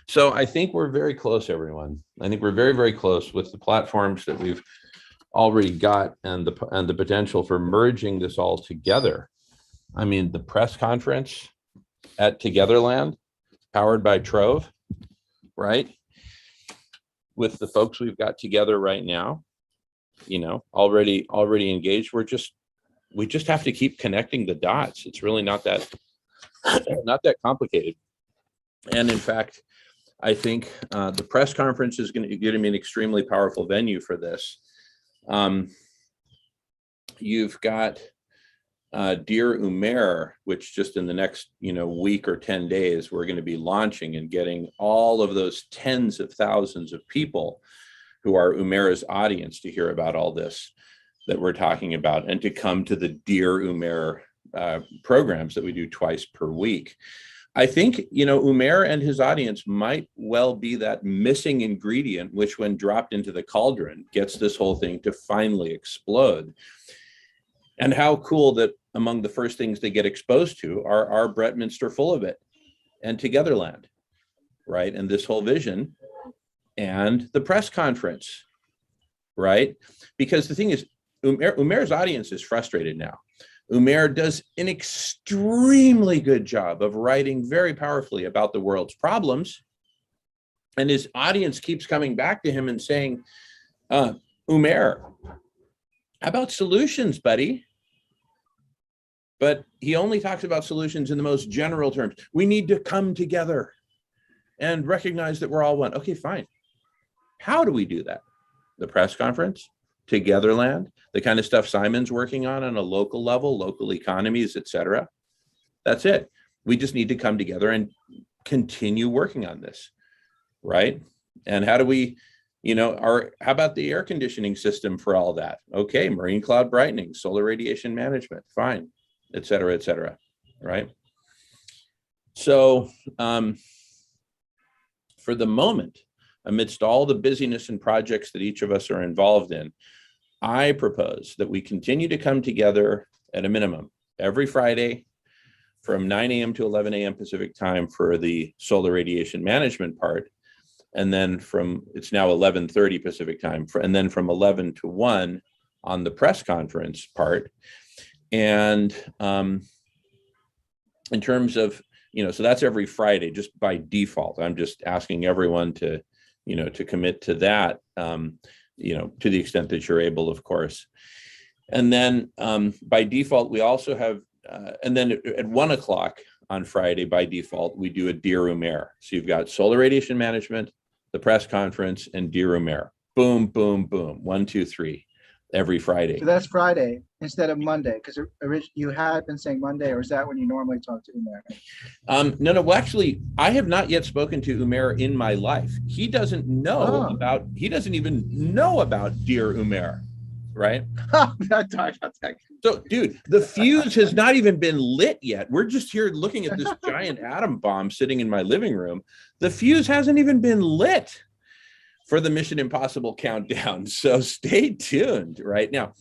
So I think we're very close, everyone. I think we're very, very close with the platforms that we've already got and the potential for merging this all together. I mean, the press conference at Togetherland, powered by Trove, right? With the folks we've got together right now, already engaged. We just have to keep connecting the dots. It's really not that complicated. And in fact, I think the press conference is going to be an extremely powerful venue for this. You've got Dear Umair, which just in the next week or 10 days, we're going to be launching and getting all of those tens of thousands of people who are Umair's audience to hear about all this that we're talking about, and to come to the Dear Umair programs that we do twice per week. I think, Umair and his audience might well be that missing ingredient, which when dropped into the cauldron gets this whole thing to finally explode. And how cool that among the first things they get exposed to are Brettminster Full of It and Togetherland, right? And this whole vision and the press conference, right? Because the thing is, Umair's audience is frustrated now. Umair does an extremely good job of writing very powerfully about the world's problems. And his audience keeps coming back to him and saying, Umair, how about solutions, buddy? But he only talks about solutions in the most general terms. We need to come together and recognize that we're all one. Okay, fine. How do we do that? The press conference, Togetherland, the kind of stuff Simon's working on a local level, local economies, etc. That's it. We just need to come together and continue working on this, right? And how do we, how about the air conditioning system for all that? Okay, marine cloud brightening, solar radiation management, fine, etc., right? So for the moment, amidst all the busyness and projects that each of us are involved in, I propose that we continue to come together at a minimum every Friday from 9 a.m. to 11 a.m. Pacific time for the solar radiation management part. And then it's now 11:30 Pacific time, and then from 11 to 1 on the press conference part. And in terms of, so that's every Friday, just by default. I'm just asking everyone to commit to that, to the extent that you're able, of course. And then by default, we also have, and then at 1 o'clock on Friday, by default, we do a Dear Umair. So you've got solar radiation management, the press conference, and Dear Umair. Boom, boom, boom. 1, 2, 3. every Friday. So that's Friday instead of Monday, because you had been saying Monday, or is that when you normally talk to Umair? No, well, actually, I have not yet spoken to Umair in my life. He doesn't know Oh. he doesn't even know about Dear Umair, right? So, dude, the fuse has not even been lit yet. We're just here looking at this giant atom bomb sitting in my living room. The fuse hasn't even been lit for the Mission Impossible countdown. So stay tuned right now.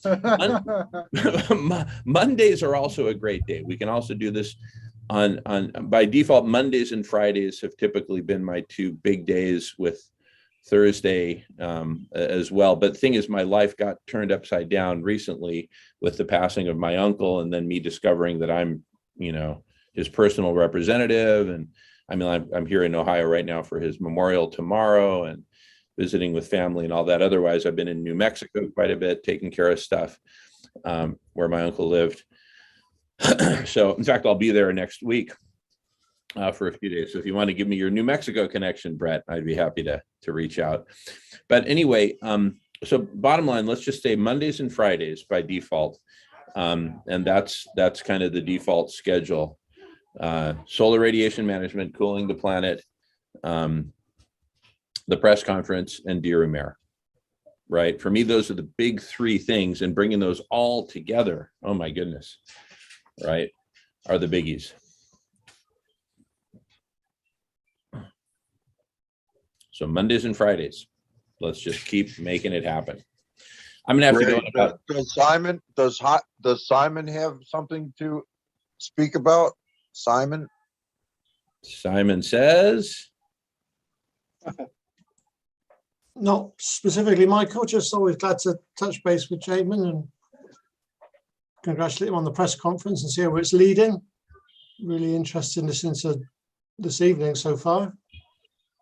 Mondays are also a great day. We can also do this on by default. Mondays and Fridays have typically been my two big days, with Thursday as well. But the thing is, my life got turned upside down recently with the passing of my uncle, and then me discovering that I'm, his personal representative. And I mean, I'm here in Ohio right now for his memorial tomorrow, and visiting with family and all that. Otherwise, I've been in New Mexico quite a bit, taking care of stuff where my uncle lived. So, in fact, I'll be there next week for a few days. So if you want to give me your New Mexico connection, Brett, I'd be happy to reach out. But anyway, so bottom line, let's just say Mondays and Fridays by default. And that's kind of the default schedule. Solar radiation management, cooling the planet, the press conference, and Dear Umair, right? For me, those are the big three things, and bringing those all together, oh my goodness, right, are the biggies. So Mondays and Fridays, let's just keep making it happen. I'm gonna have to go. Does Simon have something to speak about? Simon says. Not specifically, Michael, just always glad to touch base with Jamin and congratulate him on the press conference and see where it's leading. Really interested in listening to this evening so far.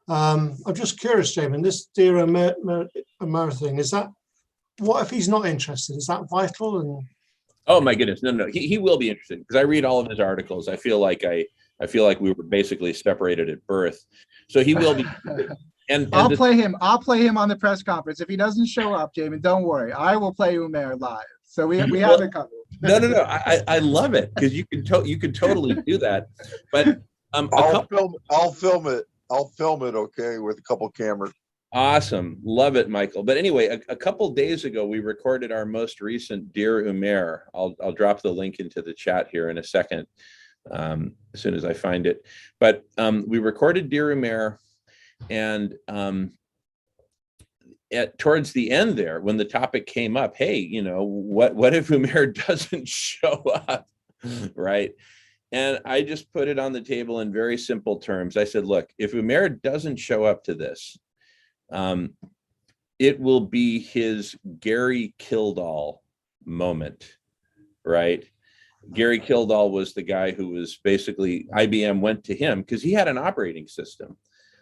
I'm just curious, Jamin, this Dear Umair thing, is that, what if he's not interested? Is that vital? And oh my goodness, no, he will be interested, because I read all of his articles. I feel like we were basically separated at birth, so he will be. And I'll play him on the press conference. If he doesn't show up, Jamin, don't worry. I will play Umair live. So we have it covered. No. I love it, because you can totally do that. But I'll film it. Okay, with a couple cameras. Awesome, love it, Michael. But anyway, a couple days ago, we recorded our most recent Dear Umair. I'll drop the link into the chat here in a second, as soon as I find it. But we recorded Dear Umair. And towards the end there, when the topic came up, hey, what if Umair doesn't show up, right? And I just put it on the table in very simple terms. I said, look, if Umair doesn't show up to this, it will be his Gary Kildall moment, right? Gary Kildall was the guy who was basically, IBM went to him because he had an operating system.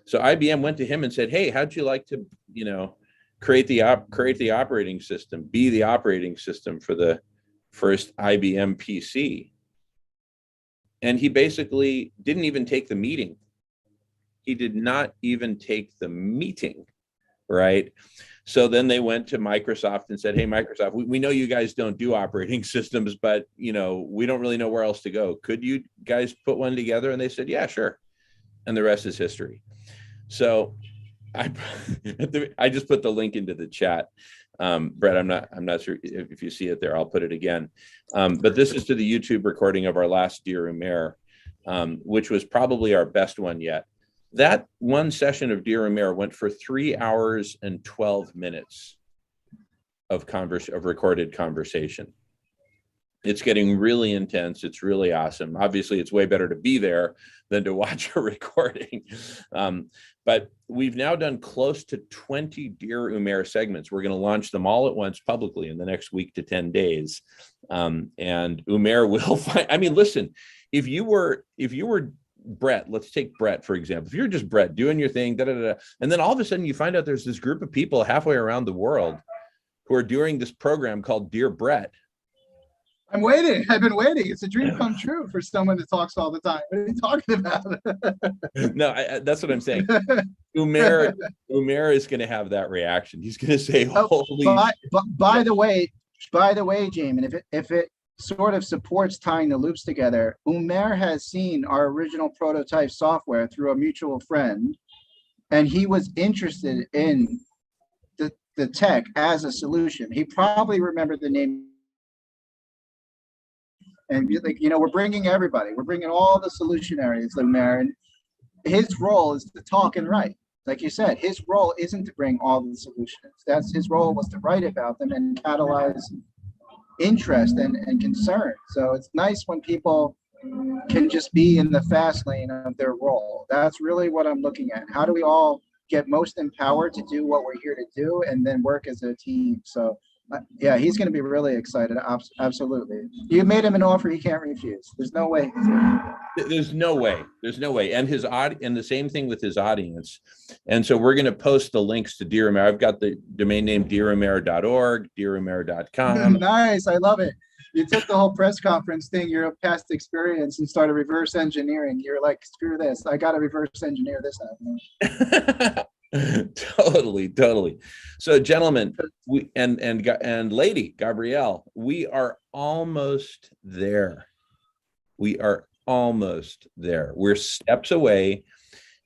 So IBM went to him and said, hey, how'd you like to, create the operating system, be the operating system for the first IBM PC? And he basically didn't even take the meeting. He did not even take the meeting, right? So then they went to Microsoft and said, hey, Microsoft, we know you guys don't do operating systems, but, we don't really know where else to go. Could you guys put one together? And they said, yeah, sure. And the rest is history. So I just put the link into the chat. Brett, I'm not sure if you see it there. I'll put it again. But this is to the YouTube recording of our last Dear Umair, which was probably our best one yet. That one session of Dear Umair went for 3 hours and 12 minutes of recorded conversation. It's getting really intense. It's really awesome. Obviously, it's way better to be there than to watch a recording. But we've now done close to 20 Dear Umair segments. We're going to launch them all at once publicly in the next week to 10 days. And Umair will find, listen, if you were Brett, let's take Brett, for example. If you're just Brett doing your thing, and then all of a sudden you find out there's this group of people halfway around the world who are doing this program called Dear Brett. I'm waiting. I've been waiting. It's a dream come true for someone that talks all the time. What are you talking about? No, that's what I'm saying. Umair is going to have that reaction. He's going to say, "Holy!" By the way, By the way, Jamin, if it sort of supports tying the loops together, Umair has seen our original prototype software through a mutual friend, and he was interested in the tech as a solution. He probably remembered the name. And like, we're bringing everybody. We're bringing all the solutionaries, Umair, and his role is to talk and write. Like you said, his role isn't to bring all the solutions. That's his role, was to write about them and catalyze interest and concern. So it's nice when people can just be in the fast lane of their role. That's really what I'm looking at. How do we all get most empowered to do what we're here to do and then work as a team? So yeah, he's going to be really excited. Absolutely. You made him an offer he can't refuse. There's no way. There's no way. There's no way. And and the same thing with his audience. And so we're going to post the links to Dear Umair. I've got the domain name dearumair.org, dearumair.com. Nice. I love it. You took the whole press conference thing, your past experience, and started reverse engineering. You're like, screw this. I got to reverse engineer this happening. Totally. So, gentlemen, we and lady Gabrielle, we are almost there. We're steps away,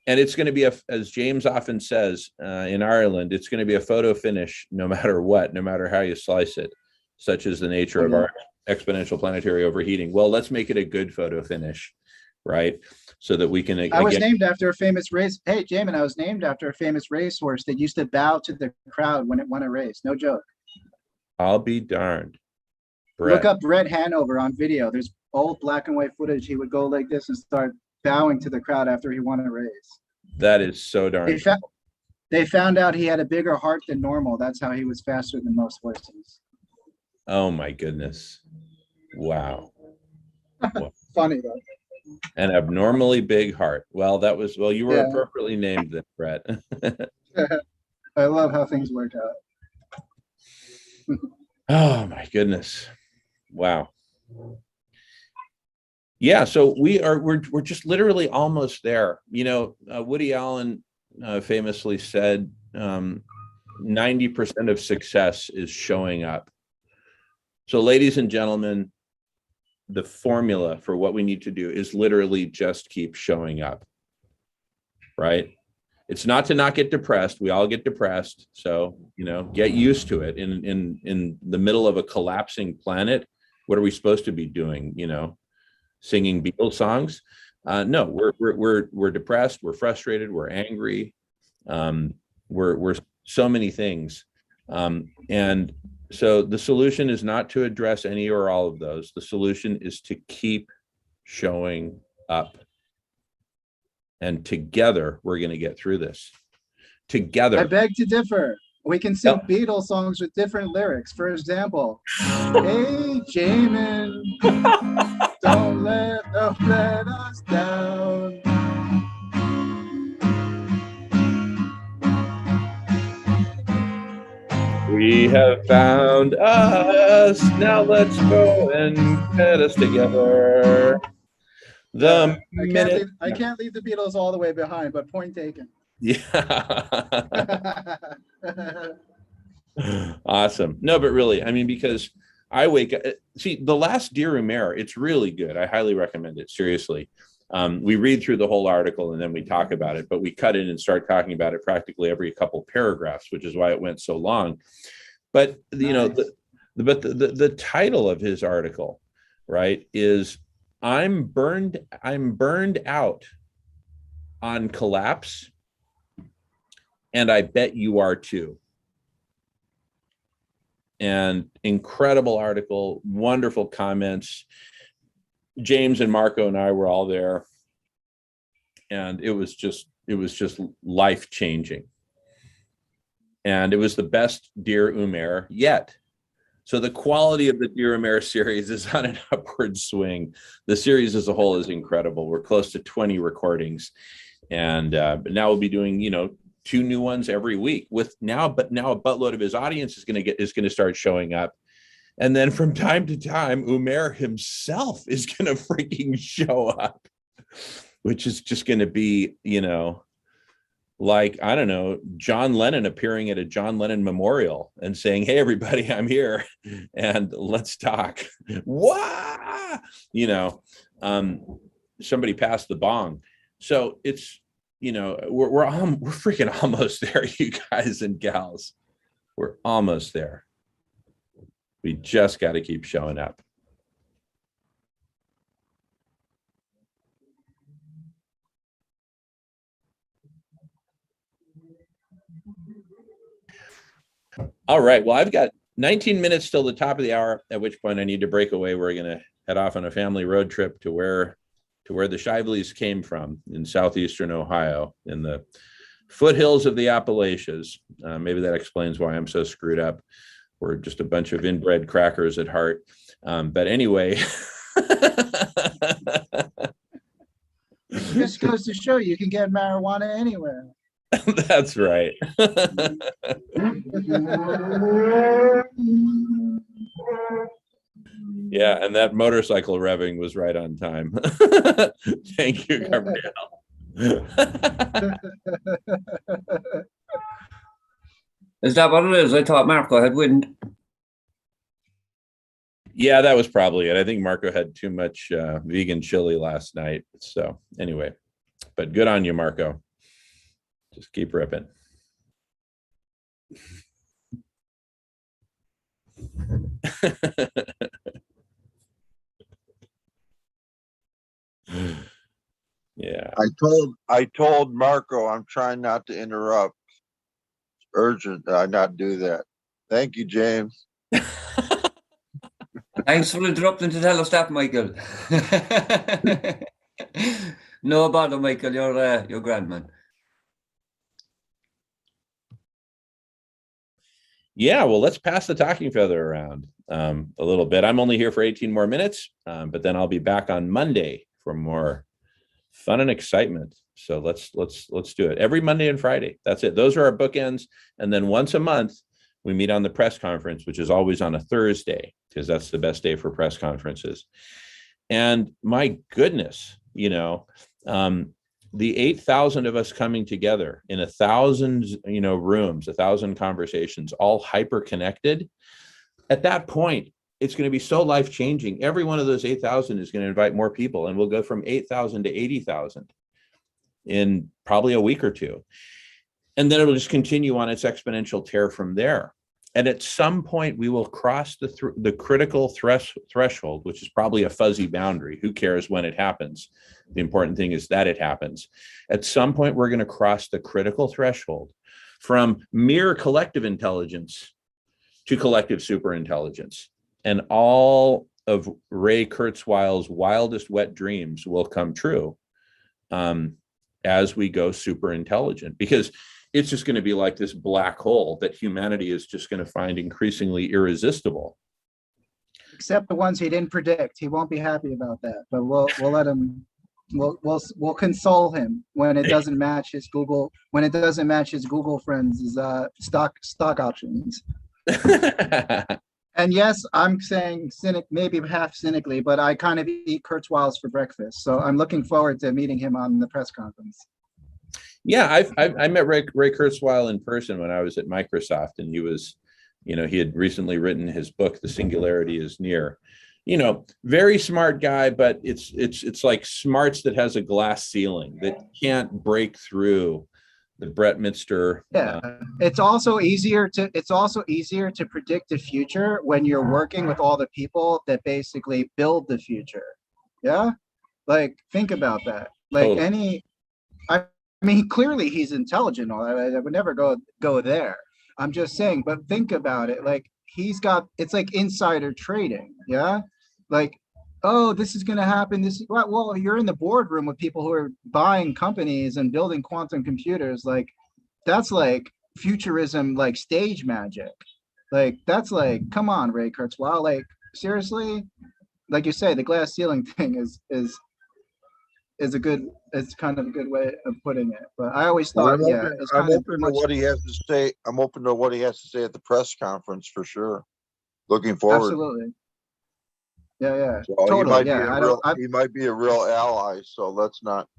and it's going to be as James often says in Ireland, it's going to be a photo finish, no matter what, no matter how you slice it. Such is the nature of our exponential planetary overheating. Well, let's make it a good photo finish, right? So that we can. I was named after a famous race. Hey, Jamin, I was named after a famous racehorse that used to bow to the crowd when it won a race. No joke. I'll be darned. Brett. Look up Brett Hanover on video. There's old black and white footage. He would go like this and start bowing to the crowd after he won a race. That is so darn. They found out he had a bigger heart than normal. That's how he was faster than most horses. Oh my goodness. Wow. Funny though. An abnormally big heart. Well, you were appropriately named then, Brett. I love how things work out. Oh my goodness. Wow. Yeah, so we're just literally almost there. Woody Allen famously said 90% of success is showing up. So ladies and gentlemen, the formula for what we need to do is literally just keep showing up, right? It's not to not get depressed. We all get depressed. So, get used to it. In the middle of a collapsing planet, what are we supposed to be doing? Singing Beatles songs? No, we're depressed. We're frustrated. We're angry. We're so many things. And so the solution is not to address any or all of those. The solution is to keep showing up. And together, we're going to get through this. Together. I beg to differ. We can sing Beatles songs with different lyrics. For example, hey, Jamin, don't let us down. We have found us. Now let's go and get us together. I can't leave the Beatles all the way behind, but point taken. Yeah. Awesome. No, but really, because I wake up, see, the last Dear Umair, it's really good. I highly recommend it. Seriously. We read through the whole article and then we talk about it, but we cut in and start talking about it practically every couple paragraphs, which is why it went so long. But the title of his article, right, is I'm burned out on collapse, and I bet you are too. And incredible article, wonderful comments. James and Marco and I were all there, and it was just life-changing. And it was the best Dear Umair yet. So the quality of the Dear Umair series is on an upward swing. The series as a whole is incredible. We're close to 20 recordings, and now we'll be doing 2 new ones every week. Now a buttload of his audience is going to start showing up. And then from time to time, Umair himself is going to freaking show up, which is just going to be, like, I don't know, John Lennon appearing at a John Lennon memorial and saying, "Hey, everybody, I'm here and let's talk." Wah! You know, somebody passed the bong. So it's, we're freaking almost there, you guys and gals. We're almost there. We just got to keep showing up. All right. Well, I've got 19 minutes till the top of the hour, at which point I need to break away. We're going to head off on a family road trip to where the Shiveleys came from in southeastern Ohio, in the foothills of the Appalachians. Maybe that explains why I'm so screwed up. We're just a bunch of inbred crackers at heart. But anyway. It just goes to show you can get marijuana anywhere. That's right. Yeah, and that motorcycle revving was right on time. Thank you, Gabrielle. Is that what it is? I thought Marco had wind. Yeah, that was probably it. I think Marco had too much vegan chili last night. So anyway, but good on you, Marco. Just keep ripping. Yeah. I told Marco I'm trying not to interrupt. It's urgent that I not do that. Thank you, James. Thanks for interrupting to tell us that, Michael. No bother, Michael. You're grand, man. Yeah, well, let's pass the talking feather around a little bit. I'm only here for 18 more minutes, but then I'll be back on Monday for more fun and excitement. So let's do it every Monday and Friday. That's it. Those are our bookends. And then once a month, we meet on the press conference, which is always on a Thursday, because that's the best day for press conferences. And my goodness, the 8,000 of us coming together in 1,000, rooms, 1,000 conversations, all hyper connected. At that point, it's going to be so life changing. Every one of those 8,000 is going to invite more people, and we'll go from 8,000 to 80,000 in probably a week or two. And then it'll just continue on its exponential tear from there. And at some point, we will cross the critical threshold, which is probably a fuzzy boundary. Who cares when it happens? The important thing is that it happens. At some point, we're going to cross the critical threshold from mere collective intelligence to collective superintelligence. And all of Ray Kurzweil's wildest wet dreams will come true as we go super intelligent, because it's just going to be like this black hole that humanity is just going to find increasingly irresistible. Except the ones he didn't predict. He won't be happy about that, but we'll let him. We'll console him when it doesn't match his Google friends' stock options. And yes, I'm saying maybe half cynically, but I kind of eat Kurzweil's for breakfast, so I'm looking forward to meeting him on the press conference. Yeah, I met Ray Kurzweil in person when I was at Microsoft, and he was, he had recently written his book, The Singularity is Near. Very smart guy, but it's like smarts that has a glass ceiling that can't break through the Brett Mitster. Yeah, it's also easier to predict the future when you're working with all the people that basically build the future. Yeah, like think about that. Like Totally. I mean, clearly he's intelligent. I would never go there. I'm just saying, but think about it. Like it's like insider trading. Yeah, like, oh, this is going to happen. Well, you're in the boardroom with people who are buying companies and building quantum computers. Like, that's like futurism, like stage magic. Like, that's like, come on, Ray Kurzweil. Like, seriously, like you say, the glass ceiling thing is kind of a good way of putting it. But I always thought, I'm open to what he has to say. I'm open to what he has to say at the press conference for sure. Looking forward. Absolutely. Yeah. So totally. he might be a real ally. So let's not,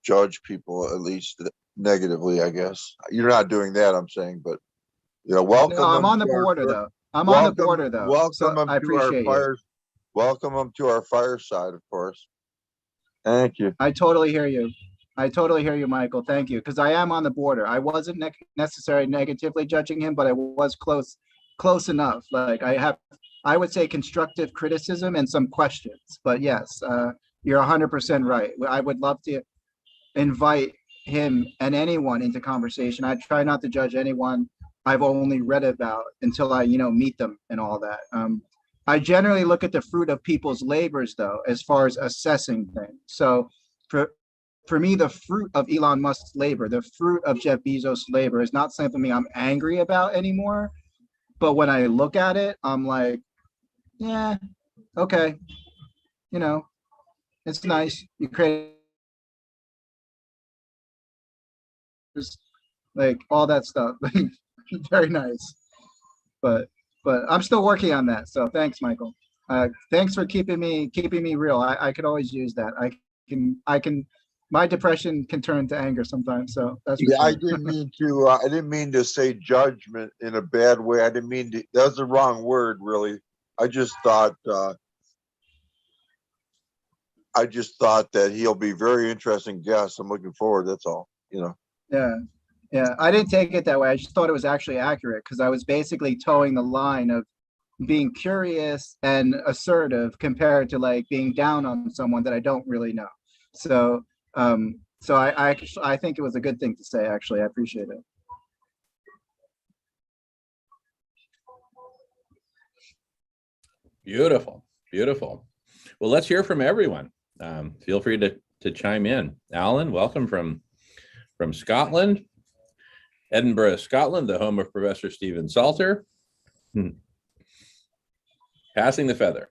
judge people, at least negatively, I guess. You're not doing that, I'm saying, but welcome. No, I'm them on the to our border fir- though. I'm on the border though. Welcome So them I to our appreciate you. fire. Welcome them to our fireside, of course. Thank you. I totally hear you. I totally hear you, Michael. Thank you. Because I am on the border. I wasn't necessarily negatively judging him, but I was close enough. Like I would say constructive criticism and some questions. But yes, you're 100% right. I would love to invite him and anyone into conversation. I try not to judge anyone I've only read about until I, meet them and all that. I generally look at the fruit of people's labors, though, as far as assessing things. So for me, the fruit of Elon Musk's labor, the fruit of Jeff Bezos' labor is not something I'm angry about anymore. But when I look at it, I'm like, yeah, okay. It's nice. You create like all that stuff. Very nice. But I'm still working on that. So thanks, Michael. Thanks for keeping me real. I could always use that. I can my depression can turn to anger sometimes. So that's for Yeah, sure. I didn't mean to say judgment in a bad way. I didn't mean to. That's the wrong word, really. I just thought that he'll be very interesting guest. I'm looking forward. That's all. Yeah. I didn't take it that way. I just thought it was actually accurate because I was basically towing the line of being curious and assertive compared to like being down on someone that I don't really know. So I think it was a good thing to say, actually. I appreciate it. Beautiful. Well, let's hear from everyone. Feel free to chime in. Alan, welcome from Scotland, Edinburgh, Scotland, the home of Professor Stephen Salter. Passing the feather.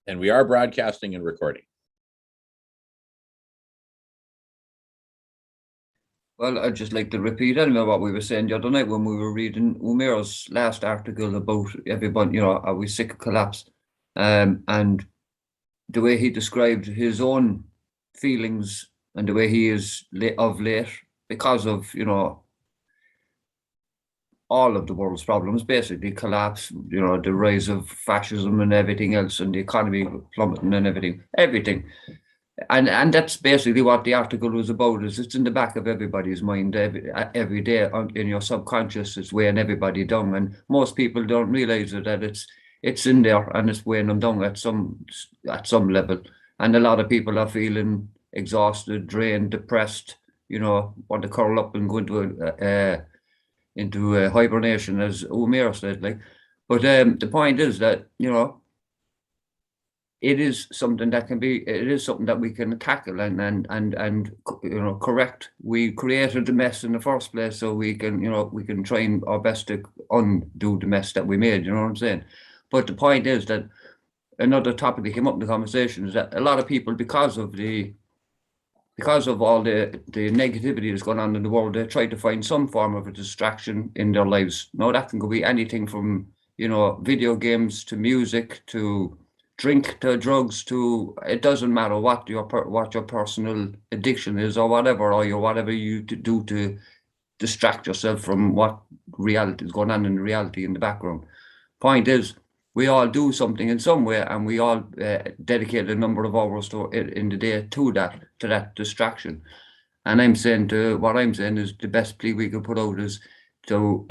And we are broadcasting and recording. Well, I'd just like to repeat anyway what we were saying the other night when we were reading Umair's last article about everybody, are we sick of collapse? And the way he described his own feelings and the way he is of late because of, all of the world's problems, basically collapse, the rise of fascism and everything else, and the economy plummeting and everything. And that's basically what the article was about. Is it's in the back of everybody's mind every day in your subconscious. It's weighing everybody down, and most people don't realize that it's in there and it's weighing them down at some level. And a lot of people are feeling exhausted, drained, depressed. Want to curl up and go into hibernation, as Umair said. But the point is that it is something that we can tackle and correct. We created the mess in the first place, so we can try our best to undo the mess that we made. You know what I'm saying? But the point is that another topic that came up in the conversation is that a lot of people, because of all the negativity that's going on in the world, they try to find some form of a distraction in their lives. Now that can be anything from video games to music to drink to drugs to, it doesn't matter what your personal addiction is or whatever, or whatever you do to distract yourself from what reality is going on in reality in the background. Point is, we all do something in some way, and we all dedicate a number of hours in the day to that distraction. And what I'm saying is the best plea we can put out is to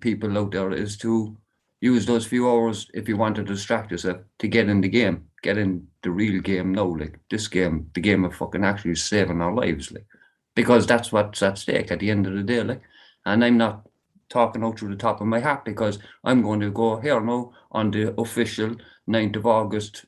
people out there is to use those few hours, if you want to distract yourself, to get in the game, get in the real game now, like this game, the game of fucking actually saving our lives, because that's what's at stake at the end of the day, And I'm not talking out through the top of my hat, because I'm going to go here now on the official 9th of August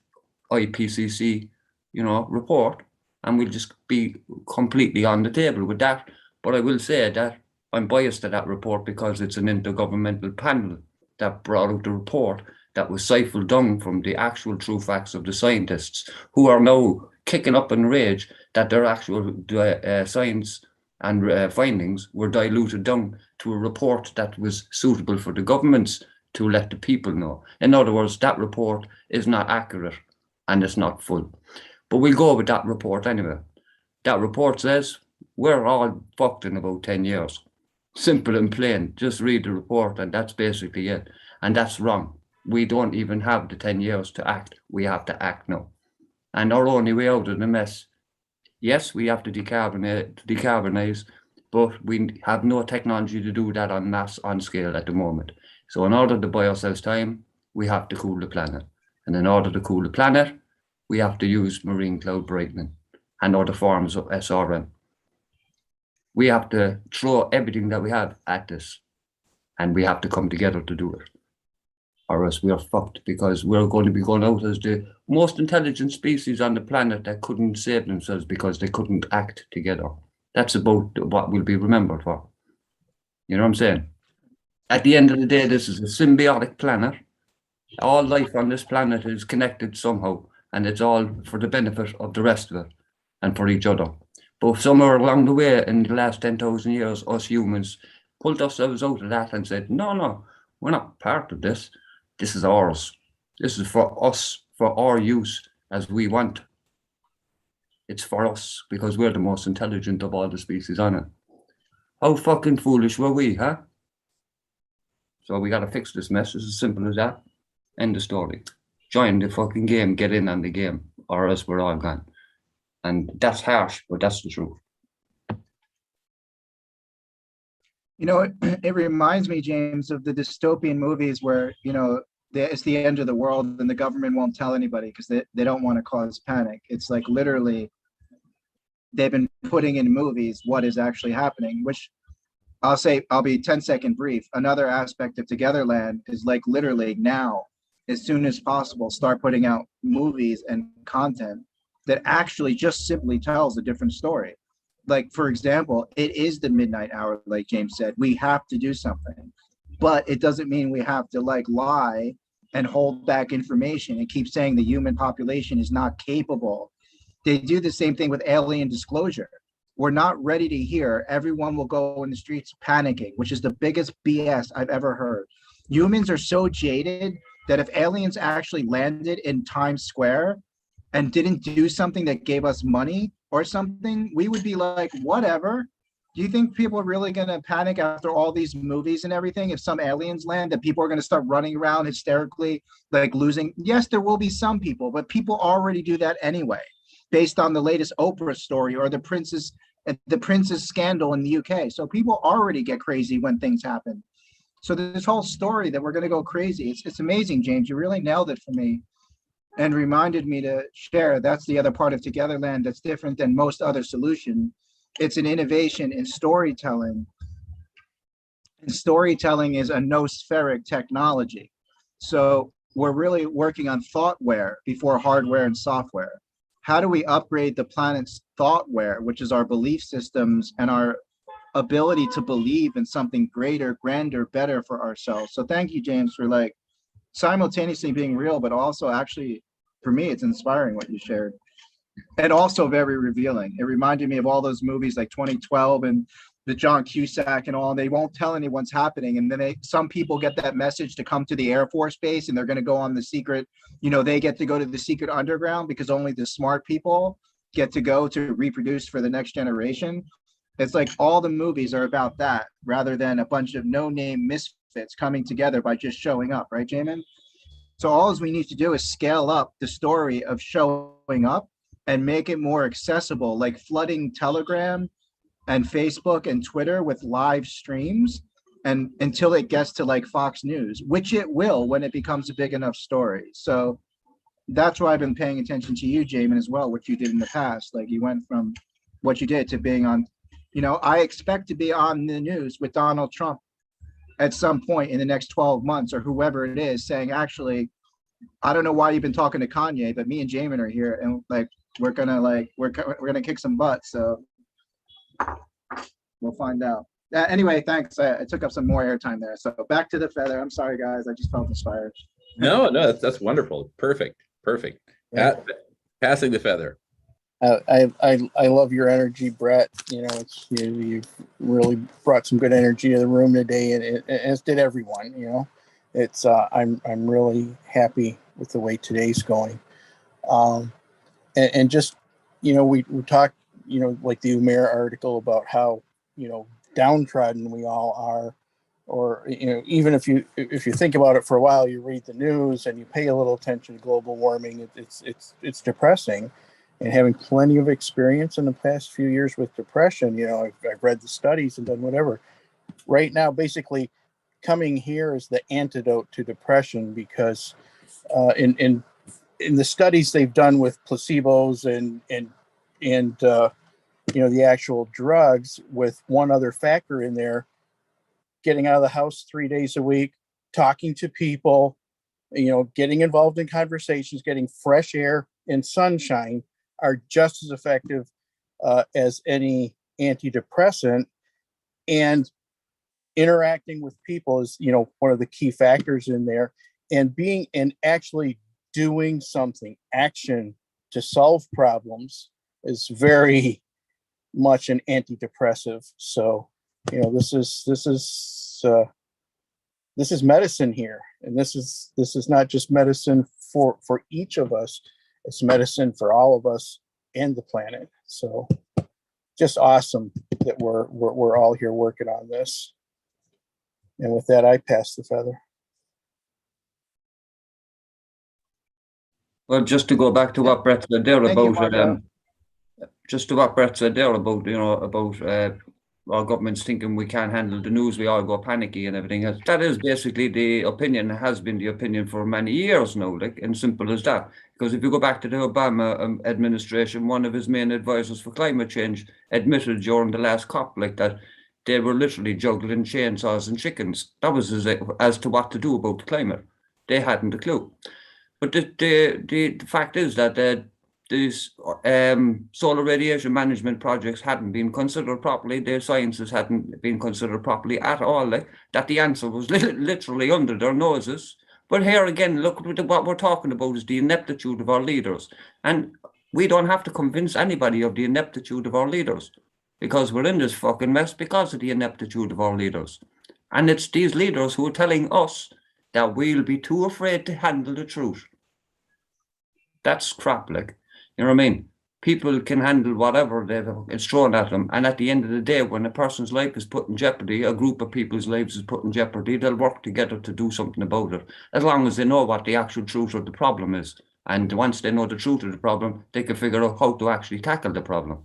IPCC, report, and we'll just be completely on the table with that. But I will say that I'm biased to that report because it's an intergovernmental panel that brought out the report that was siphoned down from the actual true facts of the scientists, who are now kicking up in rage that their actual science and findings were diluted down to a report that was suitable for the government's to let the people know. In other words, that report is not accurate and it's not full. But we'll go with that report anyway. That report says we're all fucked in about 10 years. Simple and plain. Just read the report and that's basically it. And that's wrong. We don't even have the 10 years to act. We have to act now. And our only way out of the mess, yes, we have to decarbonize, but we have no technology to do that on mass, on scale at the moment. So in order to buy ourselves time, we have to cool the planet. And in order to cool the planet, we have to use marine cloud brightening and other forms of SRM. We have to throw everything that we have at this, and we have to come together to do it. Or else we are fucked, because we're going to be going out as the most intelligent species on the planet that couldn't save themselves because they couldn't act together. That's about what we'll be remembered for. You know what I'm saying? At the end of the day, this is a symbiotic planet. All life on this planet is connected somehow, and it's all for the benefit of the rest of it and for each other. But somewhere along the way in the last 10,000 years, us humans pulled ourselves out of that and said, no, we're not part of this. This is ours. This is for us, for our use as we want. It's for us because we're the most intelligent of all the species on it. How fucking foolish were we, huh? So we got to fix this mess. It's as simple as that. End of story. Join the fucking game. Get in on the game, or else we're all gone. And that's harsh, but that's the truth. You know, it reminds me, James, of the dystopian movies where, you know, it's the end of the world and the government won't tell anybody because they don't want to cause panic. It's like literally they've been putting in movies what is actually happening, which I'll say, I'll be 10-second brief. Another aspect of Togetherland is like literally now, as soon as possible, start putting out movies and content that actually just simply tells a different story. Like, for example, it is the midnight hour, like James said, we have to do something, but it doesn't mean we have to like lie and hold back information and keep saying the human population is not capable. They do the same thing with alien disclosure. We're not ready to hear. Everyone will go in the streets panicking, which is the biggest BS I've ever heard. Humans are so jaded that if aliens actually landed in Times Square and didn't do something that gave us money or something, we would be like, whatever. Do you think people are really going to panic after all these movies and everything? If some aliens land, that people are going to start running around hysterically, like losing? Yes, there will be some people, but people already do that anyway, based on the latest Oprah story or the princess scandal in the UK. So people already get crazy when things happen. So this whole story that we're going to go crazy, it's amazing, James. You really nailed it for me and reminded me to share. That's the other part of Togetherland that's different than most other solutions. It's an innovation in storytelling. And storytelling is a nospheric technology. So we're really working on thoughtware before hardware and software. How do we upgrade the planet's thoughtware, which is our belief systems and our ability to believe in something greater, grander, better for ourselves? So thank you, James, for like simultaneously being real, but also actually, for me, it's inspiring what you shared. And also very revealing. It reminded me of all those movies like 2012 and the John Cusack and all. They won't tell anyone what's happening. And then some people get that message to come to the Air Force Base and they're going to go on the secret, you know, they get to go to the secret underground because only the smart people get to go to reproduce for the next generation. It's like all the movies are about that rather than a bunch of no-name misfits coming together by just showing up, right, Jamin? So all we need to do is scale up the story of showing up and make it more accessible, like flooding Telegram and Facebook and Twitter with live streams, and until it gets to like Fox News, which it will when it becomes a big enough story. So that's why I've been paying attention to you, Jamin, as well, what you did in the past. Like you went from what you did to being on, you know, I expect to be on the news with Donald Trump at some point in the next 12 months or whoever it is saying, actually, I don't know why you've been talking to Kanye, but me and Jamin are here and like, we're gonna kick some butt. So we'll find out. Anyway, thanks. I took up some more airtime there. So back to the feather. I'm sorry, guys. I just felt inspired. No, that's wonderful. Perfect. Yeah. Passing the feather. I love your energy, Brett. You know, you've really brought some good energy to the room today, and as did everyone. You know, It's I'm really happy with the way today's going. And just, we talked, like the Umair article about how, downtrodden we all are, or, even if you think about it for a while, you read the news and you pay a little attention to global warming, it's depressing. And having plenty of experience in the past few years with depression, I've read the studies and done whatever. Right now, basically coming here is the antidote to depression, because in the studies they've done with placebos and the actual drugs, with one other factor in there, getting out of the house 3 days a week, talking to people, getting involved in conversations, getting fresh air and sunshine are just as effective as any antidepressant. And interacting with people is, one of the key factors in there, and actually doing something, action to solve problems, is very much an antidepressive. So, this is medicine here, and this is not just medicine for each of us. It's medicine for all of us and the planet. So, just awesome that we're all here working on this. And with that, I pass the feather. Well, just to go back to what Brett said there Thank you, about, Marco. just to what Brett said there about, our government's thinking we can't handle the news, we all go panicky and everything else. That is basically the opinion, has been the opinion for many years now, like, and simple as that. Because if you go back to the Obama administration, one of his main advisors for climate change admitted during the last COP, like, that they were literally juggling chainsaws and chickens. That was as to what to do about the climate. They hadn't a clue. But the fact is that these solar radiation management projects hadn't been considered properly. Their sciences hadn't been considered properly at all. Like, that the answer was literally under their noses. But here again, look, what we're talking about is the ineptitude of our leaders. And we don't have to convince anybody of the ineptitude of our leaders, because we're in this fucking mess because of the ineptitude of our leaders. And it's these leaders who are telling us that we'll be too afraid to handle the truth. That's crap, like, you know what I mean? People can handle whatever it's thrown at them. And at the end of the day, when a person's life is put in jeopardy, a group of people's lives is put in jeopardy, they'll work together to do something about it, as long as they know what the actual truth of the problem is. And once they know the truth of the problem, they can figure out how to actually tackle the problem.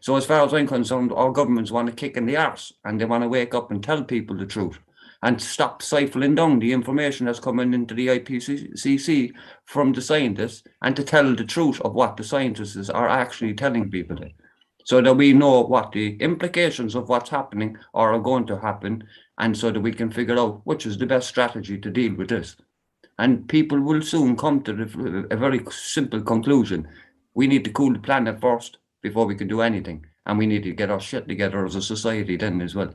So as far as I'm concerned, our governments want to kick in the arse, and they want to wake up and tell people the truth, and stop siphoning down the information that's coming into the IPCC from the scientists, and to tell the truth of what the scientists are actually telling people, so that we know what the implications of what's happening are going to happen, and so that we can figure out which is the best strategy to deal with this. And people will soon come to a very simple conclusion. We need to cool the planet first before we can do anything. And we need to get our shit together as a society then as well.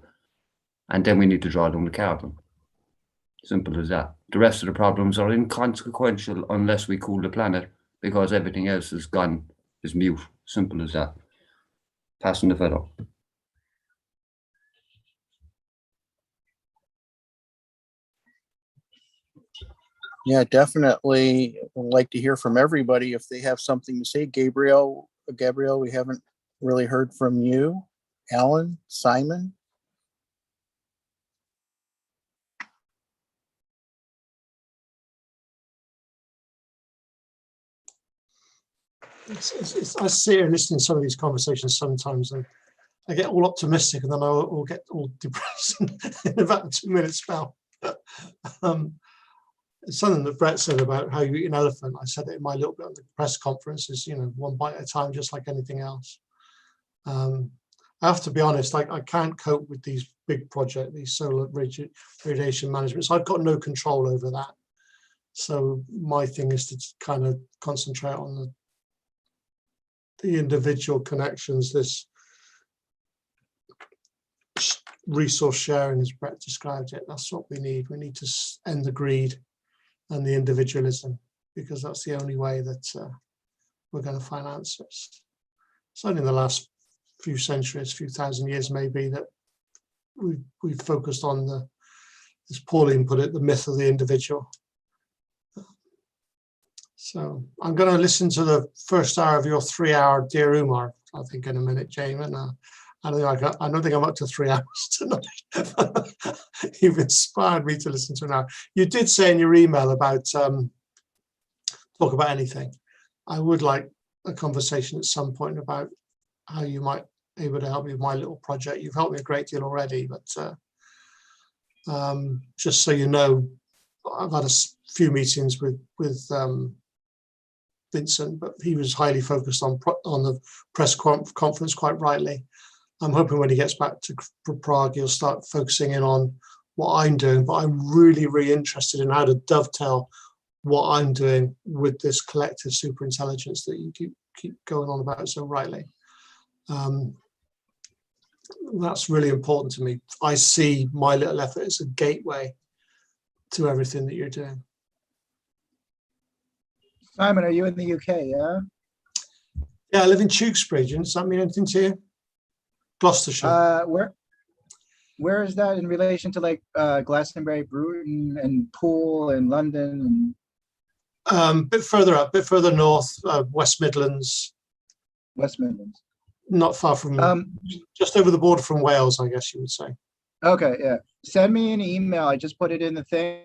And then we need to draw down the carbon. Simple as that. The rest of the problems are inconsequential unless we cool the planet, because everything else is gone, is mute. Simple as that. Passing the feather. Yeah, definitely. I'd like to hear from everybody if they have something to say. Gabriel, we haven't really heard from you. Alan, Simon. I sit here listening to some of these conversations sometimes, and I get all optimistic, and then I'll get all depressed in about a 2-minute spell. Something that Brett said about how you eat an elephant, I said it in my little bit on the press conference, is, one bite at a time, just like anything else. I have to be honest, I can't cope with these big projects, these solar radiation management. So I've got no control over that. So my thing is to kind of concentrate on the individual connections, this resource sharing, as Brett described it. That's what we need. We need to end the greed and the individualism, because that's the only way that we're going to find answers. It's only in the last few centuries, few thousand years maybe, that we've focused on the as Pauline put it, the myth of the individual. So I'm going to listen to the first hour of your 3-hour Dear Umar, I think, in a minute, Jamin. I don't think I'm up to 3 hours tonight. You've inspired me to listen to an hour. You did say in your email about talk about anything. I would like a conversation at some point about how you might be able to help me with my little project. You've helped me a great deal already, but just so you know, I've had a few meetings with Vincent, but he was highly focused on the press conference, quite rightly. I'm hoping when he gets back to Prague, he'll start focusing in on what I'm doing, but I'm really, really interested in how to dovetail what I'm doing with this collective superintelligence that you keep going on about so rightly. That's really important to me. I see my little effort as a gateway to everything that you're doing. Simon, are you in the UK? Yeah. Yeah, I live in Tewkesbury. Does that mean anything to you? Gloucestershire. Where is that in relation to like Glastonbury, Bruton, and Poole, and London? Bit further up, bit further north, West Midlands. West Midlands. Not far from, just over the border from Wales, I guess you would say. Okay, yeah. Send me an email. I just put it in the thing.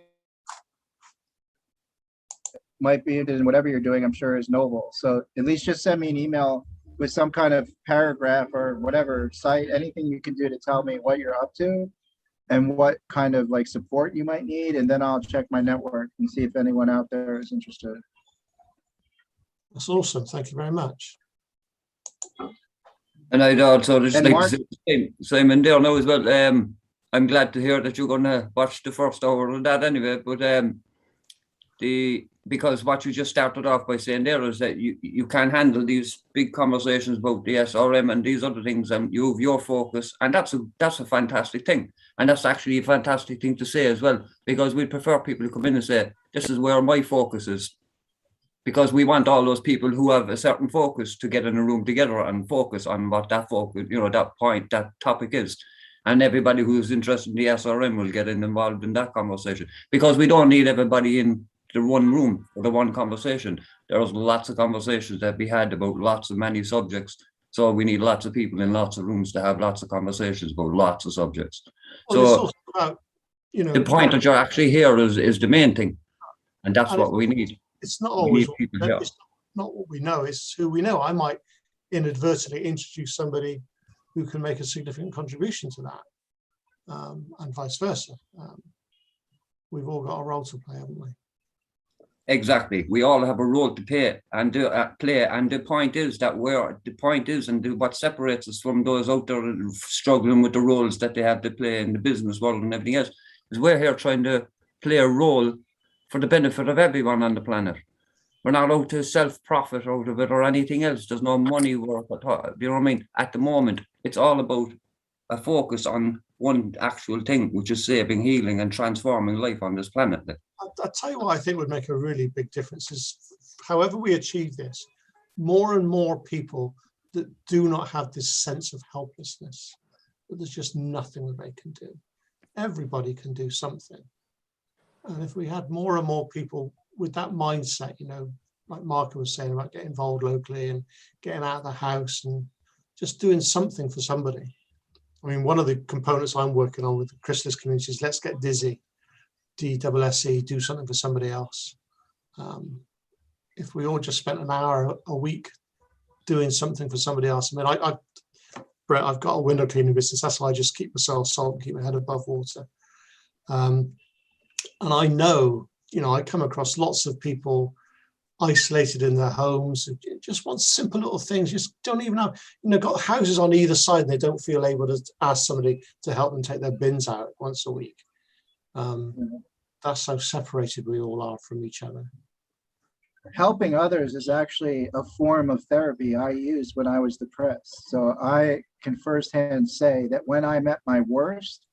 Might be in whatever you're doing, I'm sure is noble. So at least just send me an email with some kind of paragraph or whatever site, anything you can do to tell me what you're up to and what kind of like support you might need. And then I'll check my network and see if anyone out there is interested. That's awesome. Thank you very much. And I'd also just And like Mark- to say, Simon there now as well. I'm glad to hear that you're going to watch the first hour of that anyway. But because what you just started off by saying there is that you can handle these big conversations about the SRM and these other things, and you have your focus, and that's a fantastic thing, and that's actually a fantastic thing to say as well, because we prefer people to come in and say, this is where my focus is, because we want all those people who have a certain focus to get in a room together and focus on what that focus, that point, that topic is. And everybody who's interested in the SRM will get involved in that conversation, because we don't need everybody in the one room or the one conversation. There's lots of conversations that we had about lots of many subjects. So we need lots of people in lots of rooms to have lots of conversations about lots of subjects. Well, it's So also about, the point that you're actually here is the main thing. And that's what we need. It's not We always need people here. it's not what we know, it's who we know. I might inadvertently introduce somebody who can make a significant contribution to that, and vice versa. We've all got a role to play, haven't we? Exactly. We all have a role to play, and the point is that what separates us from those out there struggling with the roles that they have to play in the business world and everything else is we're here trying to play a role for the benefit of everyone on the planet. We're not out to self-profit out of it or anything else. There's no money work at all. You know what I mean? At the moment, it's all about a focus on one actual thing, which is saving, healing, and transforming life on this planet. I'll tell you what I think would make a really big difference is, however we achieve this, more and more people that do not have this sense of helplessness, that there's just nothing that they can do. Everybody can do something. And if we had more and more people with that mindset, like Mark was saying about getting involved locally and getting out of the house and just doing something for somebody. I mean, one of the components I'm working on with the Chrysalis community is Let's Get Dizzy, DSSE, do something for somebody else. If we all just spent an hour a week doing something for somebody else. I mean, Brett, I've got a window cleaning business. That's why I just keep myself salt and keep my head above water. And I know, I come across lots of people isolated in their homes who just want simple little things, just don't even have, got houses on either side and they don't feel able to ask somebody to help them take their bins out once a week. That's how separated we all are from each other. Helping others is actually a form of therapy I used when I was depressed. So I can firsthand say that when I'm at my worst,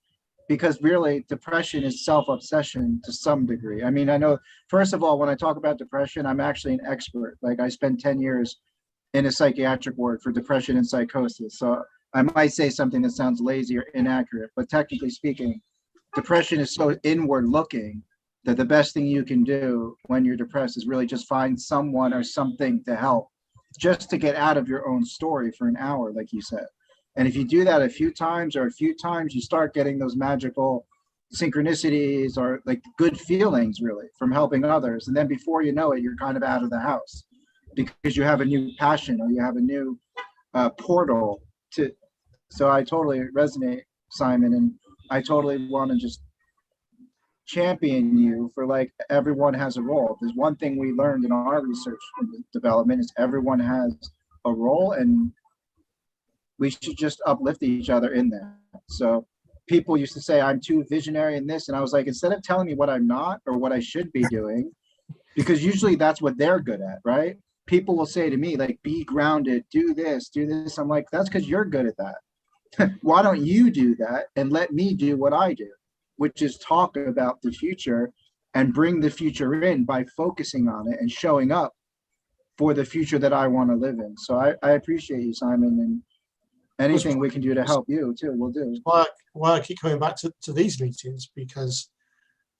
because really depression is self-obsession to some degree. I mean, I know, first of all, when I talk about depression, I'm actually an expert. Like I spent 10 years in a psychiatric ward for depression and psychosis. So I might say something that sounds lazy or inaccurate, but technically speaking, depression is so inward looking that the best thing you can do when you're depressed is really just find someone or something to help, just to get out of your own story for an hour, like you said. And if you do that a few times, you start getting those magical synchronicities or like good feelings really from helping others. And then before you know it, you're kind of out of the house because you have a new passion or you have a new portal to. So I totally resonate, Simon, and I totally want to just champion you for like everyone has a role. There's one thing we learned in our research and development is everyone has a role, and we should just uplift each other in that. So people used to say I'm too visionary in this, and I was like, instead of telling me what I'm not or what I should be doing, because usually that's what they're good at, right? People will say to me like, be grounded, do this, do this. I'm like, that's because you're good at that. Why don't you do that and let me do what I do, which is talk about the future and bring the future in by focusing on it and showing up for the future that I want to live in. So I appreciate you, Simon, and anything we can do to help you too, we'll do. Why I keep coming back to these meetings, because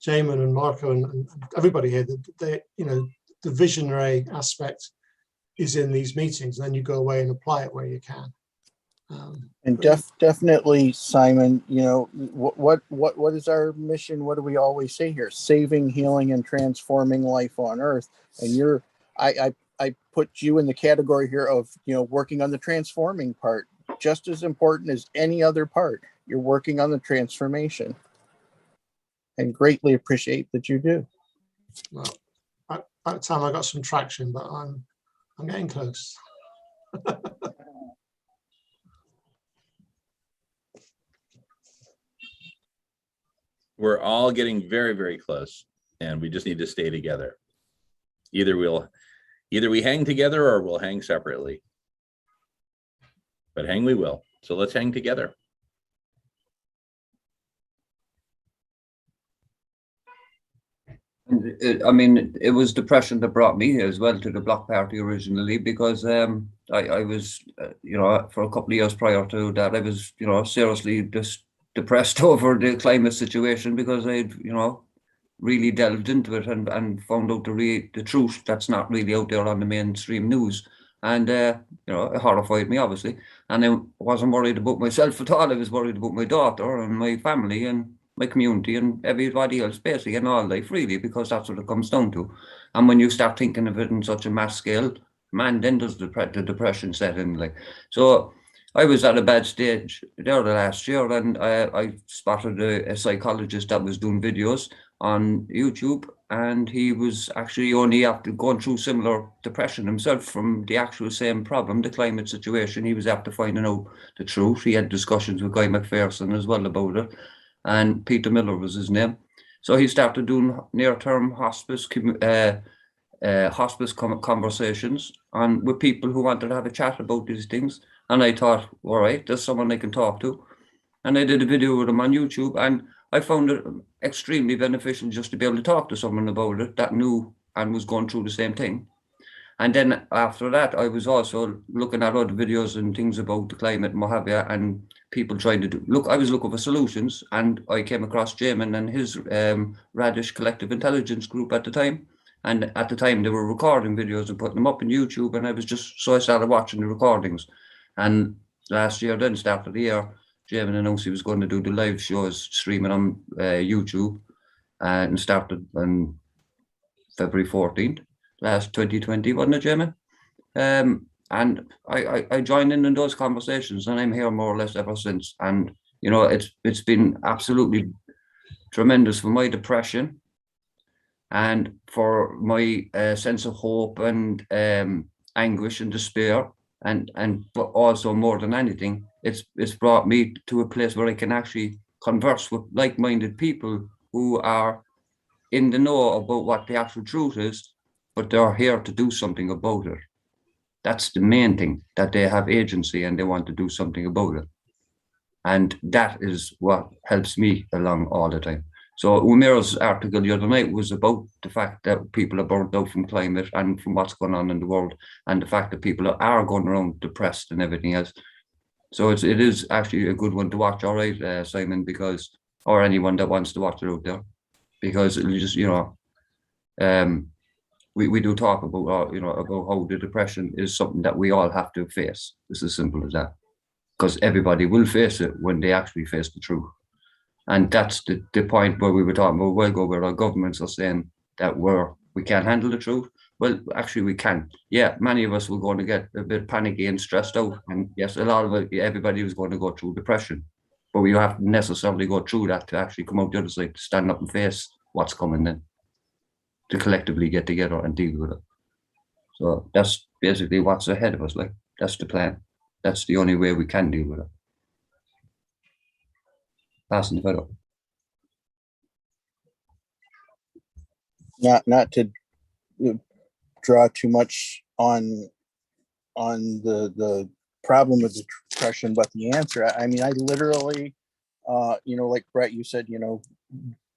Jamin and Marco and everybody here, they, you know, the visionary aspect is in these meetings, and then you go away and apply it where you can. And definitely, Simon, you know, what is our mission? What do we always say here? Saving, healing, and transforming life on Earth. And I put you in the category here of, you know, working on the transforming part, just as important as any other part. You're working on the transformation, and greatly appreciate that you do. Well, by the time I got some traction, but I'm getting close. We're all getting very, very close, and we just need to stay together. Either we hang together or we'll hang separately. But hang we will. So let's hang together. I mean, it was depression that brought me as well to the Bloc Party originally, because I was, you know, for a couple of years prior to that, I was, you know, seriously just depressed over the climate situation, because I'd, you know, really delved into it and found out the truth that's not really out there on the mainstream news. And, you know, it horrified me, obviously. And I wasn't worried about myself at all. I was worried about my daughter and my family and my community and everybody else, basically, in all life, really, because that's what it comes down to. And when you start thinking of it in such a mass scale, man, then does the depression set in. Like, so I was at a bad stage there the last year, and I spotted a psychologist that was doing videos on YouTube, and he was actually only after going through similar depression himself from the actual same problem, the climate situation. He was after finding out the truth. He had discussions with Guy McPherson as well about it, and Peter Miller was his name. So he started doing near-term hospice conversations with people who wanted to have a chat about these things. And I thought, all right, there's someone I can talk to. And I did a video with him on YouTube, and I found it extremely beneficial just to be able to talk to someone about it that knew and was going through the same thing. And then after that, I was also looking at other videos and things about the climate and what have you, and people trying to I was looking for solutions, and I came across Jamin and his Radish Collective Intelligence group at the time. And at the time, they were recording videos and putting them up on YouTube, and I started watching the recordings. And last year, then, start of the year, Jamin announced he was going to do the live shows streaming on YouTube, and started on February 14th, last 2020, wasn't it, Jamin? And I joined in those conversations, and I'm here more or less ever since. And, you know, it's been absolutely tremendous for my depression and for my sense of hope and anguish and despair. But also, more than anything, it's brought me to a place where I can actually converse with like-minded people who are in the know about what the actual truth is, but they're here to do something about it. That's the main thing, that they have agency and they want to do something about it. And that is what helps me along all the time. So Umair's article the other night was about the fact that people are burnt out from climate and from what's going on in the world, and the fact that people are going around depressed and everything else. So it is actually a good one to watch, all right, Simon, because or anyone that wants to watch it out there, because it'll just, we do talk about, about how the depression is something that we all have to face. It's as simple as that, because everybody will face it when they actually face the truth. And that's the point where we were talking about a while ago, where our governments are saying that we can't handle the truth. Well, actually, we can. Yeah, many of us were going to get a bit panicky and stressed out. And yes, a lot of it, everybody was going to go through depression. But we don't have to necessarily go through that to actually come out the other side, to stand up and face what's coming then, to collectively get together and deal with it. So that's basically what's ahead of us. Like, that's the plan. That's the only way we can deal with it. Passing the photo. Not to draw too much on the problem of depression, but the answer, I mean, I literally, like Brett, you said,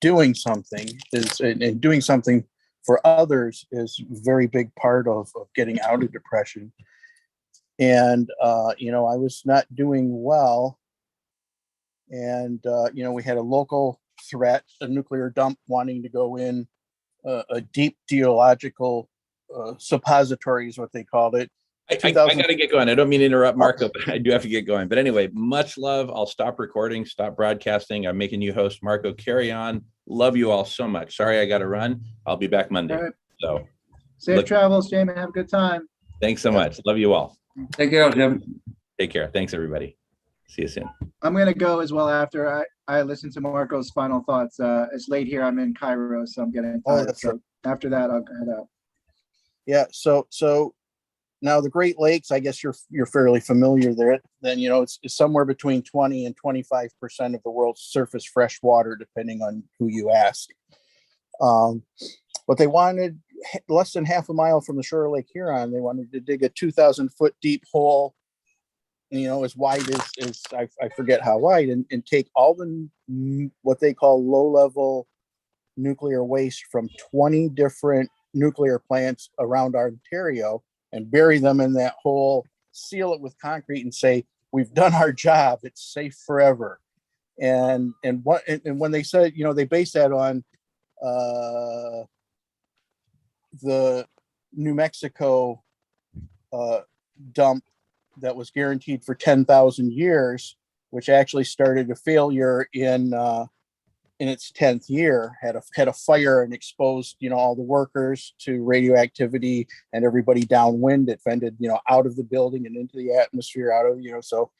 doing something is, and doing something for others is a very big part of getting out of depression. And, I was not doing well. And, we had a local threat, a nuclear dump wanting to go in, a deep geological suppository is what they called it. I got to get going. I don't mean to interrupt, Marco, but I do have to get going. But anyway, much love. I'll stop recording, stop broadcasting. I'm making you host, Marco. Carry on. Love you all so much. Sorry, I got to run. I'll be back Monday. All right. So Safe travels, Jamin. Have a good time. Thanks so much. Love you all. Take care, Jim. Take care. Thanks, everybody. See you soon. I'm going to go as well after I listen to Marco's final thoughts. It's late here. I'm in Cairo, so I'm getting tired. that's So right. after that, I'll head out. Yeah. So now the Great Lakes, I guess you're fairly familiar there. Then, it's somewhere between 20 and 25% of the world's surface fresh water, depending on who you ask. But they wanted less than half a mile from the shore of Lake Huron. They wanted to dig a 2,000 foot deep hole, as wide as I forget how wide, and take all the what they call low level nuclear waste from 20 different nuclear plants around Ontario and bury them in that hole, seal it with concrete, and say, we've done our job. It's safe forever. And when they said, they based that on the New Mexico dump that was guaranteed for 10,000 years, which actually started a failure in its 10th year, had a fire and exposed, all the workers to radioactivity and everybody downwind. It vented, out of the building and into the atmosphere, out of, so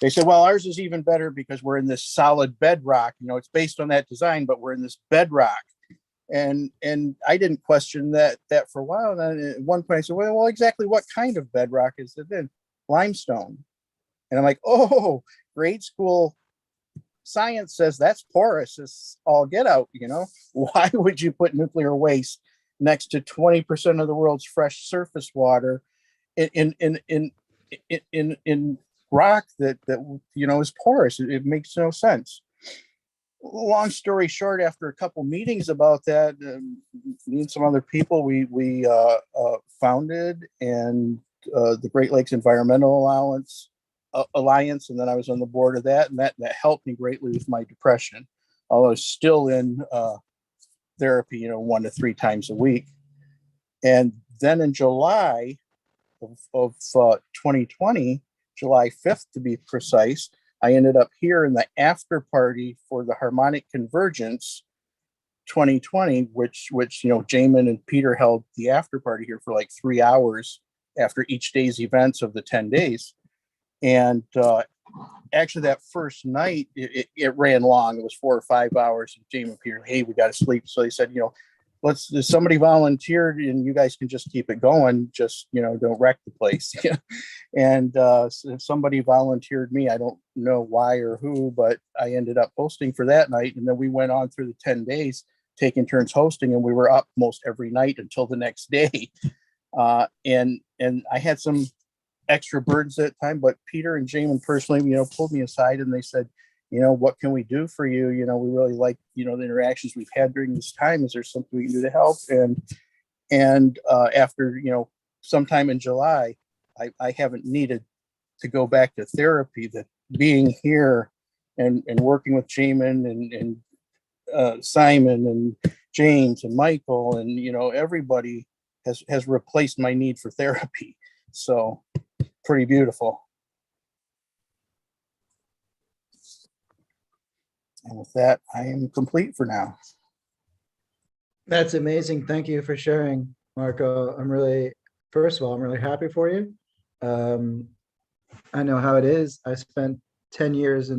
they said, well, ours is even better because we're in this solid bedrock. It's based on that design, but we're in this bedrock. And I didn't question that for a while. And then at one point I said, well, exactly what kind of bedrock is it then? Limestone. And I'm like, oh, grade school science says that's porous as all get out. Why would you put nuclear waste next to 20% of the world's fresh surface water in rock that is porous? It makes no sense. Long story short, after a couple meetings about that, me and some other people, we founded the Great Lakes Environmental Alliance, and then I was on the board of that, and that helped me greatly with my depression. Although I was still in therapy, 1 to 3 times a week. And then in July of 2020, July 5th to be precise, I ended up here in the after party for the Harmonic Convergence 2020, which Jamin and Peter held the after party here for like 3 hours after each day's events of the 10 days. And actually that first night, it ran long. It was 4 or 5 hours. And Jamin and Peter, hey, we got to sleep. So they said, somebody volunteered and you guys can just keep it going. Just, don't wreck the place. And so somebody volunteered me. I don't know why or who, but I ended up hosting for that night. And then we went on through the 10 days, taking turns hosting, and we were up most every night until the next day. And I had some extra burdens that time, but Peter and Jamin personally, pulled me aside and they said, what can we do for you? We really like, the interactions we've had during this time. Is there something we can do to help? And after, sometime in July, I haven't needed to go back to therapy. That being here and working with Shaman and Simon and James and Michael, and you know, everybody has replaced my need for therapy. So pretty beautiful. And with that, I am complete for now. That's amazing. Thank you for sharing, Marco. First of all, I'm really happy for you. I know how it is. I spent 10 years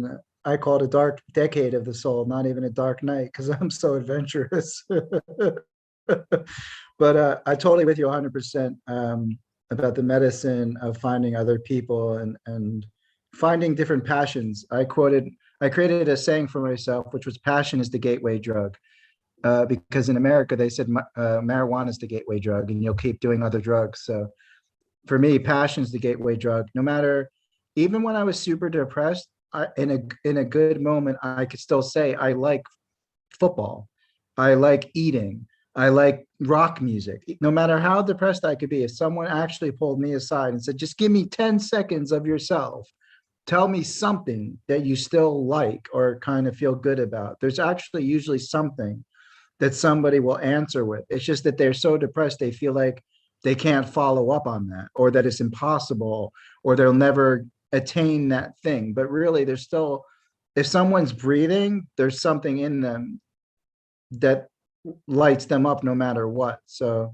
I call it a dark decade of the soul, not even a dark night, because I'm so adventurous. But I totally with you 100% about the medicine of finding other people and finding different passions. I created a saying for myself, which was passion is the gateway drug. Because in America, they said marijuana is the gateway drug and you'll keep doing other drugs. So for me, passion is the gateway drug. No matter, even when I was super depressed, in a good moment, I could still say I like football. I like eating. I like rock music. No matter how depressed I could be, if someone actually pulled me aside and said, just give me 10 seconds of yourself, tell me something that you still like or kind of feel good about. There's actually usually something that somebody will answer with. It's just that they're so depressed, they feel like they can't follow up on that, or that it's impossible, or they'll never attain that thing. But really, there's still, if someone's breathing, there's something in them that lights them up no matter what. So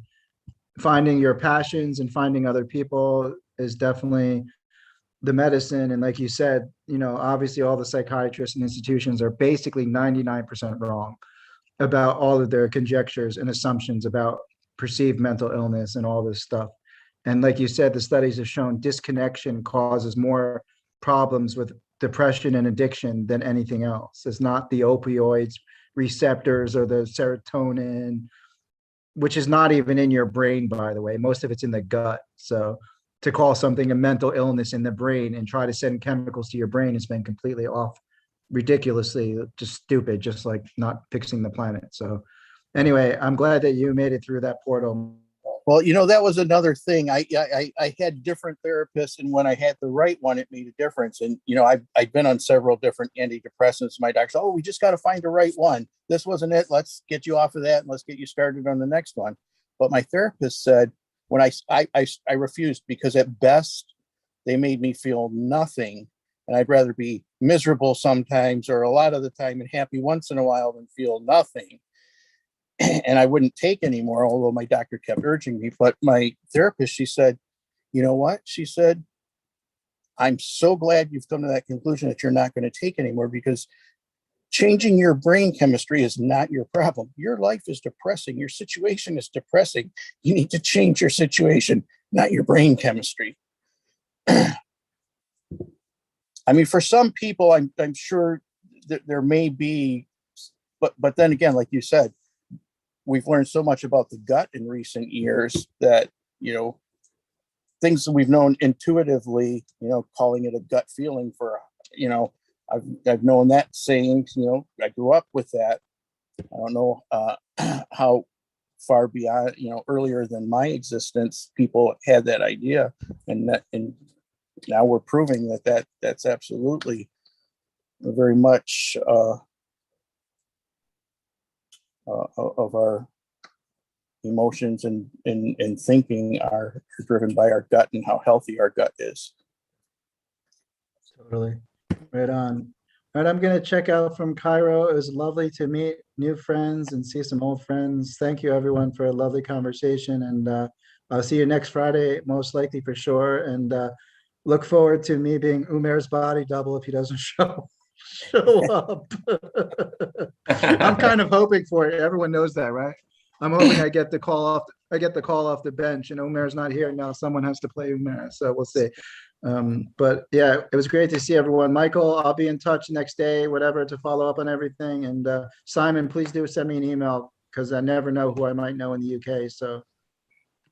finding your passions and finding other people is definitely the medicine. And like you said, you know, obviously all the psychiatrists and institutions are basically 99% wrong about all of their conjectures and assumptions about perceived mental illness and all this stuff. And like you said, the studies have shown disconnection causes more problems with depression and addiction than anything else. It's not the opioids receptors or the serotonin, which is not even in your brain, by the way. Most of it's in the gut. So to call something a mental illness in the brain and try to send chemicals to your brain has been completely off, ridiculously just stupid, just like not fixing the planet. So anyway, I'm glad that you made it through that portal. Well, you know, that was another thing. I had different therapists, and when I had the right one, it made a difference. And you know, I've been on several different antidepressants. My doctor said, "Oh, we just got to find the right one. This wasn't it. Let's get you off of that, and let's get you started on the next one." But my therapist said, when I refused, because at best they made me feel nothing, and I'd rather be miserable sometimes, or a lot of the time, and happy once in a while, than feel nothing. And I wouldn't take anymore, although my doctor kept urging me. But my therapist, she said, you know what? She said, I'm so glad you've come to that conclusion that you're not going to take anymore, because changing your brain chemistry is not your problem. Your life is depressing. Your situation is depressing. You need to change your situation, not your brain chemistry. I mean, for some people, I'm sure that there may be, but then again, like you said, we've learned so much about the gut in recent years that, you know, things that we've known intuitively, you know, calling it a gut feeling for, you know, I've known that saying, you know, I grew up with that. I don't know how far beyond, you know, earlier than my existence, people had that idea, and now we're proving that's absolutely very much of our emotions and thinking are driven by our gut and how healthy our gut is. Totally. Right on. All right, I'm going to check out from Cairo. It was lovely to meet new friends and see some old friends. Thank you, everyone, for a lovely conversation. And I'll see you next Friday, most likely for sure. And look forward to me being Umair's body double if he doesn't show up. I'm kind of hoping for it. Everyone knows that, right? I'm hoping I get the call off. I get the call off the bench, and Umair's not here now. Someone has to play Umair, so we'll see. But yeah, it was great to see everyone. Michael, I'll be in touch next day, whatever, to follow up on everything. And Simon, please do send me an email, because I never know who I might know in the UK. So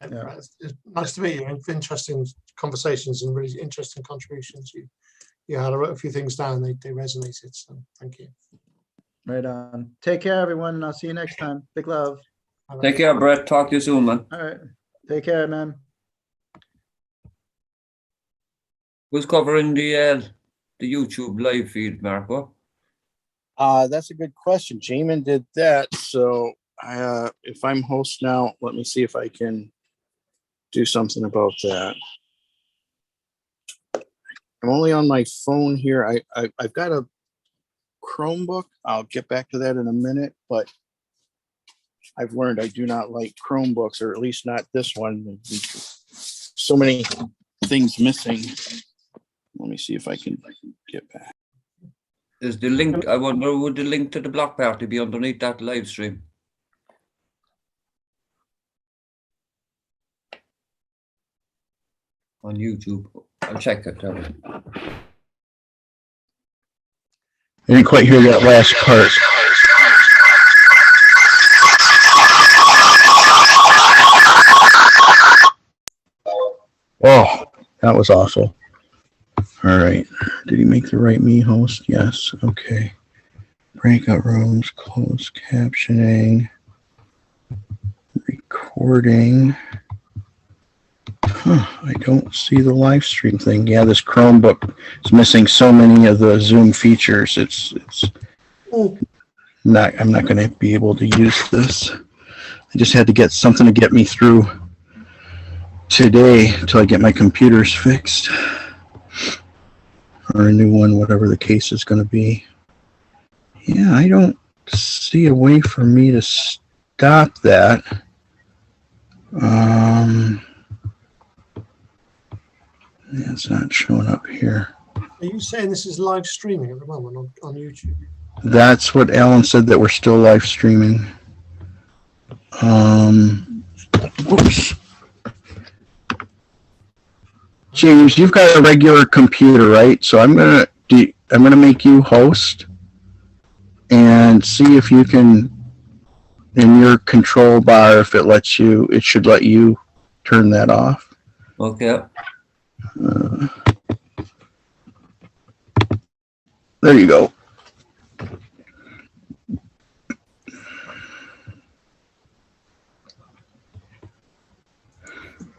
yeah. It's nice to meet you. Interesting conversations and really interesting contributions. You had a few things down. They resonated. So thank you. Right on. Take care, everyone, and I'll see you next time. Big love. Take care, Brett. Talk to you soon, man. All right. Take care, man. Who's covering the YouTube live feed, Marco? That's a good question. Jamin did that. So if I'm host now, let me see if I can do something about that. I'm only on my phone here. I've got a Chromebook. I'll get back to that in a minute, but I've learned I do not like Chromebooks, or at least not this one. So many things missing. Let me see if I can get back. Is the link, I wonder, would the link to the block party be underneath that live stream? On YouTube. I'll check it out. I didn't quite hear that last part. Oh, that was awful. All right. Did he make the right me host? Yes. Okay. Breakout rooms, closed captioning, recording. I don't see the live stream thing. Yeah, this Chromebook is missing so many of the Zoom features. It's not. I'm not going to be able to use this. I just had to get something to get me through today until I get my computers fixed, or a new one, whatever the case is going to be. Yeah, I don't see a way for me to stop that. Yeah, it's not showing up here. Are you saying this is live streaming at the moment on YouTube? That's what Alan said, that we're still live streaming. Whoops. James, you've got a regular computer, right? So I'm gonna make you host and see if you can, in your control bar, if it lets you, it should let you turn that off. Okay. There you go.